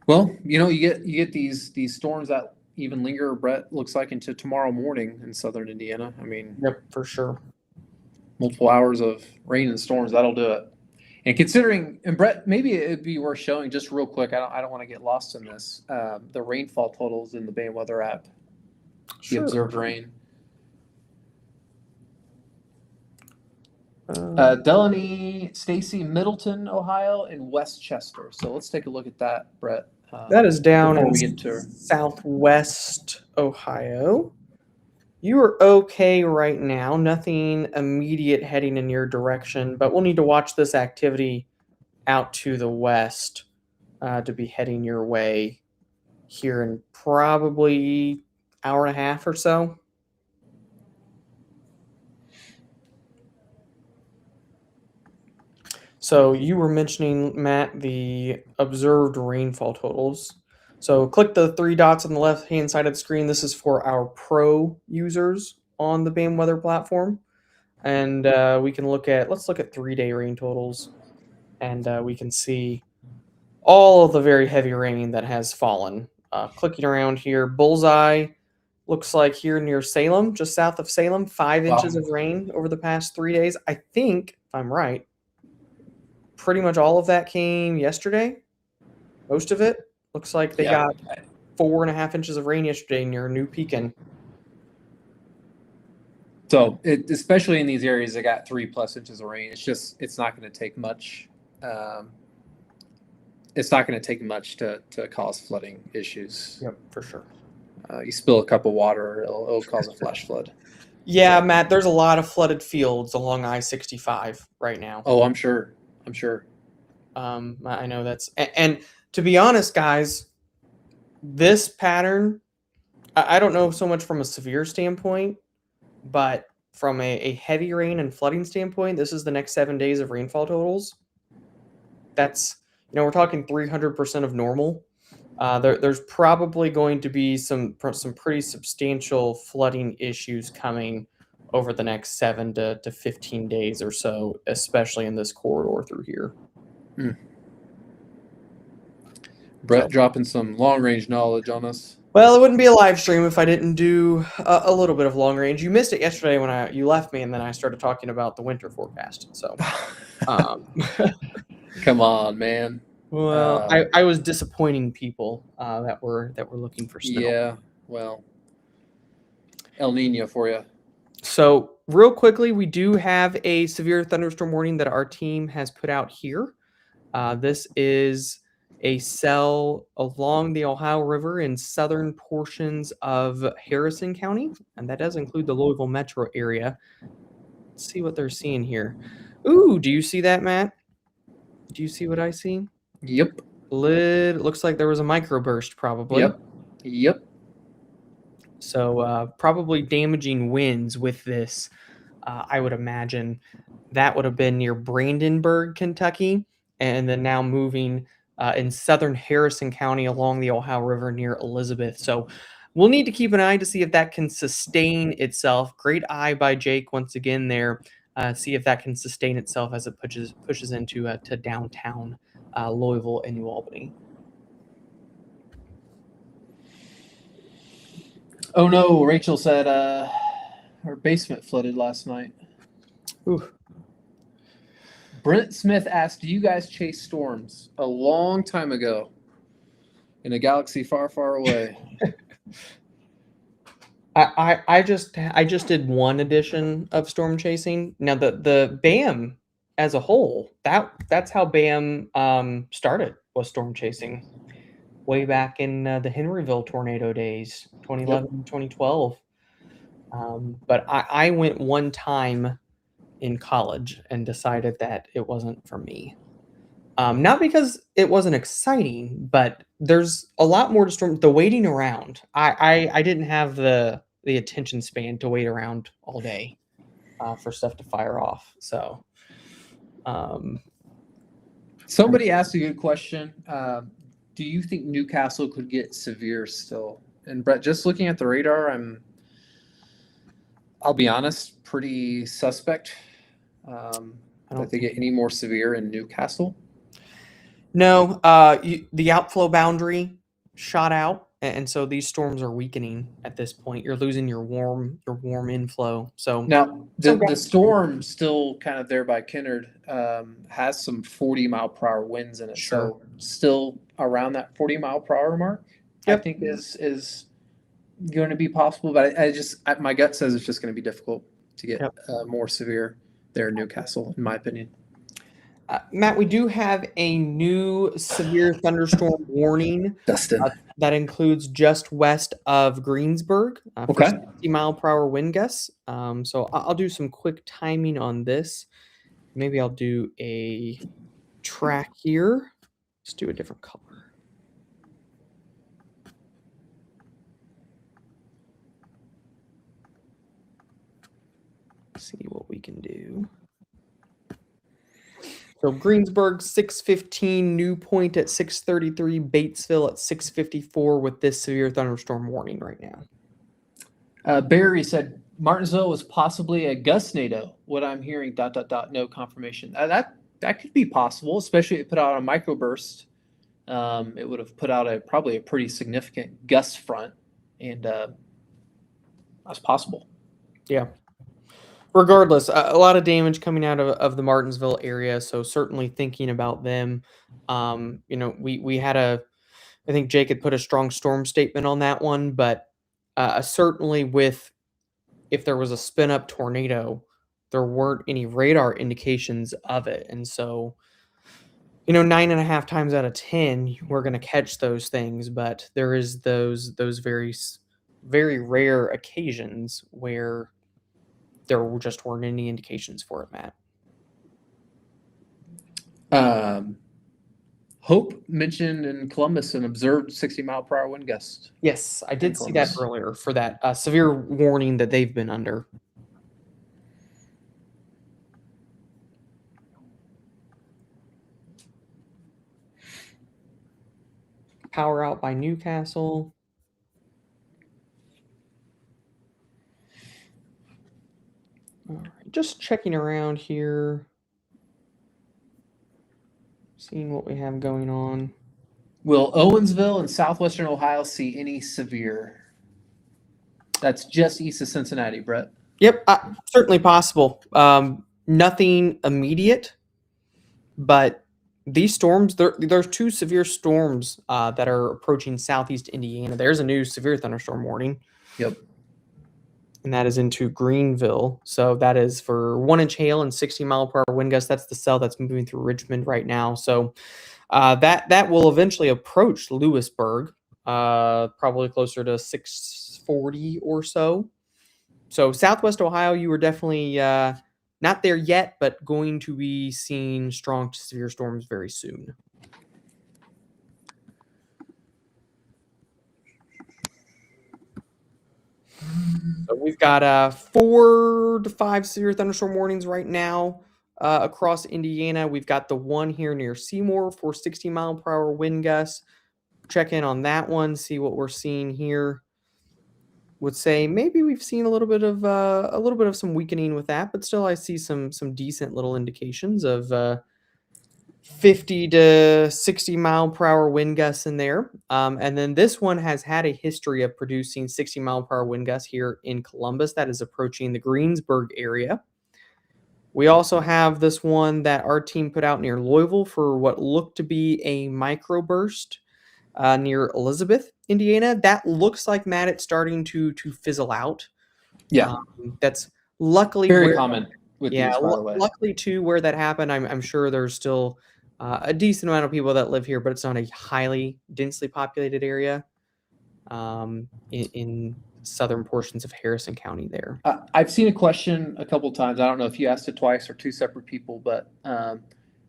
Speaker 2: Well, you get these storms that even linger, Brett, looks like into tomorrow morning in southern Indiana. I mean,
Speaker 1: yep, for sure.
Speaker 2: Multiple hours of rain and storms, that'll do it. And considering, and Brett, maybe it'd be worth showing just real quick. I don't want to get lost in this. The rainfall totals in the band weather app.
Speaker 1: Sure.
Speaker 2: The observed rain. Delaney, Stacy, Middleton, Ohio, and Westchester. So let's take a look at that, Brett.
Speaker 1: That is down in southwest Ohio. You are okay right now. Nothing immediate heading in your direction, but we'll need to watch this activity out to the west to be heading your way here in probably hour and a half or so. So you were mentioning, Matt, the observed rainfall totals. So click the 3 dots on the left-hand side of the screen. This is for our pro users on the BAM weather platform. And we can let's look at 3-day rain totals. And we can see all of the very heavy rain that has fallen. Clicking around here, bullseye looks like here near Salem, just south of Salem, 5 inches of rain over the past 3 days. I think, if I'm right, pretty much all of that came yesterday. Most of it. Looks like they got 4.5 inches of rain yesterday near New Pekin.
Speaker 2: So, especially in these areas that got 3+ inches of rain, it's not going to take much. It's not going to take much to cause flooding issues.
Speaker 1: Yep, for sure.
Speaker 2: You spill a cup of water, it'll cause a flash flood.
Speaker 1: Yeah, Matt, there's a lot of flooded fields along I-65 right now.
Speaker 2: Oh, I'm sure.
Speaker 1: I know that's, and to be honest, guys, this pattern, I don't know so much from a severe standpoint, but from a heavy rain and flooding standpoint, this is the next 7 days of rainfall totals. That's, we're talking 300% of normal. There's probably going to be some pretty substantial flooding issues coming over the next 7 to 15 days or so, especially in this corridor through here.
Speaker 2: Brett dropping some long range knowledge on us.
Speaker 1: Well, it wouldn't be a live stream if I didn't do a little bit of long range. You missed it yesterday when you left me, and then I started talking about the winter forecast. So,
Speaker 2: come on, man.
Speaker 1: Well, I was disappointing people that were looking for snow.
Speaker 2: Yeah, well, El Nino for you.
Speaker 1: So real quickly, we do have a severe thunderstorm warning that our team has put out here. This is a cell along the Ohio River in southern portions of Harrison County, and that does include the Louisville metro area. Let's see what they're seeing here. Ooh, do you see that, Matt? Do you see what I see?
Speaker 2: Yep.
Speaker 1: Looks like there was a microburst, probably.
Speaker 2: Yep.
Speaker 1: So probably damaging winds with this. I would imagine that would have been near Brandenburg, Kentucky, and then now moving in southern Harrison County along the Ohio River near Elizabeth. So we'll need to keep an eye to see if that can sustain itself. Great eye by Jake once again there. See if that can sustain itself as it pushes into to downtown Louisville and New Albany.
Speaker 2: Oh no, Rachel said her basement flooded last night.
Speaker 1: Ooh.
Speaker 2: Brent Smith asked, do you guys chase storms? A long time ago in a galaxy far, far away.
Speaker 1: I just did one edition of storm chasing. Now the BAM as a whole, that's how BAM started, was storm chasing way back in the Henryville tornado days, 2011, 2012. But I went one time in college and decided that it wasn't for me. Not because it wasn't exciting, but there's a lot more to storm. The waiting around. I didn't have the attention span to wait around all day for stuff to fire off. So,
Speaker 2: somebody asked a good question. Do you think Newcastle could get severe still? And Brett, just looking at the radar, I'll be honest, pretty suspect that they get any more severe in Newcastle.
Speaker 1: No, the outflow boundary shot out, and so these storms are weakening at this point. You're losing your warm inflow. So
Speaker 2: now the storm still kind of there by Kennard has some 40-mile-per-hour winds in it.
Speaker 1: Sure.
Speaker 2: So still around that 40-mile-per-hour mark, I think is going to be possible. But my gut says it's just going to be difficult to get more severe there in Newcastle, in my opinion.
Speaker 1: Matt, we do have a new severe thunderstorm warning.
Speaker 2: Dustin.
Speaker 1: That includes just west of Greensburg for 60-mile-per-hour wind gusts. So I'll do some quick timing on this. Maybe I'll do a track here. Let's do a different color. See what we can do. So Greensburg 6:15, New Point at 6:33, Batesville at 6:54 with this severe thunderstorm warning right now.
Speaker 2: Barry said Martinsville was possibly a gustnado. What I'm hearing, ... no confirmation. That could be possible, especially if it put out a microburst. It would have put out probably a pretty significant gust front, and that's possible.
Speaker 1: Yeah. Regardless, a lot of damage coming out of the Martinsville area, so certainly thinking about them. We had I think Jake had put a strong storm statement on that one, but certainly if there was a spin-up tornado, there weren't any radar indications of it. And so, 9.5 times out of 10, we're going to catch those things, but there is those very, very rare occasions where there just weren't any indications for it,
Speaker 2: Matt. Hope mentioned in Columbus an observed 60-mile-per-hour wind gust.
Speaker 1: Yes, I did see that earlier for that severe warning that they've been under. Power out by Newcastle. All right, just checking around here, seeing what we have going on.
Speaker 2: Will Owensville and southwestern Ohio see any severe? That's just east of Cincinnati, Brett.
Speaker 1: Yep, certainly possible. Nothing immediate, but these storms, there's 2 severe storms that are approaching southeast Indiana. There's a new severe thunderstorm warning.
Speaker 2: Yep.
Speaker 1: And that is into Greenville. So that is for 1-inch hail and 60-mile-per-hour wind gusts. That's the cell that's moving through Richmond right now. So that will eventually approach Lewisburg, probably closer to 640 or so. So southwest Ohio, you were definitely not there yet, but going to be seeing strong to severe storms very soon. So we've got 4 to 5 severe thunderstorm warnings right now across Indiana. We've got the one here near Seymour for 60-mile-per-hour wind gusts. Check in on that one, see what we're seeing here. Would say maybe we've seen a little bit of some weakening with that, but still I see some decent little indications of 50 to 60-mile-per-hour wind gusts in there. And then this one has had a history of producing 60-mile-per-hour wind gusts here in Columbus. That is approaching the Greensburg area. We also have this one that our team put out near Louisville for what looked to be a microburst near Elizabeth, Indiana. That looks like, Matt, it's starting to fizzle out.
Speaker 2: Yeah.
Speaker 1: That's luckily
Speaker 2: very common with
Speaker 1: yeah,
Speaker 2: these, by the way.
Speaker 1: luckily too, where that happened, I'm sure there's still a decent amount of people that live here, but it's not a highly densely populated area in southern portions of Harrison County there.
Speaker 2: I've seen a question a couple times. I don't know if you asked it twice or 2 separate people, but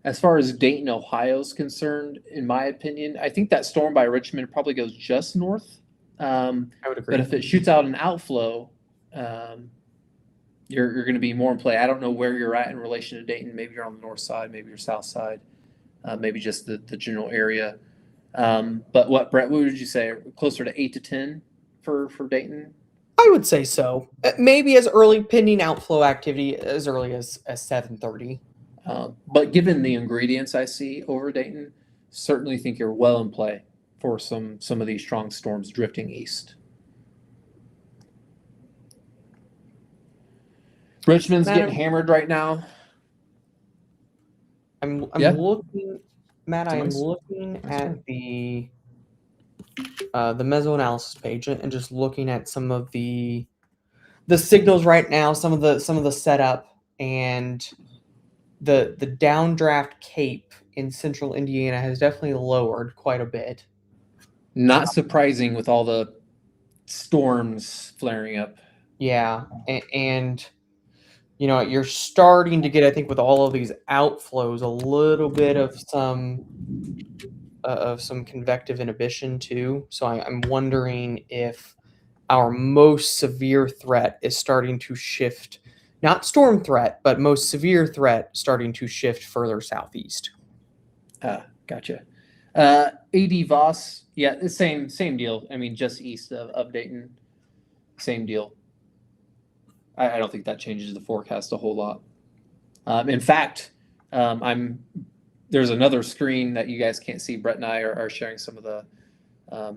Speaker 2: as far as Dayton, Ohio is concerned, in my opinion, I think that storm by Richmond probably goes just north.
Speaker 1: I would agree.
Speaker 2: But if it shoots out an outflow, you're going to be more in play. I don't know where you're at in relation to Dayton. Maybe you're on the north side, maybe you're south side, maybe just the general area. But what, Brett, what would you say? Closer to 8 to 10 for Dayton?
Speaker 1: I would say so. Maybe as early pending outflow activity as early as 7:30.
Speaker 2: But given the ingredients I see over Dayton, certainly think you're well in play for some of these strong storms drifting east. Richmond's getting hammered right now.
Speaker 1: I'm looking, Matt. I am looking at the mesoanalysis page and just looking at some of the signals right now, some of the setup, and the downdraft cape in central Indiana has definitely lowered quite a bit.
Speaker 2: Not surprising with all the storms flaring up.
Speaker 1: Yeah, and you know, you're starting to get, I think, with all of these outflows, a little bit of some convective inhibition too. So I'm wondering if our most severe threat is starting to shift, not storm threat, but most severe threat starting to shift further southeast.
Speaker 2: Gotcha. AD Voss, yeah, the same deal. I mean, just east of Dayton, same deal. I don't think that changes the forecast a whole lot. In fact, there's another screen that you guys can't see. Brett and I are sharing some of the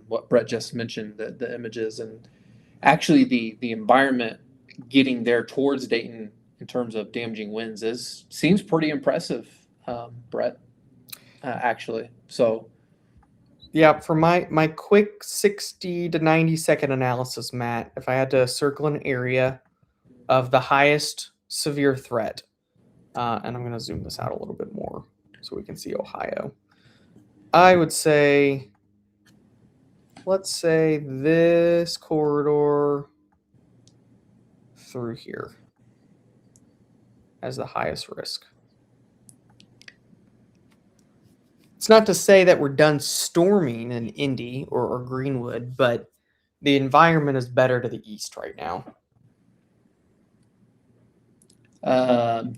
Speaker 2: what Brett just mentioned, the images, and actually the environment getting there towards Dayton in terms of damaging winds seems pretty impressive, Brett. Actually, so
Speaker 1: yeah, for my quick 60 to 90-second analysis, Matt, if I had to circle an area of the highest severe threat, and I'm going to zoom this out a little bit more so we can see Ohio. I would say, let's say this corridor through here as the highest risk. It's not to say that we're done storming in Indy or Greenwood, but the environment is better to the east right now.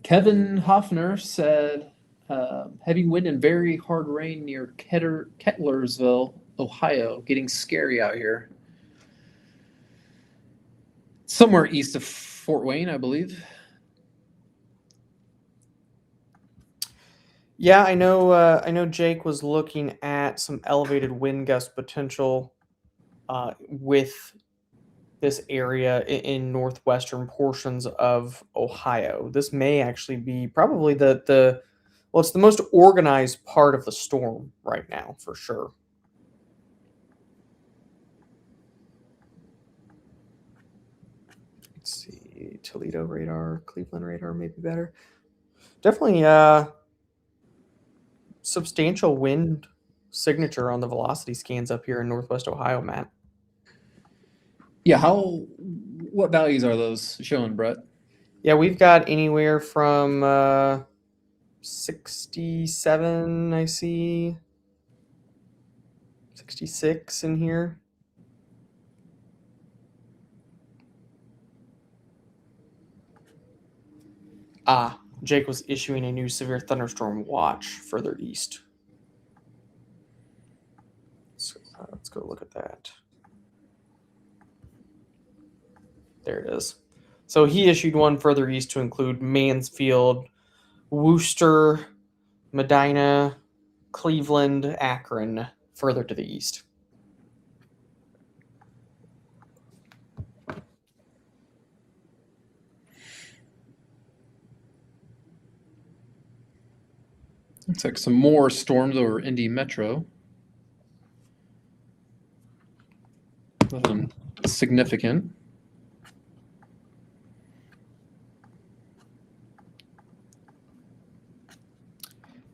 Speaker 2: Kevin Hoffner said, heavy wind and very hard rain near Kettlersville Ohio. Getting scary out here. Somewhere east of Fort Wayne, I believe.
Speaker 1: Yeah, I know. I know Jake was looking at some elevated wind gust potential with this area in northwestern portions of Ohio. This may actually be probably the well, it's the most organized part of the storm right now for sure. Let's see, Toledo radar, Cleveland radar, maybe better. Definitely, substantial wind signature on the velocity scans up here in Northwest Ohio, Matt.
Speaker 2: Yeah, what values are those showing, Brett?
Speaker 1: Yeah, we've got anywhere from 67, I see, 66 in here. Ah, Jake was issuing a new severe thunderstorm watch further east. So let's go look at that. There it is. So he issued one further east to include Mansfield, Worcester, Medina, Cleveland, Akron, further to the east.
Speaker 2: Looks like some more storms over Indy Metro. Nothing significant.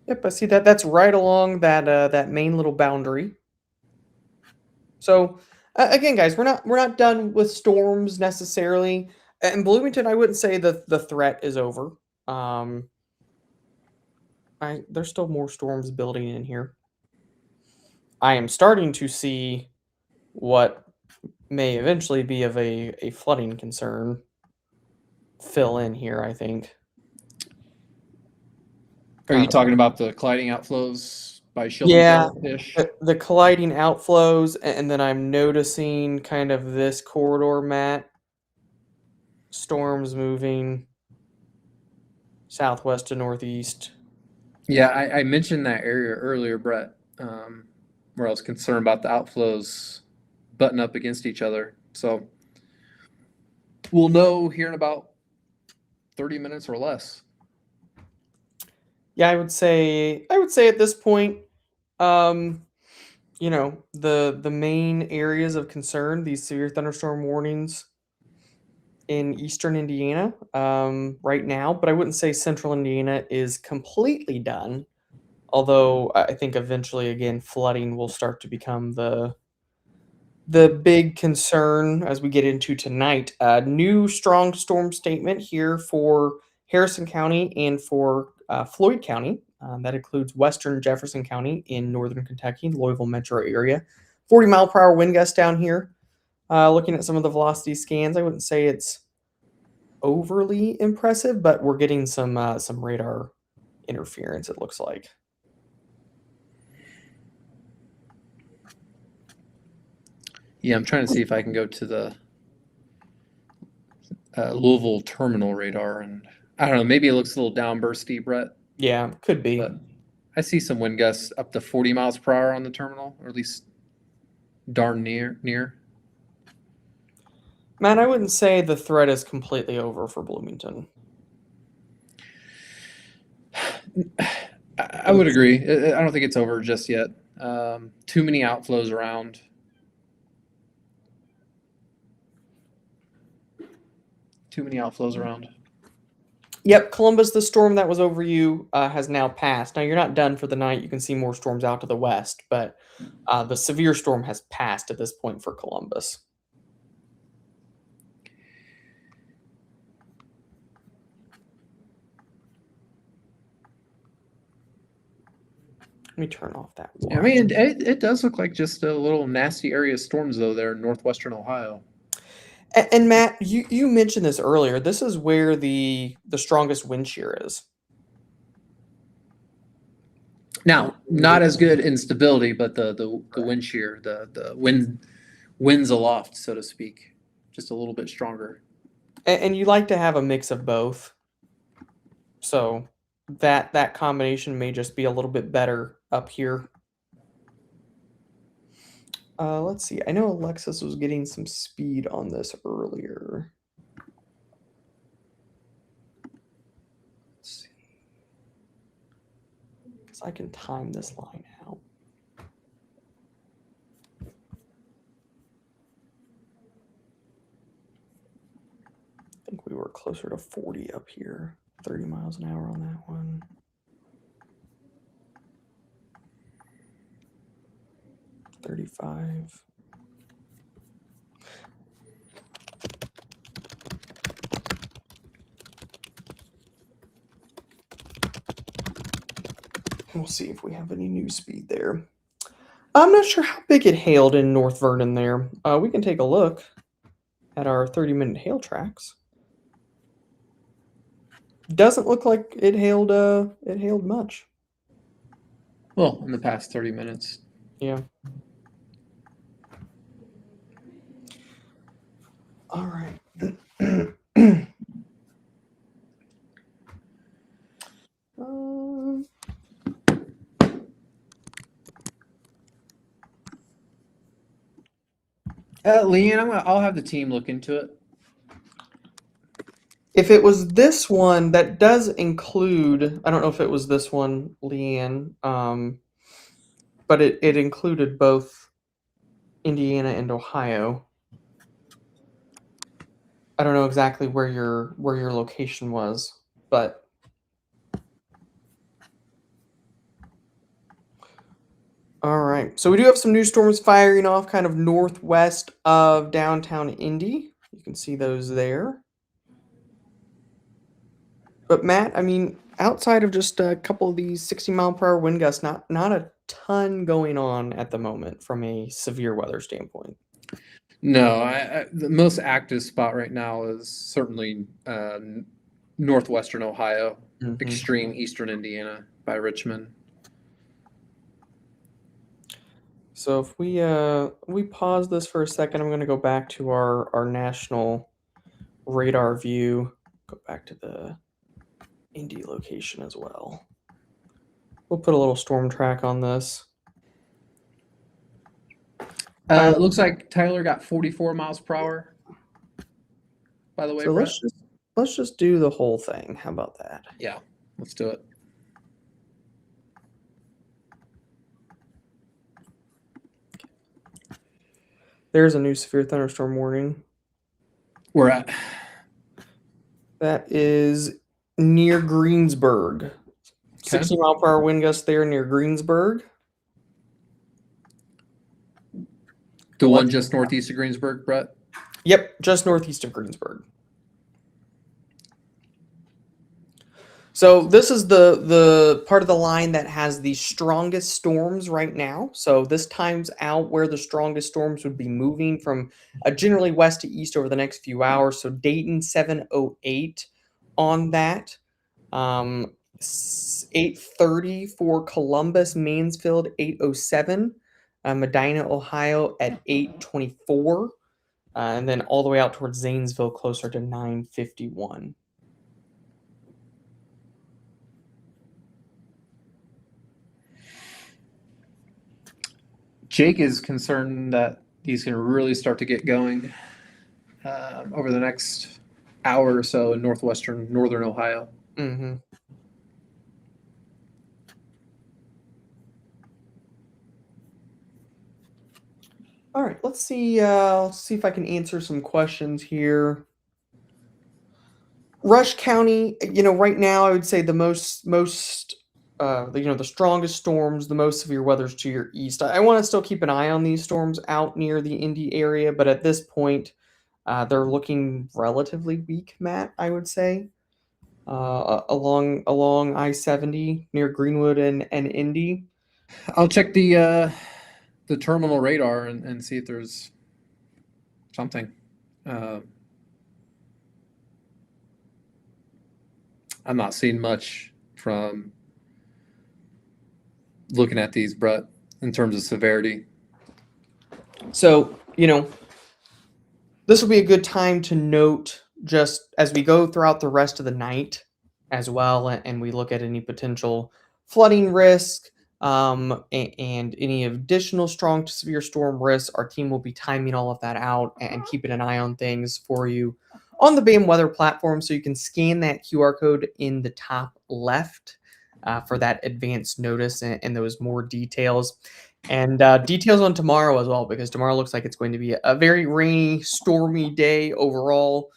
Speaker 1: Yep, I see that. That's right along that main little boundary. So again, guys, we're not done with storms necessarily. In Bloomington, I wouldn't say that the threat is over. There's still more storms building in here. I am starting to see what may eventually be of a flooding concern fill in here, I think.
Speaker 2: Are you talking about the colliding outflows by
Speaker 1: Yeah,
Speaker 2: Shillingsville-ish?
Speaker 1: the colliding outflows, and then I'm noticing kind of this corridor, Matt. Storms moving southwest to northeast.
Speaker 2: Yeah, I mentioned that area earlier, Brett, where I was concerned about the outflows butting up against each other. So we'll know here in about 30 minutes or less.
Speaker 1: Yeah, I would say at this point, you know, the main areas of concern, these severe thunderstorm warnings in eastern Indiana, right now, but I wouldn't say central Indiana is completely done. Although I think eventually, again, flooding will start to become the big concern as we get into tonight. New strong storm statement here for Harrison County and for Floyd County. That includes western Jefferson County in northern Kentucky, Louisville metro area. 40-mile-per-hour wind gust down here. Looking at some of the velocity scans, I wouldn't say it's overly impressive, but we're getting some radar interference, it looks like.
Speaker 2: Yeah, I'm trying to see if I can go to the Louisville terminal radar, and I don't know, maybe it looks a little downbursty, Brett,
Speaker 1: Yeah, could be.
Speaker 2: but I see some wind gusts up to 40 miles per hour on the terminal, or at least darn near.
Speaker 1: Man, I wouldn't say the threat is completely over for Bloomington.
Speaker 2: I would agree. I don't think it's over just yet. Too many outflows around.
Speaker 1: Yep, Columbus, the storm that was over you has now passed. Now, you're not done for the night. You can see more storms out to the west, but the severe storm has passed at this point for Columbus. Let me turn off that watch.
Speaker 2: I mean, it does look like just a little nasty area of storms, though, there in northwestern Ohio.
Speaker 1: And Matt, you mentioned this earlier. This is where the strongest wind shear is.
Speaker 2: Now, not as good in stability, but the wind shear, the winds aloft, so to speak, just a little bit stronger.
Speaker 1: And you like to have a mix of both. So that combination may just be a little bit better up here. Let's see. I know Alexis was getting some speed on this earlier. Let's see. Because I can time this line out. I think we were closer to 40 up here. 30 miles an hour on that one. $35. We'll see if we have any new speed there. I'm not sure how big it hailed in North Vernon there. We can take a look at our 30-minute hail tracks. Doesn't look like it hailed much.
Speaker 2: Well, in the past 30 minutes.
Speaker 1: Yeah. All right.
Speaker 2: Leanne, I'll have the team look into it.
Speaker 1: If it was this one, that does include, I don't know if it was this one, Leanne, but it included both Indiana and Ohio. I don't know exactly where your location was, but all right. So we do have some new storms firing off kind of northwest of downtown Indy. You can see those there. But Matt, I mean, outside of just a couple of these 60-mile-per-hour wind gusts, not a ton going on at the moment from a severe weather standpoint.
Speaker 2: No, the most active spot right now is certainly northwestern Ohio, extreme eastern Indiana by Richmond.
Speaker 1: So if we pause this for a second, I'm going to go back to our national radar view. Go back to the Indy location as well. We'll put a little storm track on this.
Speaker 2: It looks like Tyler got 44 miles per hour. By the way,
Speaker 1: so
Speaker 2: Brett.
Speaker 1: let's just do the whole thing. How about that?
Speaker 2: Yeah, let's do it.
Speaker 1: There's a new severe thunderstorm warning.
Speaker 2: We're at.
Speaker 1: That is near Greensburg. Okay. 60-mile-per-hour wind gust there near Greensburg.
Speaker 2: The one just northeast of Greensburg, Brett?
Speaker 1: Yep, just northeast of Greensburg. So this is the part of the line that has the strongest storms right now. So this times out where the strongest storms would be moving from generally west to east over the next few hours. So Dayton 708 on that. 8:30 for Columbus, Mansfield 8:07. Medina, Ohio at 8:24. And then all the way out towards Zanesville closer to 9:51.
Speaker 2: Jake is concerned that he's going to really start to get going over the next hour or so in northern Ohio.
Speaker 1: Mm-hmm. All right, let's see if I can answer some questions here. Rush County, right now I would say the the strongest storms, the most severe weather's to your east. I want to still keep an eye on these storms out near the Indy area, but at this point, they're looking relatively weak, Matt, I would say. Along I-70 near Greenwood and Indy.
Speaker 2: I'll check the terminal radar and see if there's something. I'm not seeing much from looking at these, Brett, in terms of severity?
Speaker 1: So, this will be a good time to note just as we go throughout the rest of the night as well, and we look at any potential flooding risk and any additional strong to severe storm risks. Our team will be timing all of that out and keeping an eye on things for you on the BAM weather platform. So you can scan that QR code in the top left for that advanced notice and those more details. And details on tomorrow as well, because tomorrow looks like it's going to be a very rainy, stormy day overall.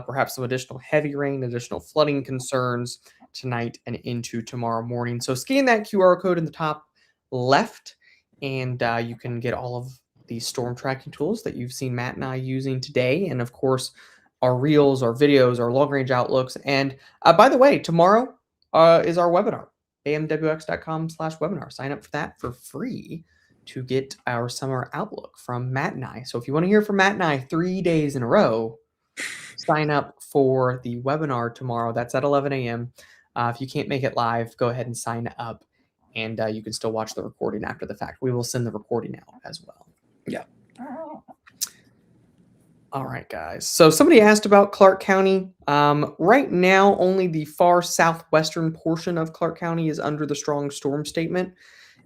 Speaker 1: Perhaps some additional heavy rain, additional flooding concerns tonight and into tomorrow morning. So scan that QR code in the top left, and you can get all of these storm tracking tools that you've seen Matt and I using today. And of course, our reels, our videos, our long range outlooks. And by the way, tomorrow is our webinar, amwx.com/webinar. Sign up for that for free to get our summer outlook from Matt and I. So if you want to hear from Matt and I 3 days in a row, sign up for the webinar tomorrow. That's at 11 a.m. If you can't make it live, go ahead and sign up, and you can still watch the recording after the fact. We will send the recording out as well.
Speaker 2: Yeah.
Speaker 1: All right, guys. So somebody asked about Clark County. Right now, only the far southwestern portion of Clark County is under the strong storm statement.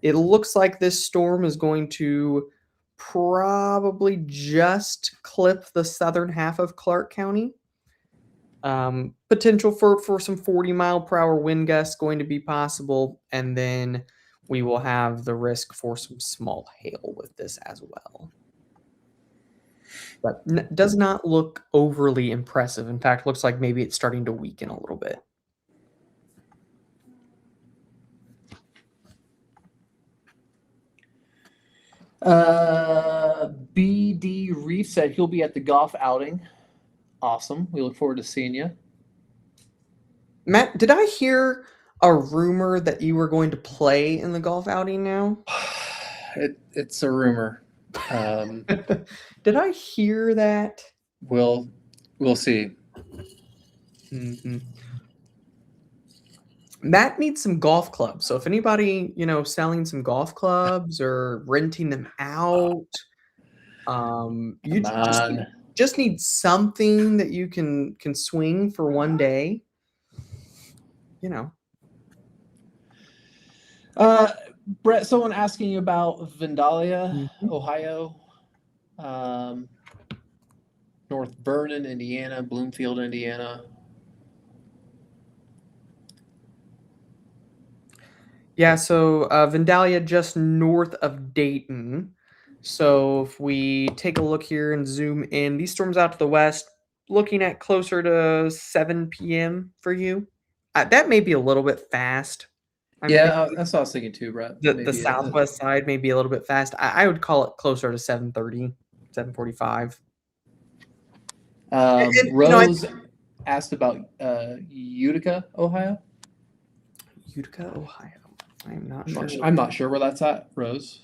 Speaker 1: It looks like this storm is going to probably just clip the southern half of Clark County. Potential for some 40-mile-per-hour wind gusts going to be possible, and then we will have the risk for some small hail with this as well. But does not look overly impressive. In fact, looks like maybe it's starting to weaken a little bit.
Speaker 2: BD Reef said he'll be at the golf outing. Awesome. We look forward to seeing you.
Speaker 1: Matt, did I hear a rumor that you were going to play in the golf outing now?
Speaker 2: It's a rumor.
Speaker 1: Did I hear that?
Speaker 2: We'll see.
Speaker 1: Mm-hmm. Matt needs some golf clubs. So if anybody, selling some golf clubs or renting them out, you just need something that you can swing for one day.
Speaker 2: Brett, someone asking you about Vandalia,
Speaker 1: Mhm.
Speaker 2: Ohio, North Vernon, Indiana, Bloomfield, Indiana.
Speaker 1: Yeah, so Vandalia just north of Dayton. So if we take a look here and zoom in, these storms out to the west, looking at closer to 7 p.m. for you. That may be a little bit fast.
Speaker 2: Yeah, that's what I was thinking too, Brett.
Speaker 1: The southwest side may be a little bit fast. I would call it closer to 7:30, 7:45.
Speaker 2: Rose asked about Utica, Ohio.
Speaker 1: Utica, Ohio. I'm not sure.
Speaker 2: I'm not sure where that's at, Rose.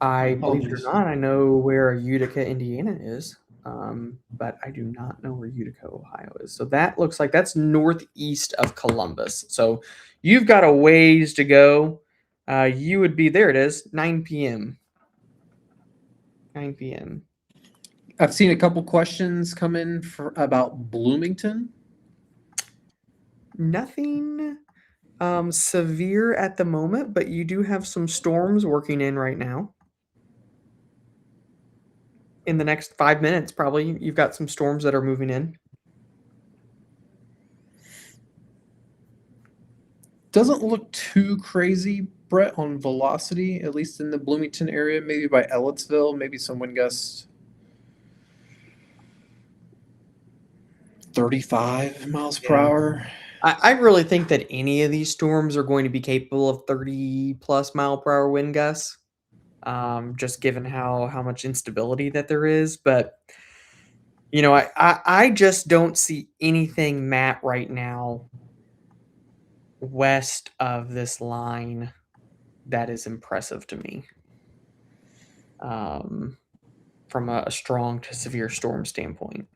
Speaker 1: I believe it or not, I know where Utica, Indiana is, but I do not know where Utica, Ohio is. So that looks like that's northeast of Columbus. So you've got a ways to go. You would be there. It is 9 p.m. 9 p.m.
Speaker 2: I've seen a couple questions come in about Bloomington.
Speaker 1: Nothing severe at the moment, but you do have some storms working in right now. In the next 5 minutes, probably, you've got some storms that are moving in.
Speaker 2: Doesn't look too crazy, Brett, on velocity, at least in the Bloomington area, maybe by Ellettsville, maybe some wind gusts 35 miles per hour.
Speaker 1: I really think that any of these storms are going to be capable of 30+ mile per hour wind gusts, just given how much instability that there is. But I just don't see anything, Matt, right now west of this line that is impressive to me, from a strong to severe storm standpoint.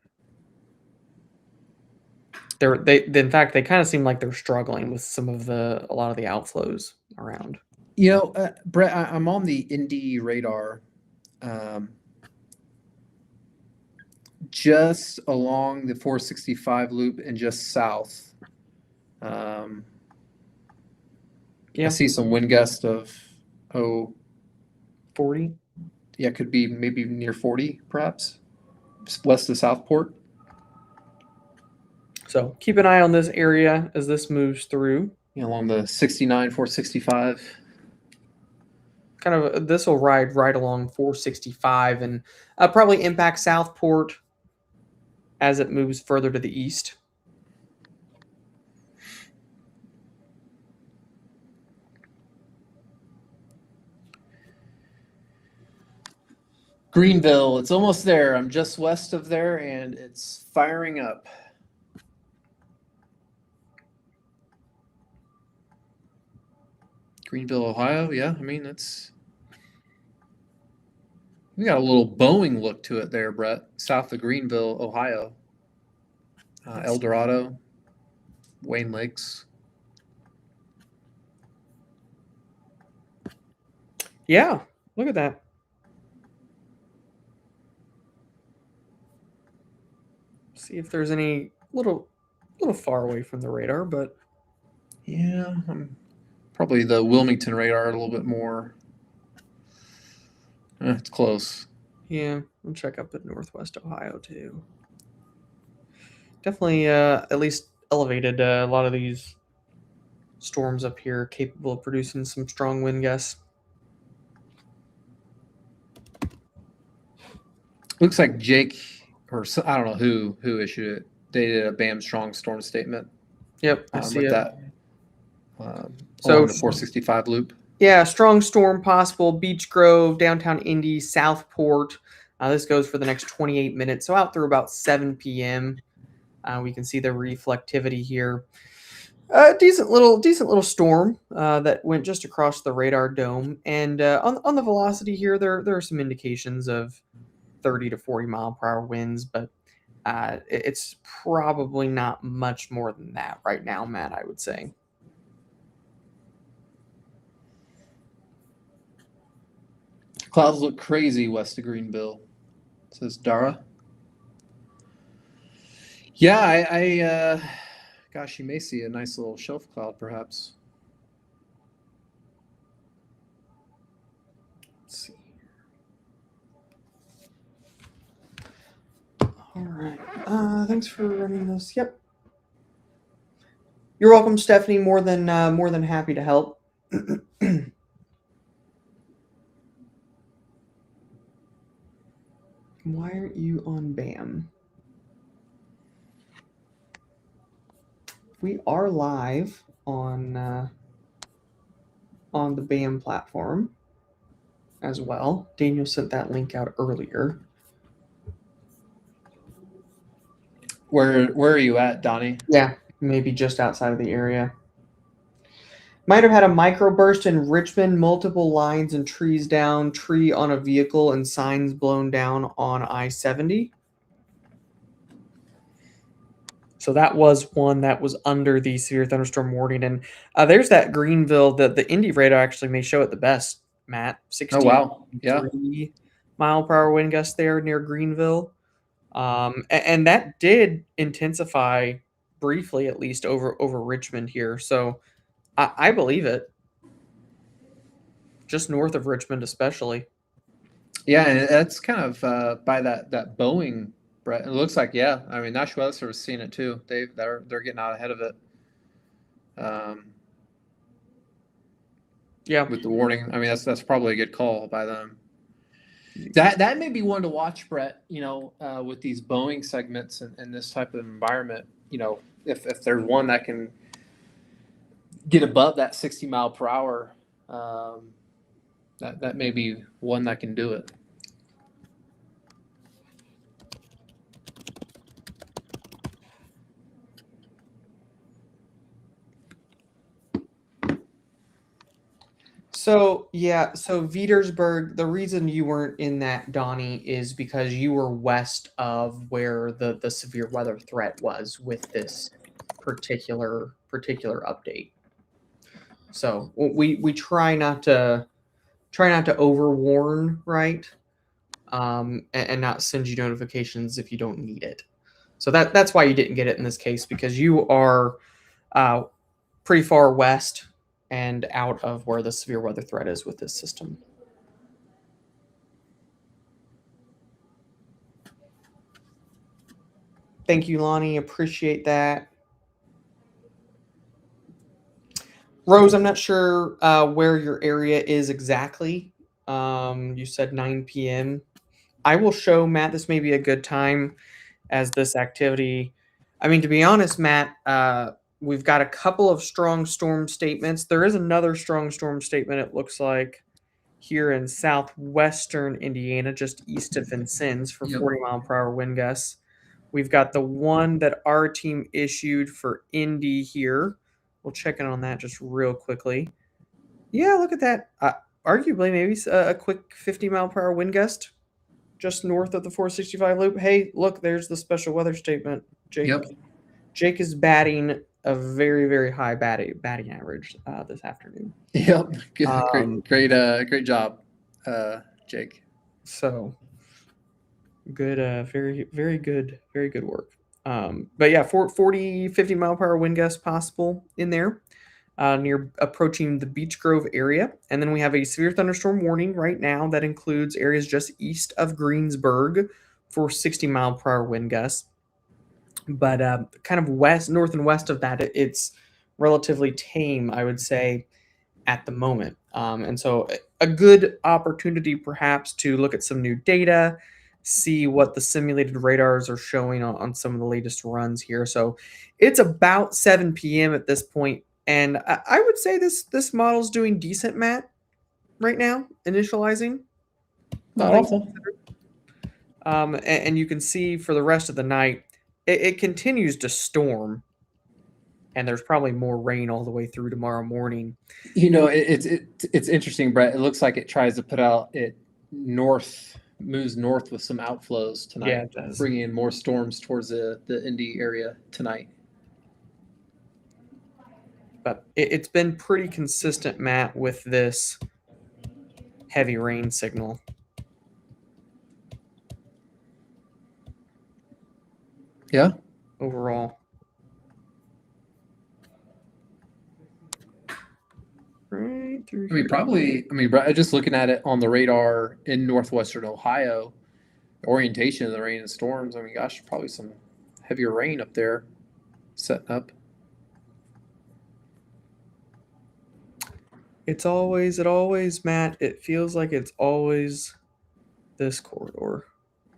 Speaker 1: In fact, they kind of seem like they're struggling with a lot of the outflows around.
Speaker 2: Brett, I'm on the Indy radar, um, just along the 465 loop and just south. I
Speaker 1: Yeah,
Speaker 2: see some wind gust of,
Speaker 1: 40.
Speaker 2: yeah, could be maybe near 40, perhaps, west of Southport.
Speaker 1: So keep an eye on this area as this moves through.
Speaker 2: Along the 69, 465.
Speaker 1: Kind of this will ride right along 465 and probably impact Southport as it moves further to the east.
Speaker 2: Greenville, it's almost there. I'm just west of there, and it's firing up. Greenville, Ohio. Yeah, I mean, we got a little Boeing look to it there, Brett. South of Greenville, Ohio. El Dorado, Wayne Lakes.
Speaker 1: Yeah, look at that. See if there's any little far away from the radar, but
Speaker 2: Yeah, probably the Wilmington radar a little bit more. It's close.
Speaker 1: yeah, we'll check up at Northwest Ohio too. Definitely, at least elevated. A lot of these storms up here capable of producing some strong wind gusts.
Speaker 2: Looks like Jake, or I don't know who issued it. They did a BAM strong storm statement.
Speaker 1: Yep, I see
Speaker 2: with
Speaker 1: it.
Speaker 2: that.
Speaker 1: So
Speaker 2: Along the 465 loop.
Speaker 1: yeah, strong storm possible. Beech Grove, downtown Indy, Southport. This goes for the next 28 minutes, so out through about 7 p.m. We can see the reflectivity here. Decent little storm that went just across the radar dome, and on the velocity here, there are some indications of 30 to 40 mile per hour winds, but it's probably not much more than that right now, Matt. I would say.
Speaker 2: Clouds look crazy west of Greenville, says Dara. Yeah, gosh, you may see a nice little shelf cloud, perhaps.
Speaker 1: Let's see. All right. Thanks for running this. Yep. You're welcome, Stephanie. More than happy to help. Why aren't you on BAM? We are live on the BAM platform as well. Daniel sent that link out earlier.
Speaker 2: Where are you at, Donnie?
Speaker 1: Yeah, maybe just outside of the area. Might have had a microburst in Richmond, multiple lines and trees down, tree on a vehicle and signs blown down on I-70. So that was one that was under the severe thunderstorm warning. And there's that Greenville, the Indy radar actually may show it the best, Matt. 63
Speaker 2: Oh, wow. Yeah.
Speaker 1: mile per hour wind gust there near Greenville. And that did intensify briefly, at least over Richmond here. So I believe it. Just north of Richmond, especially.
Speaker 2: Yeah, and that's kind of by that Boeing, Brett. It looks like, yeah. I mean, National Weather Service seeing it too. They're getting out ahead of it.
Speaker 1: Yeah,
Speaker 2: with the warning. I mean, that's probably a good call by them. That may be one to watch, Brett. With these Boeing segments and this type of environment. If there's one that can get above that 60 mile per hour, that may be one that can do it.
Speaker 1: So Petersburg, the reason you weren't in that, Donnie, is because you were west of where the severe weather threat was with this particular update. So we try not to overwarn, right? And not send you notifications if you don't need it. So that's why you didn't get it in this case, because you are pretty far west and out of where the severe weather threat is with this system. Thank you, Lonnie. Appreciate that. Rose, I'm not sure where your area is exactly. You said 9 p.m. I will show Matt. This may be a good time as this activity. I mean, to be honest, Matt, we've got a couple of strong storm statements. There is another strong storm statement, it looks like, here in southwestern Indiana, just east of Vincennes for 40-mile-per-hour wind gusts. We've got the one that our team issued for Indy here. We'll check in on that just real quickly. Yeah, look at that. Arguably, maybe a quick 50-mile-per-hour wind gust just north of the 465 loop. Hey, look, there's the special weather statement. Jake is batting a very, very high batting average this afternoon.
Speaker 2: Yep. Great job, Jake.
Speaker 1: So good, very, very good work. But yeah, 40, 50 mile per hour wind gusts possible in there. Near approaching the Beech Grove area. And then we have a severe thunderstorm warning right now that includes areas just east of Greensburg for 60 mile per hour wind gusts. But kind of north and west of that, it's relatively tame, I would say, at the moment. And so a good opportunity perhaps to look at some new data, see what the simulated radars are showing on some of the latest runs here. So it's about 7 p.m. at this point. And I would say this model's doing decent, Matt, right now, initializing.
Speaker 2: Not awful.
Speaker 1: And you can see for the rest of the night, it continues to storm. And there's probably more rain all the way through tomorrow morning.
Speaker 2: You know, it's interesting, Brett. It looks like it tries to put out moves north with some outflows tonight.
Speaker 1: Yeah, it does.
Speaker 2: Bringing in more storms towards the Indy area tonight.
Speaker 1: But it's been pretty consistent, Matt, with this heavy rain signal.
Speaker 2: Yeah.
Speaker 1: Overall. Right through
Speaker 2: here. Just looking at it on the radar in northwestern Ohio, the orientation of the rain and storms, gosh, probably some heavier rain up there setting up.
Speaker 1: It always, Matt, it feels like it's always this corridor.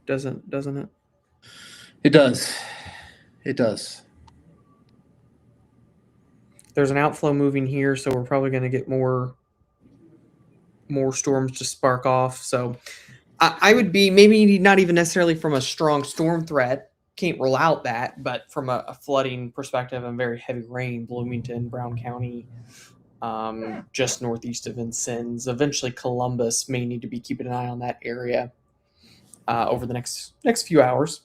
Speaker 1: Doesn't it?
Speaker 2: It does. It does.
Speaker 1: There's an outflow moving here, so we're probably going to get more storms to spark off. So I would be maybe not even necessarily from a strong storm threat, can't rule out that, but from a flooding perspective and very heavy rain, Bloomington, Brown County, just northeast of Vincennes. Eventually, Columbus may need to be keeping an eye on that area over the next few hours.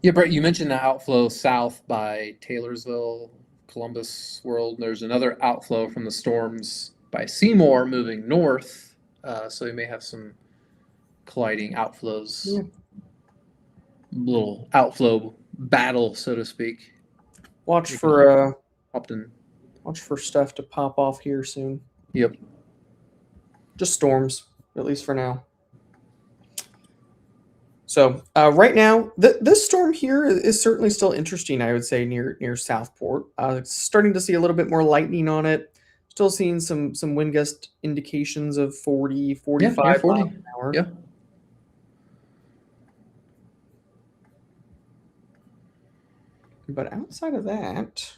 Speaker 2: Yeah, Brett, you mentioned the outflow south by Taylorsville, Columbus World. There's another outflow from the storms by Seymour moving north, so we may have some colliding outflows.
Speaker 1: Yeah.
Speaker 2: Little outflow battle, so to speak.
Speaker 1: Watch for stuff to pop off here soon.
Speaker 2: Yep.
Speaker 1: Just storms, at least for now. So right now, this storm here is certainly still interesting, I would say, near Southport. Starting to see a little bit more lightning on it. Still seeing some wind gust indications of 40, 45 miles an hour.
Speaker 2: Yeah.
Speaker 1: But outside of that,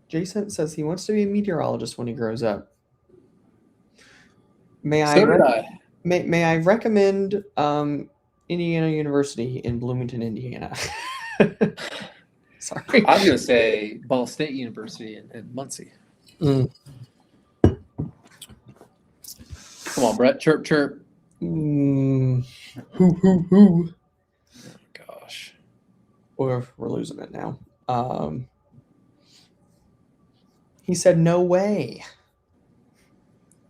Speaker 1: Jason says he wants to be a meteorologist when he grows up. May I recommend Indiana University in Bloomington, Indiana? Sorry.
Speaker 2: I was going to say Ball State University in Muncie.
Speaker 1: Mm.
Speaker 2: Come on, Brett. Chirp, chirp.
Speaker 1: Hoo.
Speaker 2: Gosh.
Speaker 1: we're losing it now. He said, "No way."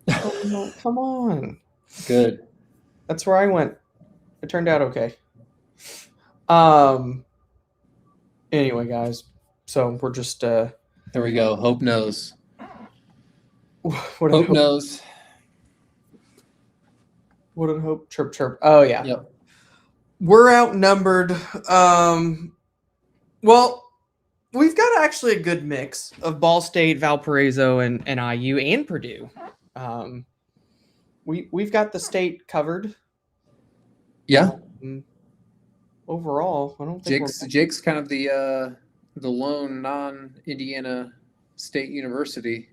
Speaker 1: Come on.
Speaker 2: Good.
Speaker 1: That's where I went. It turned out okay. Anyway, guys, so we're just
Speaker 2: There we go. Hope knows.
Speaker 1: what
Speaker 2: Hope knows.
Speaker 1: What did Hope chirp chirp? Oh yeah.
Speaker 2: Yep.
Speaker 1: We're outnumbered. Well, we've got actually a good mix of Ball State, Valparaiso, and IU and Purdue. We've got the state covered.
Speaker 2: Yeah.
Speaker 1: Overall, I don't think
Speaker 2: Jake's kind of the lone non-Indiana State University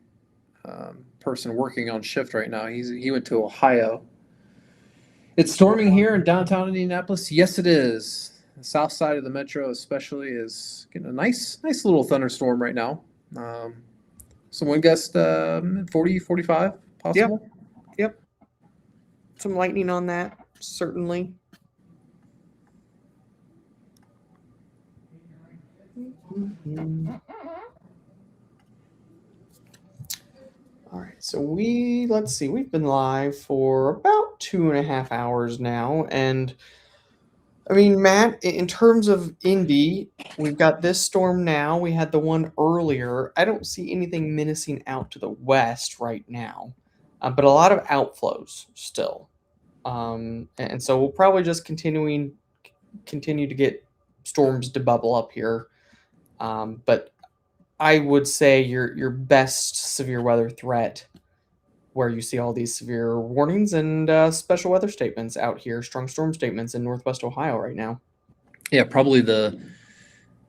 Speaker 2: person working on shift right now. He went to Ohio. It's storming here in downtown Indianapolis. Yes, it is. The south side of the metro especially is getting a nice little thunderstorm right now. Some wind gust 40, 45 possible.
Speaker 1: Yep. Some lightning on that, certainly. All right, so let's see, we've been live for about 2.5 hours now, and I mean, Matt, in terms of Indy, we've got this storm now. We had the one earlier. I don't see anything menacing out to the west right now, but a lot of outflows still, and so we'll probably just continue to get storms to bubble up here, but I would say your best severe weather threat, where you see all these severe warnings and special weather statements out here, strong storm statements in Northwest Ohio right now.
Speaker 2: Yeah, probably the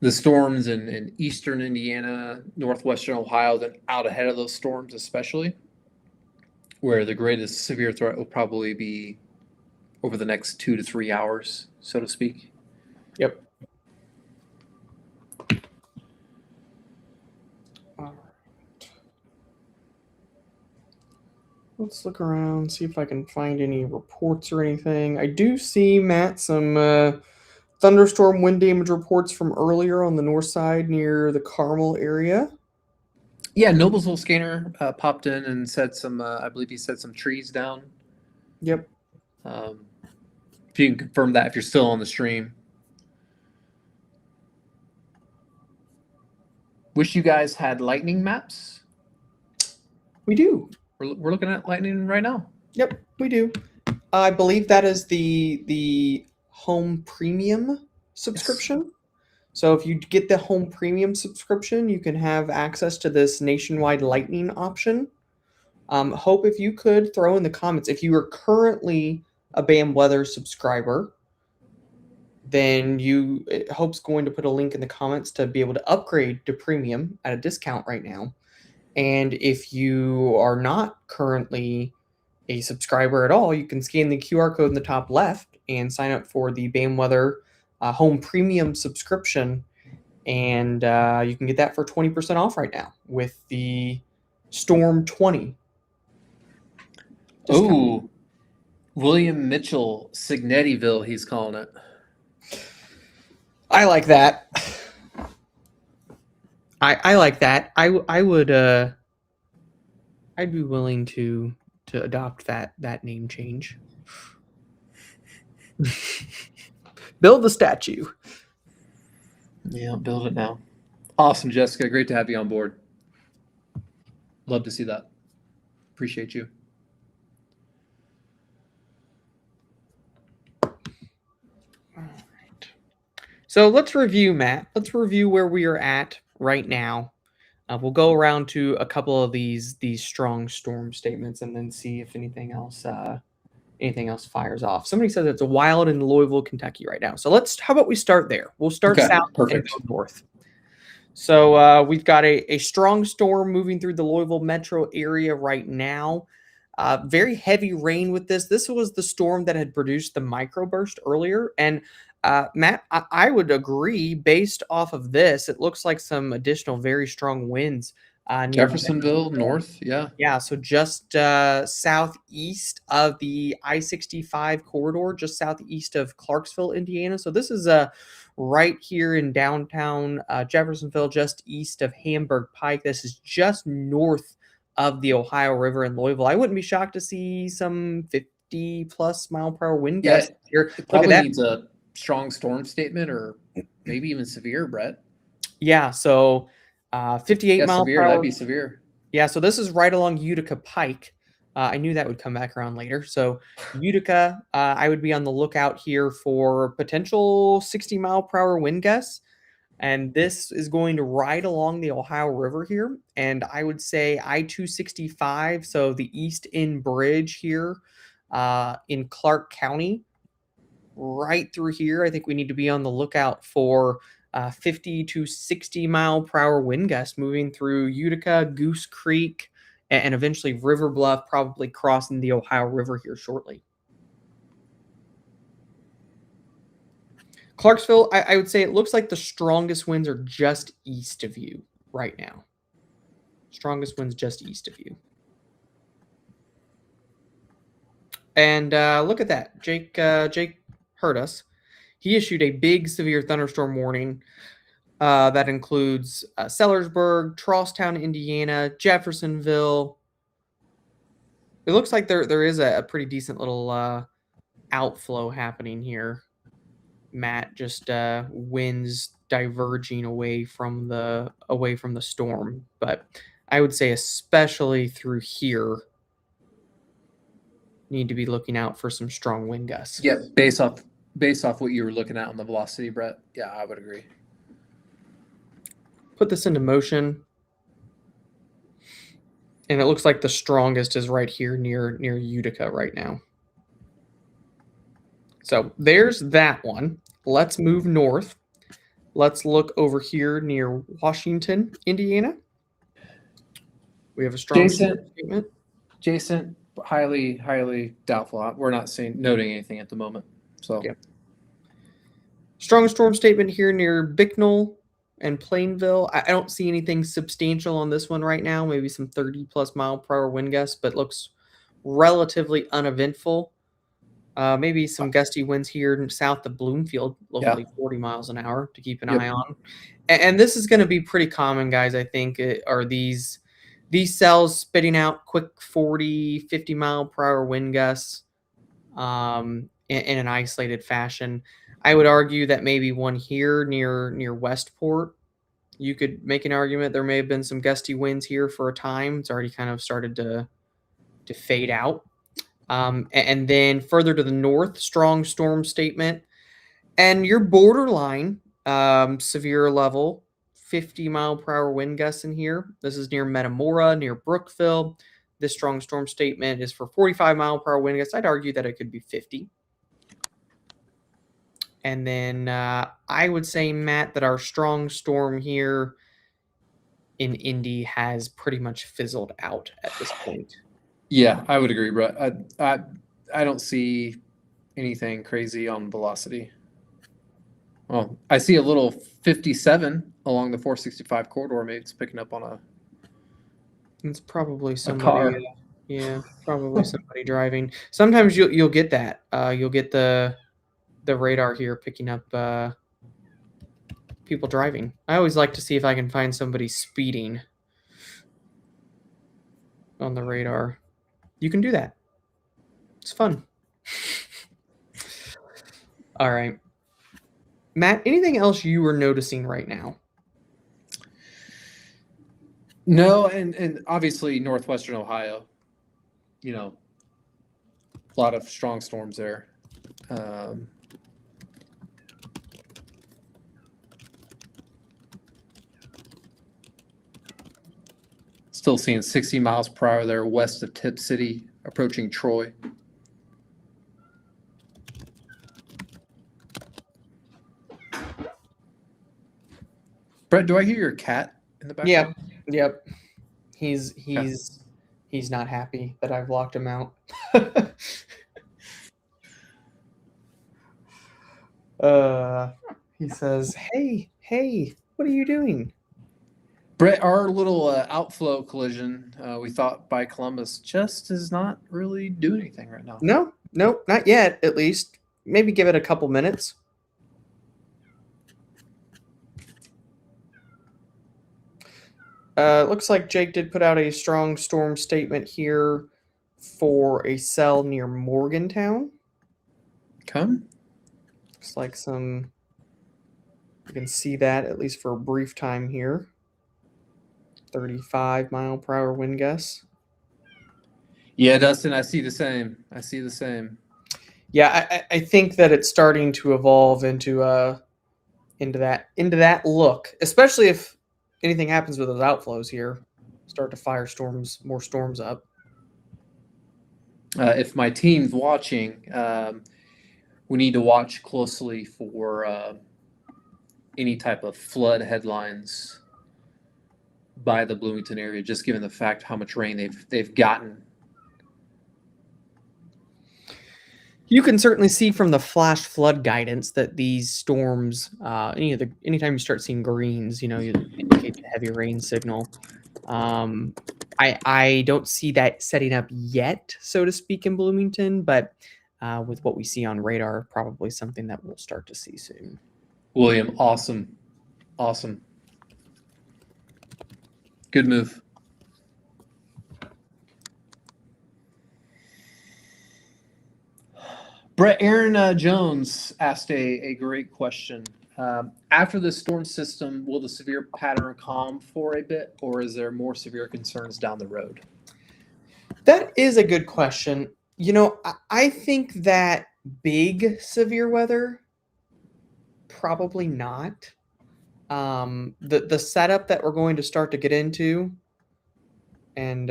Speaker 2: storms in eastern Indiana, northwestern Ohio, then out ahead of those storms especially, where the greatest severe threat will probably be over the next 2 to 3 hours, so to speak.
Speaker 1: Yep. All right. Let's look around, see if I can find any reports or anything. I do see, Matt, some thunderstorm wind damage reports from earlier on the north side near the Carmel area.
Speaker 2: Yeah, Noblesville scanner popped in and said some, I believe he said some trees down.
Speaker 1: Yep.
Speaker 2: If you can confirm that if you're still on the stream. Wish you guys had lightning maps.
Speaker 1: We do.
Speaker 2: We're looking at lightning right now.
Speaker 1: Yep, we do. I believe that is the home premium subscription. Yes. So if you get the home premium subscription, you can have access to this nationwide lightning option. Hope, if you could throw in the comments, if you are currently a BAM Weather subscriber, then Hope's going to put a link in the comments to be able to upgrade to premium at a discount right now. And if you are not currently a subscriber at all, you can scan the QR code in the top left and sign up for the BAM Weather home premium subscription. And you can get that for 20% off right now with the Storm 20.
Speaker 2: Oh, William Mitchell, Signettiville, he's calling it.
Speaker 1: I like that. I like that. I would I'd be willing to adopt that name change. Build the statue.
Speaker 2: Yeah, build it now. Awesome, Jessica. Great to have you on board. Love to see that. Appreciate you.
Speaker 1: All right. So let's review, Matt. Let's review where we are at right now. We'll go around to a couple of these strong storm statements and then see if anything else fires off. Somebody says it's wild in Louisville, Kentucky right now. So how about we start there? We'll start south and go north. So we've got a strong storm moving through the Louisville metro area right now. Very heavy rain with this. This was the storm that had produced the microburst earlier. And Matt, I would agree, based off of this, it looks like some additional very strong winds Near
Speaker 2: Jeffersonville, north, yeah.
Speaker 1: yeah, so just southeast of the I-65 corridor, just southeast of Clarksville, Indiana. So this is right here in downtown Jeffersonville, just east of Hamburg Pike. This is just north of the Ohio River in Louisville. I wouldn't be shocked to see some 50 plus mile per hour wind
Speaker 2: Yeah,
Speaker 1: gusts here.
Speaker 2: it
Speaker 1: Look at
Speaker 2: probably
Speaker 1: that.
Speaker 2: needs a strong storm statement or maybe even severe, Brett.
Speaker 1: Yeah, so 58
Speaker 2: Yeah,
Speaker 1: mile
Speaker 2: severe.
Speaker 1: per
Speaker 2: That'd
Speaker 1: hour.
Speaker 2: be severe.
Speaker 1: Yeah, so this is right along Utica Pike. I knew that would come back around later. So Utica, I would be on the lookout here for potential 60 mile per hour wind gusts. And this is going to ride along the Ohio River here. And I would say I-265, so the East End Bridge here in Clark County, right through here. I think we need to be on the lookout for 50 to 60 mile per hour wind gusts moving through Utica, Goose Creek, and eventually River Bluff, probably crossing the Ohio River here shortly. Clarksville, I would say it looks like the strongest winds are just east of you right now. Strongest winds just east of you. And look at that. Jake heard us. He issued a big severe thunderstorm warning that includes Sellersburg, Charlestown, Indiana, Jeffersonville. It looks like there is a pretty decent little outflow happening here. Matt, just winds diverging away from the storm, but I would say especially through here, need to be looking out for some strong wind gusts.
Speaker 2: Yeah, based off what you were looking at on the velocity, Brett. Yeah, I would agree.
Speaker 1: Put this into motion, and it looks like the strongest is right here near Utica right now. So there's that one. Let's move north. Let's look over here near Washington, Indiana. We have a strong statement.
Speaker 2: Jason, highly doubtful. We're not noting anything at the moment. So
Speaker 1: yeah. Strong storm statement here near Bicknell and Plainville. I don't see anything substantial on this one right now. Maybe some 30 plus mile per hour wind gusts, but looks relatively uneventful. Maybe some gusty winds here south of Bloomfield, locally 40 miles an hour to keep an eye on. And this is going to be pretty common, guys, I think, are these cells spitting out quick 40, 50 mile per hour wind gusts in an isolated fashion. I would argue that maybe one here near Westport, you could make an argument there may have been some gusty winds here for a time. It's already kind of started to fade out. And then further to the north, strong storm statement. And your borderline severe level, 50 mile per hour wind gusts in here. This is near Metamora, near Brookville. This strong storm statement is for 45 mile per hour wind gusts. I'd argue that it could be 50. And then I would say, Matt, that our strong storm here in Indy has pretty much fizzled out at this point.
Speaker 2: Yeah, I would agree, bro. I don't see anything crazy on velocity. Well, I see a little 57 along the 465 corridor. Maybe it's picking up on a.
Speaker 1: It's probably somebody.
Speaker 2: Car.
Speaker 1: Yeah, probably somebody driving. Sometimes you'll get that. You'll get the radar here picking up people driving. I always like to see if I can find somebody speeding on the radar. You can do that. It's fun. All right. Matt, anything else you were noticing right now?
Speaker 2: No, and obviously northwestern Ohio, a lot of strong storms there. Still seeing 60 miles per hour there west of Tip City, approaching Troy. Brett, do I hear your cat in the background?
Speaker 1: Yep. He's not happy that I've locked him out. He says, "Hey, what are you doing?"
Speaker 2: Brett, our little outflow collision we thought by Columbus just is not really doing anything right now.
Speaker 1: No, not yet, at least. Maybe give it a couple minutes. Looks like Jake did put out a strong storm statement here for a cell near Morgantown.
Speaker 2: Come.
Speaker 1: Looks like you can see that at least for a brief time here. 35-mile-per-hour wind gusts.
Speaker 2: Yeah, Dustin, I see the same.
Speaker 1: Yeah, I think that it's starting to evolve into that look, especially if anything happens with those outflows here. Start to fire more storms up.
Speaker 2: If my team's watching, we need to watch closely for any type of flood headlines by the Bloomington area, just given the fact how much rain they've gotten.
Speaker 1: You can certainly see from the flash flood guidance that these storms, anytime you start seeing greens, you indicate the heavy rain signal. I don't see that setting up yet, so to speak, in Bloomington, but with what we see on radar, probably something that we'll start to see soon.
Speaker 2: William, awesome. Good move. Brett, Aaron Jones asked a great question. After the storm system, will the severe pattern calm for a bit, or is there more severe concerns down the road?
Speaker 1: That is a good question. I think that big severe weather, probably not. The setup that we're going to start to get into, and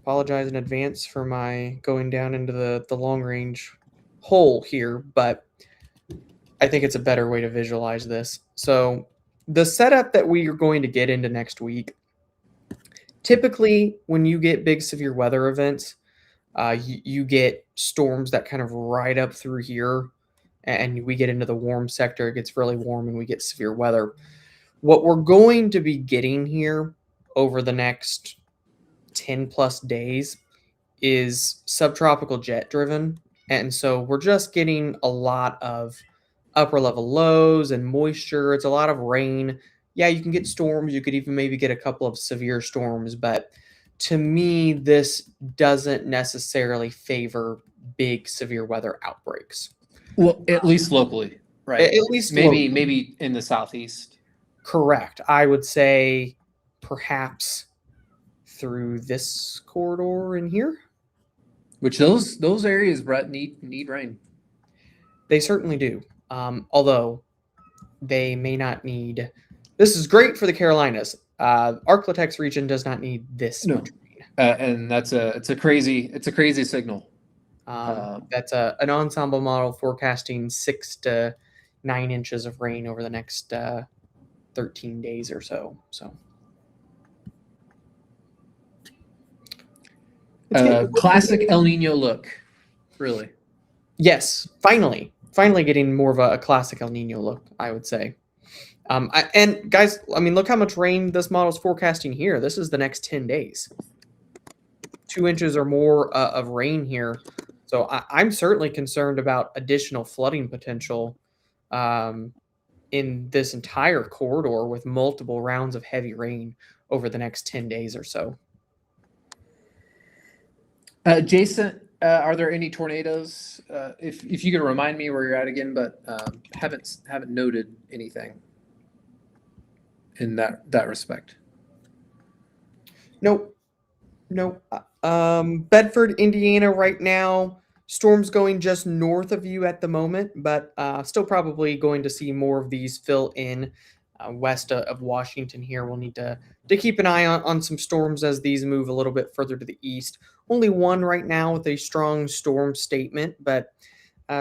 Speaker 1: apologize in advance for my going down into the long range hole here, but I think it's a better way to visualize this. So the setup that we are going to get into next week, typically when you get big severe weather events, you get storms that kind of ride up through here, and we get into the warm sector. It gets really warm and we get severe weather. What we're going to be getting here over the next 10 plus days is subtropical jet driven. And so we're just getting a lot of upper level lows and moisture. It's a lot of rain. Yeah, you can get storms. You could even maybe get a couple of severe storms. But to me, this doesn't necessarily favor big severe weather outbreaks.
Speaker 2: Well, at least locally, right?
Speaker 1: At least
Speaker 2: maybe in the southeast.
Speaker 1: Correct. I would say perhaps through this corridor in here.
Speaker 2: Which those areas, Brett, need rain.
Speaker 1: They certainly do. Although they may not need. This is great for the Carolinas. Arklatex region does not need this much rain.
Speaker 2: And it's a crazy signal.
Speaker 1: That's an ensemble model forecasting 6 to 9 inches of rain over the next 13 days or so.
Speaker 2: Classic El Nino look, really.
Speaker 1: Yes, finally getting more of a classic El Nino look, I would say. And guys, look how much rain this model is forecasting here. This is the next 10 days. 2 inches or more of rain here. So I'm certainly concerned about additional flooding potential in this entire corridor with multiple rounds of heavy rain over the next 10 days or so.
Speaker 2: Jason, are there any tornadoes? If you could remind me where you're at again, but haven't noted anything in that respect.
Speaker 1: Nope. Bedford, Indiana, right now. Storms going just north of you at the moment, but still probably going to see more of these fill in west of Washington here. We'll need to keep an eye on some storms as these move a little bit further to the east. Only one right now with a strong storm statement, but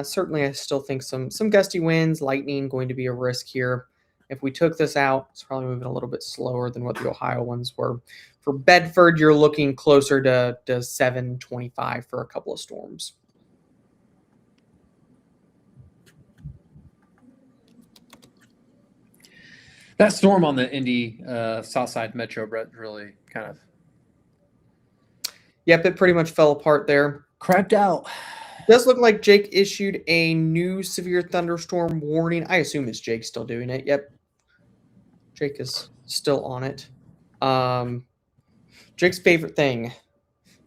Speaker 1: certainly I still think some gusty winds, lightning going to be a risk here. If we took this out, it's probably moving a little bit slower than what the Ohio ones were. For Bedford, you're looking closer to 725 for a couple of storms.
Speaker 2: That storm on the Indy South Side Metro, Brett, really kind of
Speaker 1: Yep, it pretty much fell apart there.
Speaker 2: crapped out.
Speaker 1: Does look like Jake issued a new severe thunderstorm warning. I assume it's Jake still doing it. Yep. Jake is still on it. Jake's favorite thing,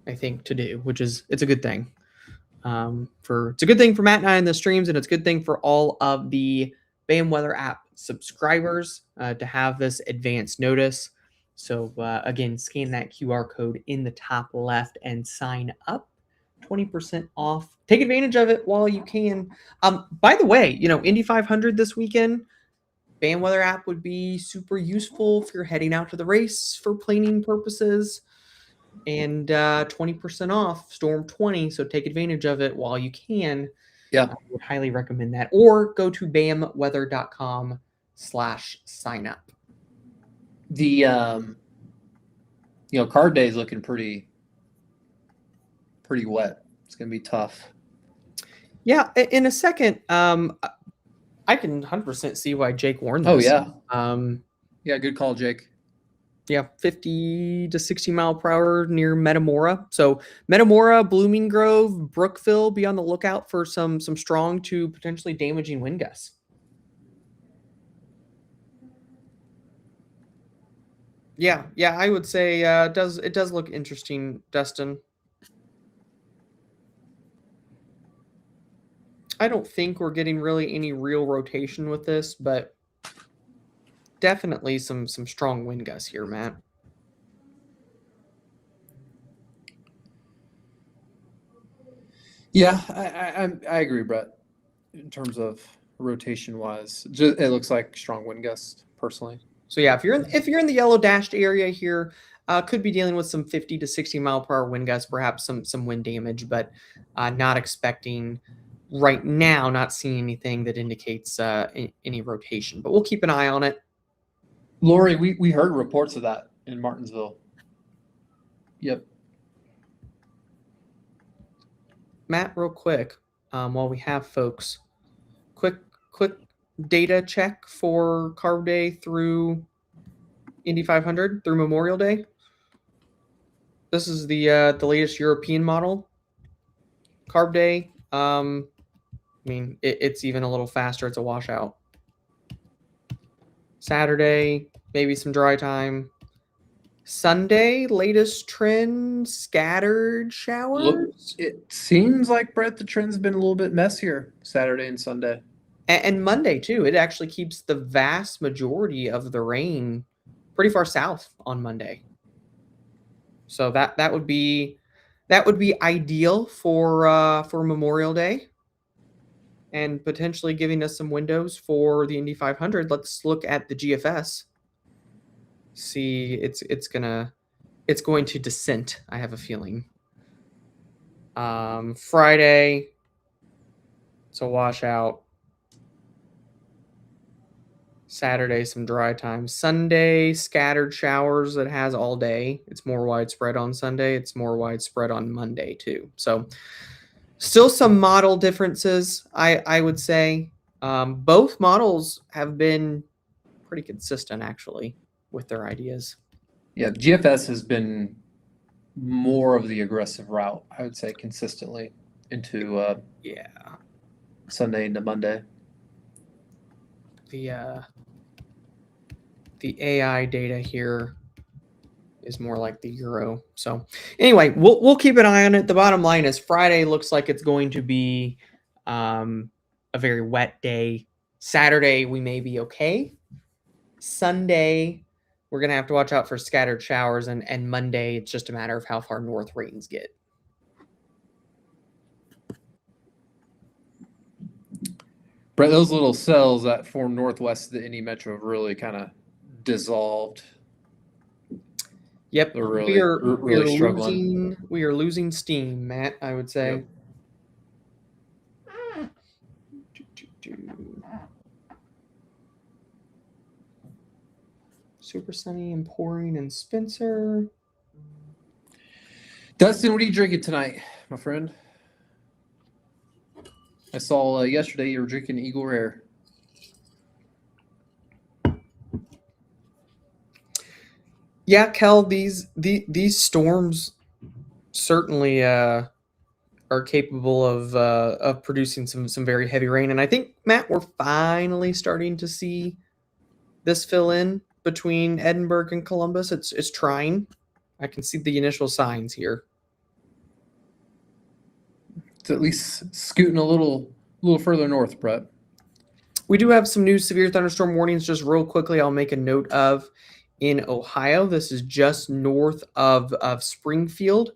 Speaker 1: I think, to do, which is it's a good thing. It's a good thing for Matt and I in the streams, and it's a good thing for all of the BAM Weather app subscribers to have this advance notice. So again, scan that QR code in the top left and sign up. 20% off. Take advantage of it while you can. By the way, Indy 500 this weekend, BAM Weather app would be super useful if you're heading out to the race for planning purposes. And 20% off, Storm 20. So take advantage of it while you can.
Speaker 2: Yeah.
Speaker 1: I would highly recommend that. Or go to bamweather.com/sign up.
Speaker 2: The card day is looking pretty wet. It's gonna be tough.
Speaker 1: Yeah, in a second, I can 100% see why Jake warned this.
Speaker 2: Oh yeah.
Speaker 1: Yeah,
Speaker 2: Good call, Jake.
Speaker 1: Yeah, 50 to 60 mile per hour near Metamora. So Metamora, Blooming Grove, Brookville, be on the lookout for some strong to potentially damaging wind gusts. Yeah, I would say it does look interesting, Dustin. I don't think we're getting really any real rotation with this, but definitely some strong wind gusts here, Matt.
Speaker 2: Yeah, I agree, Brett. In terms of rotation wise, it looks like strong wind gusts personally.
Speaker 1: So yeah, if you're in the yellow dashed area here, could be dealing with some 50 to 60 mile per hour wind gusts, perhaps some wind damage, but not expecting right now. Not seeing anything that indicates any rotation, but we'll keep an eye on it.
Speaker 2: Lori, we heard reports of that in Martinsville. Yep.
Speaker 1: Matt, real quick, while we have folks, quick data check for Carb Day through Indy 500 through Memorial Day. This is the latest European model. Carb Day. I mean, it's even a little faster. It's a washout. Saturday, maybe some dry time. Sunday, latest trend, scattered showers.
Speaker 2: It seems like, Brett, the trend's been a little bit messier Saturday and Sunday.
Speaker 1: And Monday, too. It actually keeps the vast majority of the rain pretty far south on Monday. So that would be ideal for Memorial Day and potentially giving us some windows for the Indy 500. Let's look at the GFS. See, it's going to descent, I have a feeling. Friday, it's a washout. Saturday, some dry time. Sunday, scattered showers that has all day. It's more widespread on Sunday. It's more widespread on Monday too. So still some model differences, I would say. Both models have been pretty consistent, actually, with their ideas.
Speaker 2: Yeah, GFS has been more of the aggressive route, I would say, consistently into Sunday into Monday.
Speaker 1: The AI data here is more like the Euro. So anyway, we'll keep an eye on it. The bottom line is Friday looks like it's going to be a very wet day. Saturday, we may be okay. Sunday, we're going to have to watch out for scattered showers. And Monday, it's just a matter of how far north rains get.
Speaker 2: Brett, those little cells that form northwest of the Indy Metro have really kind of dissolved.
Speaker 1: Yep,
Speaker 2: They're really struggling.
Speaker 1: We are losing steam, Matt, I would say. Yep. Super sunny and pouring in Spencer.
Speaker 2: Dustin, what are you drinking tonight, my friend? I saw yesterday you were drinking Eagle Rare.
Speaker 1: Yeah, Kel, these storms certainly are capable of producing some very heavy rain, and I think Matt, we're finally starting to see this fill in between Edinburgh and Columbus. It's trying. I can see the initial signs here.
Speaker 2: It's at least scooting a little further north, Brett.
Speaker 1: We do have some new severe thunderstorm warnings. Just real quickly, I'll make a note of in Ohio. This is just north of Springfield,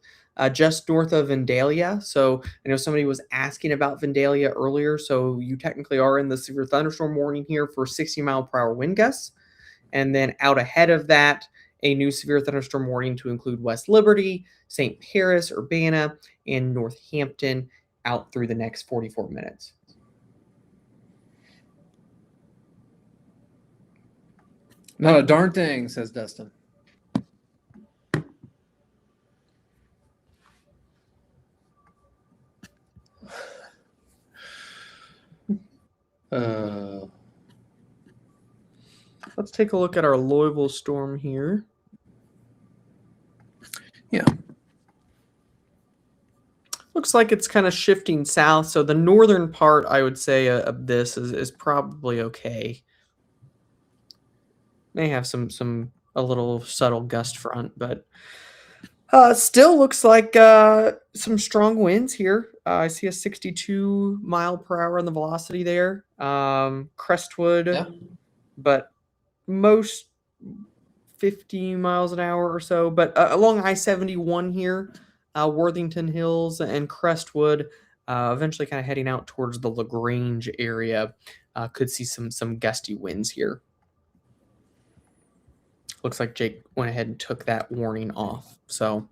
Speaker 1: just north of Vandalia. So I know somebody was asking about Vandalia earlier. So you technically are in the severe thunderstorm warning here for 60-mile-per-hour wind gusts. And then out ahead of that, a new severe thunderstorm warning to include West Liberty, St. Paris, Urbana, and Northampton out through the next 44 minutes.
Speaker 2: Not a darn thing, says Dustin.
Speaker 1: Let's take a look at our Louisville storm here.
Speaker 2: Yeah.
Speaker 1: Looks like it's kind of shifting south. So the northern part, I would say, of this is probably okay. May have a little subtle gust front, but still looks like some strong winds here. I see a 62-mile-per-hour on the velocity there. Crestwood,
Speaker 2: Yeah.
Speaker 1: but most 50 miles an hour or so. But along I-71 here, Worthington Hills and Crestwood, eventually kind of heading out towards the LaGrange area, could see some gusty winds here. Looks like Jake went ahead and took that warning off. So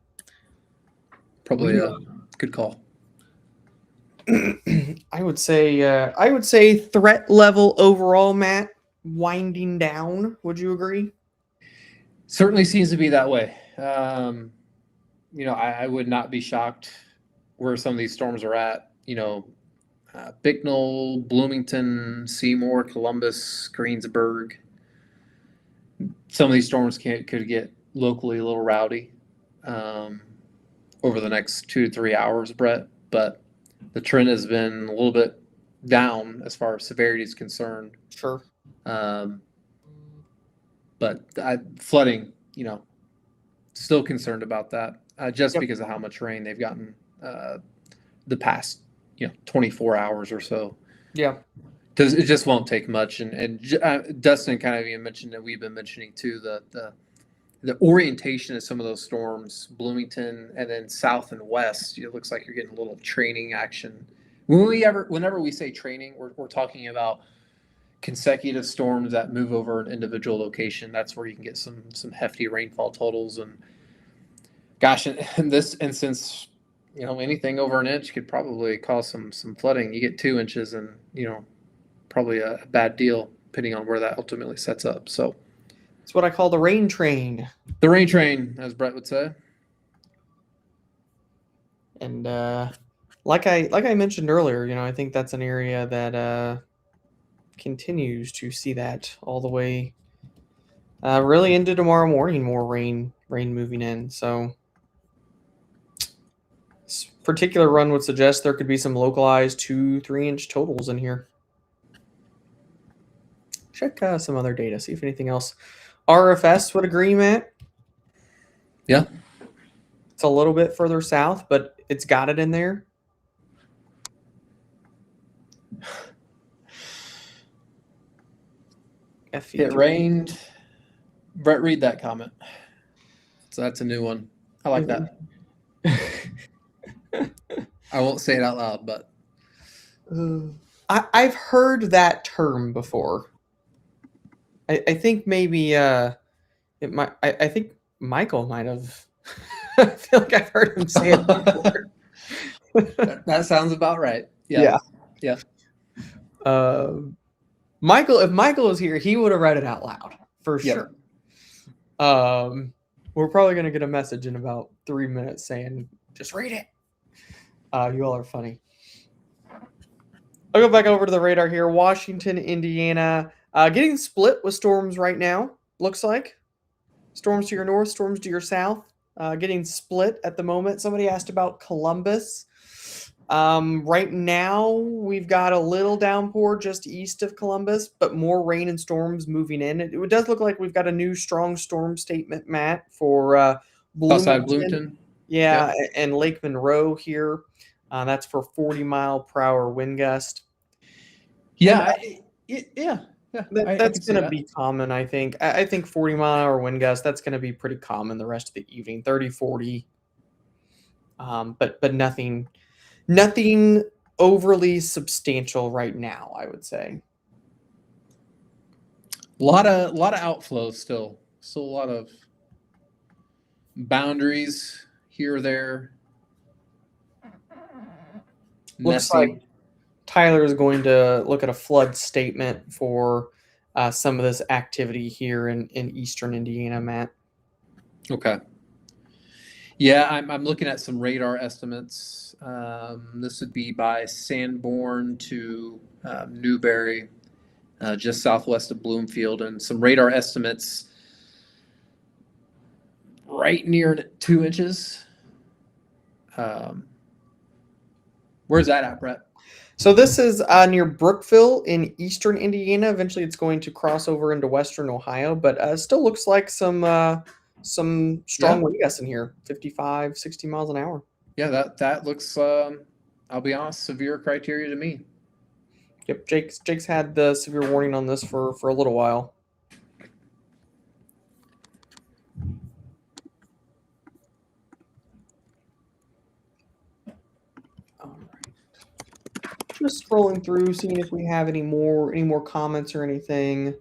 Speaker 2: probably a good call.
Speaker 1: I would say threat level overall, Matt, winding down. Would you agree?
Speaker 2: Certainly seems to be that way. I would not be shocked where some of these storms are at. Bicknell, Bloomington, Seymour, Columbus, Greensburg. Some of these storms could get locally a little rowdy over the next 2 to 3 hours, Brett. But the trend has been a little bit down as far as severity is concerned.
Speaker 1: Sure.
Speaker 2: But flooding, still concerned about that just because of how much rain they've gotten the past, 24 hours or so.
Speaker 1: Yeah.
Speaker 2: It just won't take much. And Dustin kind of even mentioned that we've been mentioning too, the orientation of some of those storms, Bloomington and then south and west, it looks like you're getting a little training action. Whenever we say training, we're talking about consecutive storms that move over an individual location. That's where you can get some hefty rainfall totals. And gosh, in this instance, anything over an inch could probably cause some flooding. You get 2 inches and, probably a bad deal depending on where that ultimately sets up. So
Speaker 1: it's what I call the rain train.
Speaker 2: The rain train, as Brett would say.
Speaker 1: And like I mentioned earlier, I think that's an area that continues to see that all the way really into tomorrow morning. More rain moving in. So this particular run would suggest there could be some localized 2-3 inch totals in here. Check some other data, see if anything else. RFS would agree, Matt.
Speaker 2: Yeah.
Speaker 1: It's a little bit further south, but it's got it in there.
Speaker 2: It rained. Brett, read that comment. So that's a new one. I like that. I won't say it out loud, but
Speaker 1: I've heard that term before. I think maybe it might. I think Michael might have. I feel like I've heard him say it before.
Speaker 2: That sounds about right. Yeah.
Speaker 1: Michael, if Michael was here, he would have read it out loud for sure. We're probably gonna get a message in about 3 minutes saying, "Just read it." You all are funny. I'll go back over to the radar here. Washington, Indiana, getting split with storms right now. Looks like. Storms to your north, storms to your south, getting split at the moment. Somebody asked about Columbus. Right now, we've got a little downpour just east of Columbus, but more rain and storms moving in. It does look like we've got a new strong storm statement, Matt, for
Speaker 2: Outside
Speaker 1: Bloomington.
Speaker 2: Bloomington.
Speaker 1: Yeah,
Speaker 2: Yep.
Speaker 1: and Lake Monroe here. That's for 40-mile-per-hour wind gust. And
Speaker 2: Yeah. Yeah. I
Speaker 1: that's
Speaker 2: can see
Speaker 1: going to
Speaker 2: that.
Speaker 1: be common, I think. I think 40-mile-an-hour wind gust, that's going to be pretty common the rest of the evening, 30, 40. But nothing overly substantial right now, I would say.
Speaker 2: A lot of outflow still. Still a lot of boundaries here or there.
Speaker 1: Looks like
Speaker 2: Messy.
Speaker 1: Tyler is going to look at a flood statement for some of this activity here in eastern Indiana, Matt.
Speaker 2: Okay. Yeah, I'm looking at some radar estimates. This would be by Sanborn to Newberry, just southwest of Bloomfield, and some radar estimates right near 2 inches. Where's that at, Brett?
Speaker 1: So this is near Brookville in eastern Indiana. Eventually, it's going to cross over into western Ohio, but still looks like some strong
Speaker 2: Yeah,
Speaker 1: wind gusts in here, 55, 60 miles an hour.
Speaker 2: yeah. That looks. I'll be honest, severe criteria to me.
Speaker 1: Yep, Jake's had the severe warning on this for a little while. All right. Just scrolling through, seeing if we have any more comments or anything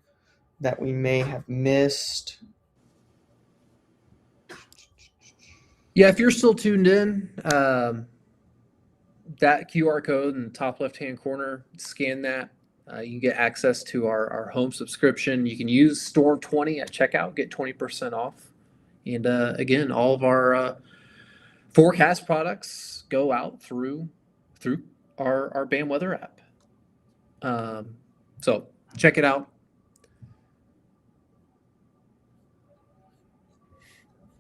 Speaker 1: that we may have missed.
Speaker 2: Yeah, if you're still tuned in, that QR code in the top left-hand corner, scan that. You can get access to our home subscription. You can use Storm 20 at checkout, get 20% off. And again, all of our forecast products go out through our BAM weather app. So check it out.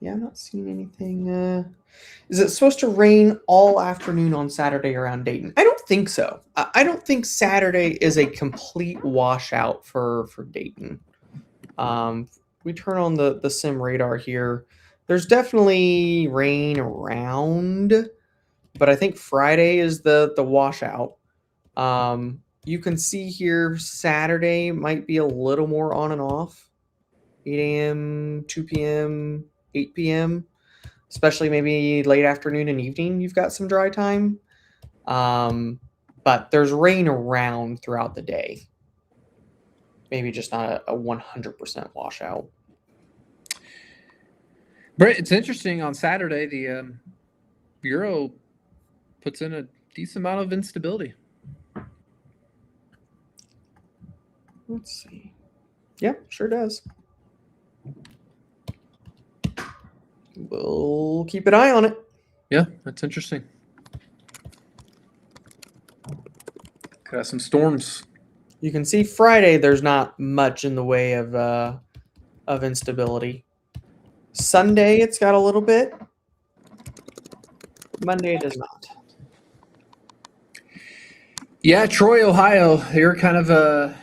Speaker 1: Yeah, I'm not seeing anything. Is it supposed to rain all afternoon on Saturday around Dayton? I don't think so. I don't think Saturday is a complete washout for Dayton. We turn on the sim radar here. There's definitely rain around, but I think Friday is the washout. You can see here Saturday might be a little more on and off. 8 a.m., 2 p.m., 8 p.m., especially maybe late afternoon and evening. You've got some dry time. But there's rain around throughout the day. Maybe just not a 100% washout.
Speaker 2: Brett, it's interesting. On Saturday, the Bureau puts in a decent amount of instability.
Speaker 1: Let's see. Yeah, sure does. We'll keep an eye on it.
Speaker 2: Yeah, that's interesting. Got some storms.
Speaker 1: You can see Friday there's not much in the way of instability. Sunday it's got a little bit. Monday it does not.
Speaker 2: Yeah, Troy, Ohio. They're kind of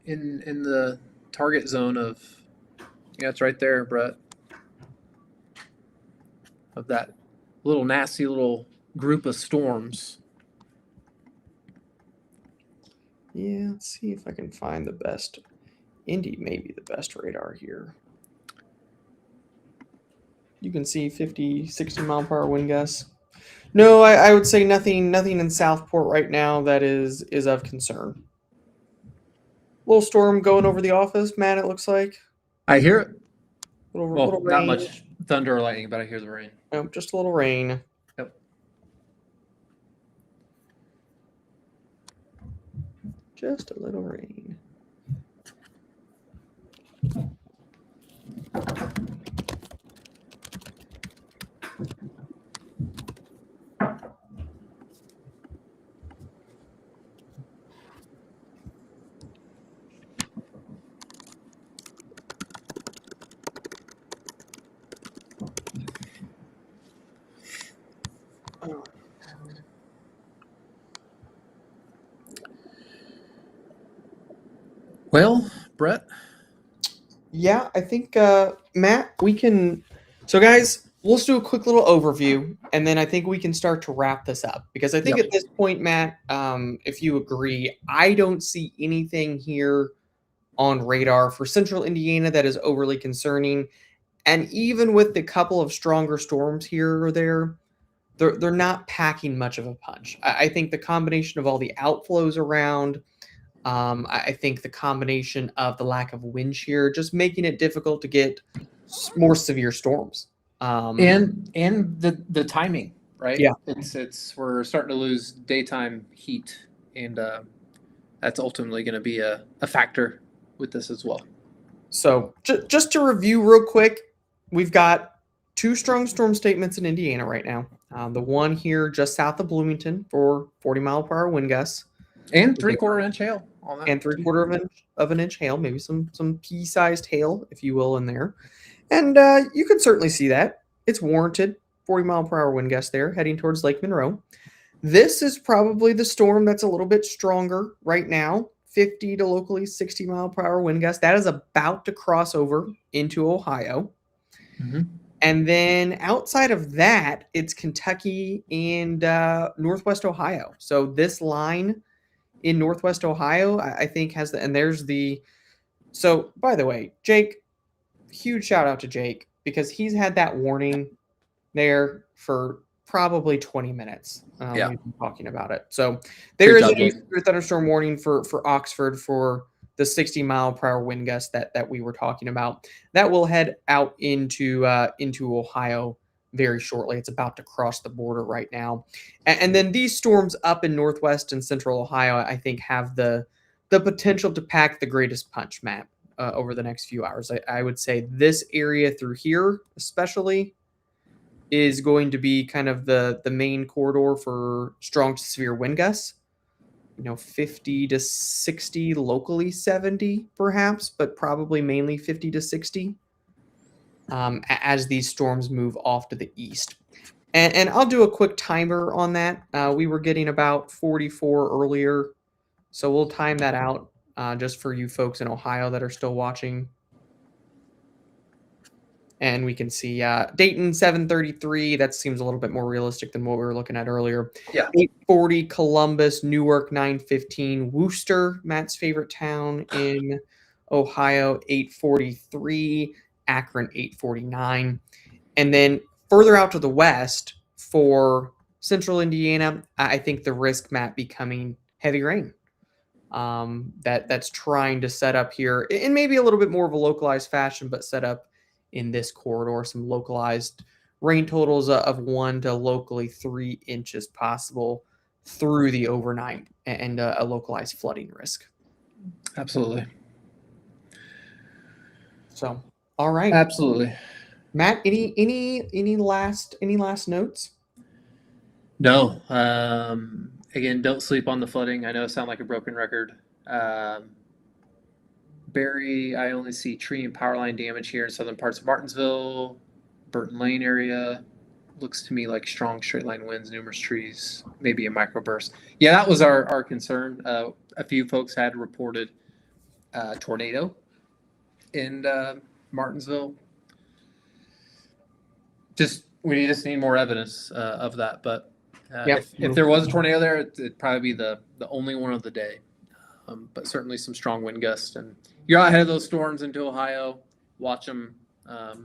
Speaker 2: in the target zone of. Yeah, it's right there, Brett. Of that little nasty little group of storms.
Speaker 1: Yeah, let's see if I can find the best. Indy may be the best radar here. You can see 50, 60 mile per hour wind gusts. No, I would say nothing in Southport right now that is of concern. Little storm going over the office, Matt, it looks like.
Speaker 2: I hear it.
Speaker 1: Little
Speaker 2: Not
Speaker 1: rain.
Speaker 2: much thunder or lightning, but I hear the rain.
Speaker 1: Oh, just a little rain.
Speaker 2: Yep.
Speaker 1: Just a little rain.
Speaker 2: Well, Brett.
Speaker 1: Yeah, I think Matt, we can. So, guys, let's do a quick little overview, and then I think we can start to wrap this up because I think
Speaker 2: Yep.
Speaker 1: at this point, Matt, if you agree, I don't see anything here on radar for Central Indiana that is overly concerning. And even with the couple of stronger storms here or there, they're not packing much of a punch. I think the combination of all the outflows around, I think the combination of the lack of wind shear just making it difficult to get more severe storms.
Speaker 2: And the timing, right?
Speaker 1: Yeah.
Speaker 2: It's we're starting to lose daytime heat, and that's ultimately going to be a factor with this as well.
Speaker 1: So just to review real quick, we've got two strong storm statements in Indiana right now. The one here just south of Bloomington for 40-mile-per-hour wind gusts,
Speaker 2: And 3/4 inch hail on that.
Speaker 1: and three-quarter of an inch hail, maybe some pea-sized hail, if you will, in there. And you can certainly see that. It's warranted. 40-mile-per-hour wind gust there, heading towards Lake Monroe. This is probably the storm that's a little bit stronger right now. 50 to locally 60-mile-per-hour wind gust. That is about to cross over into Ohio.
Speaker 2: Mm-hmm.
Speaker 1: And then outside of that, it's Kentucky and Northwest Ohio. So this line in Northwest Ohio, I think has the, and there's the, so by the way, Jake, huge shout out to Jake because he's had that warning there for probably 20 minutes.
Speaker 2: Yeah.
Speaker 1: We've been talking about it. So there is
Speaker 2: job,
Speaker 1: a
Speaker 2: Jake.
Speaker 1: severe thunderstorm warning for Oxford for the 60-mile-per-hour wind gust that we were talking about. That will head out into Ohio very shortly. It's about to cross the border right now. And then these storms up in Northwest and Central Ohio, I think, have the potential to pack the greatest punch, Matt, over the next few hours. I would say this area through here, especially, is going to be kind of the main corridor for strong to severe wind gusts. 50 to 60, locally 70 perhaps, but probably mainly 50 to 60 as these storms move off to the east. And I'll do a quick timer on that. We were getting about 44 earlier, so we'll time that out just for you folks in Ohio that are still watching. And we can see Dayton 733. That seems a little bit more realistic than what we were looking at earlier.
Speaker 2: Yeah.
Speaker 1: 840 Columbus, Newark 915, Worcester, Matt's favorite town in Ohio 843, Akron 849. And then further out to the west for Central Indiana, I think the risk, Matt, becoming heavy rain. That's trying to set up here in maybe a little bit more of a localized fashion, but set up in this corridor, some localized rain totals of 1 to locally 3 inches possible through the overnight, and a localized flooding risk.
Speaker 2: Absolutely.
Speaker 1: So, all right,
Speaker 2: Absolutely.
Speaker 1: Matt, any last notes?
Speaker 2: No. Again, don't sleep on the flooding. I know it sounds like a broken record. Barry, I only see tree and power line damage here in southern parts of Martinsville, Burton Lane area. Looks to me like strong straight line winds, numerous trees, maybe a microburst. Yeah, that was our concern. A few folks had reported tornado in Martinsville. We just need more evidence of that. But if there was a tornado there, it'd probably be the only one of the day. But certainly some strong wind gusts, and you're out ahead of those storms into Ohio. Watch them.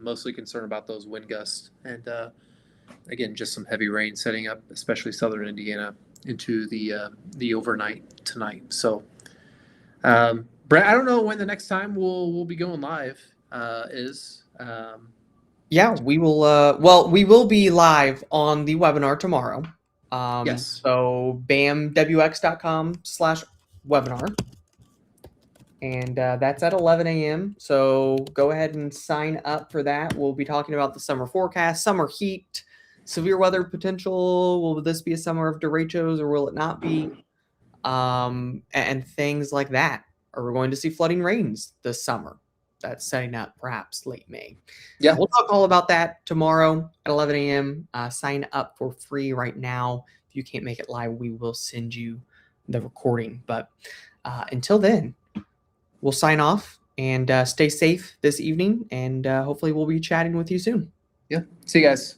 Speaker 2: Mostly concerned about those wind gusts, and again, just some heavy rain setting up, especially southern Indiana, into the overnight tonight. So, Brett, I don't know when the next time we'll be going live is.
Speaker 1: Yeah, we will. Well, we will be live on the webinar tomorrow.
Speaker 2: Yes.
Speaker 1: So bamwx.com/webinar. And that's at 11 a.m. So go ahead and sign up for that. We'll be talking about the summer forecast, summer heat, severe weather potential. Will this be a summer of derechos or will it not be? And things like that. Are we going to see flooding rains this summer? That's setting up perhaps late May.
Speaker 2: Yeah.
Speaker 1: We'll talk all about that tomorrow at 11 a.m. Sign up for free right now. If you can't make it live, we will send you the recording. But until then, we'll sign off and stay safe this evening, and hopefully we'll be chatting with you soon.
Speaker 2: Yeah. See you guys.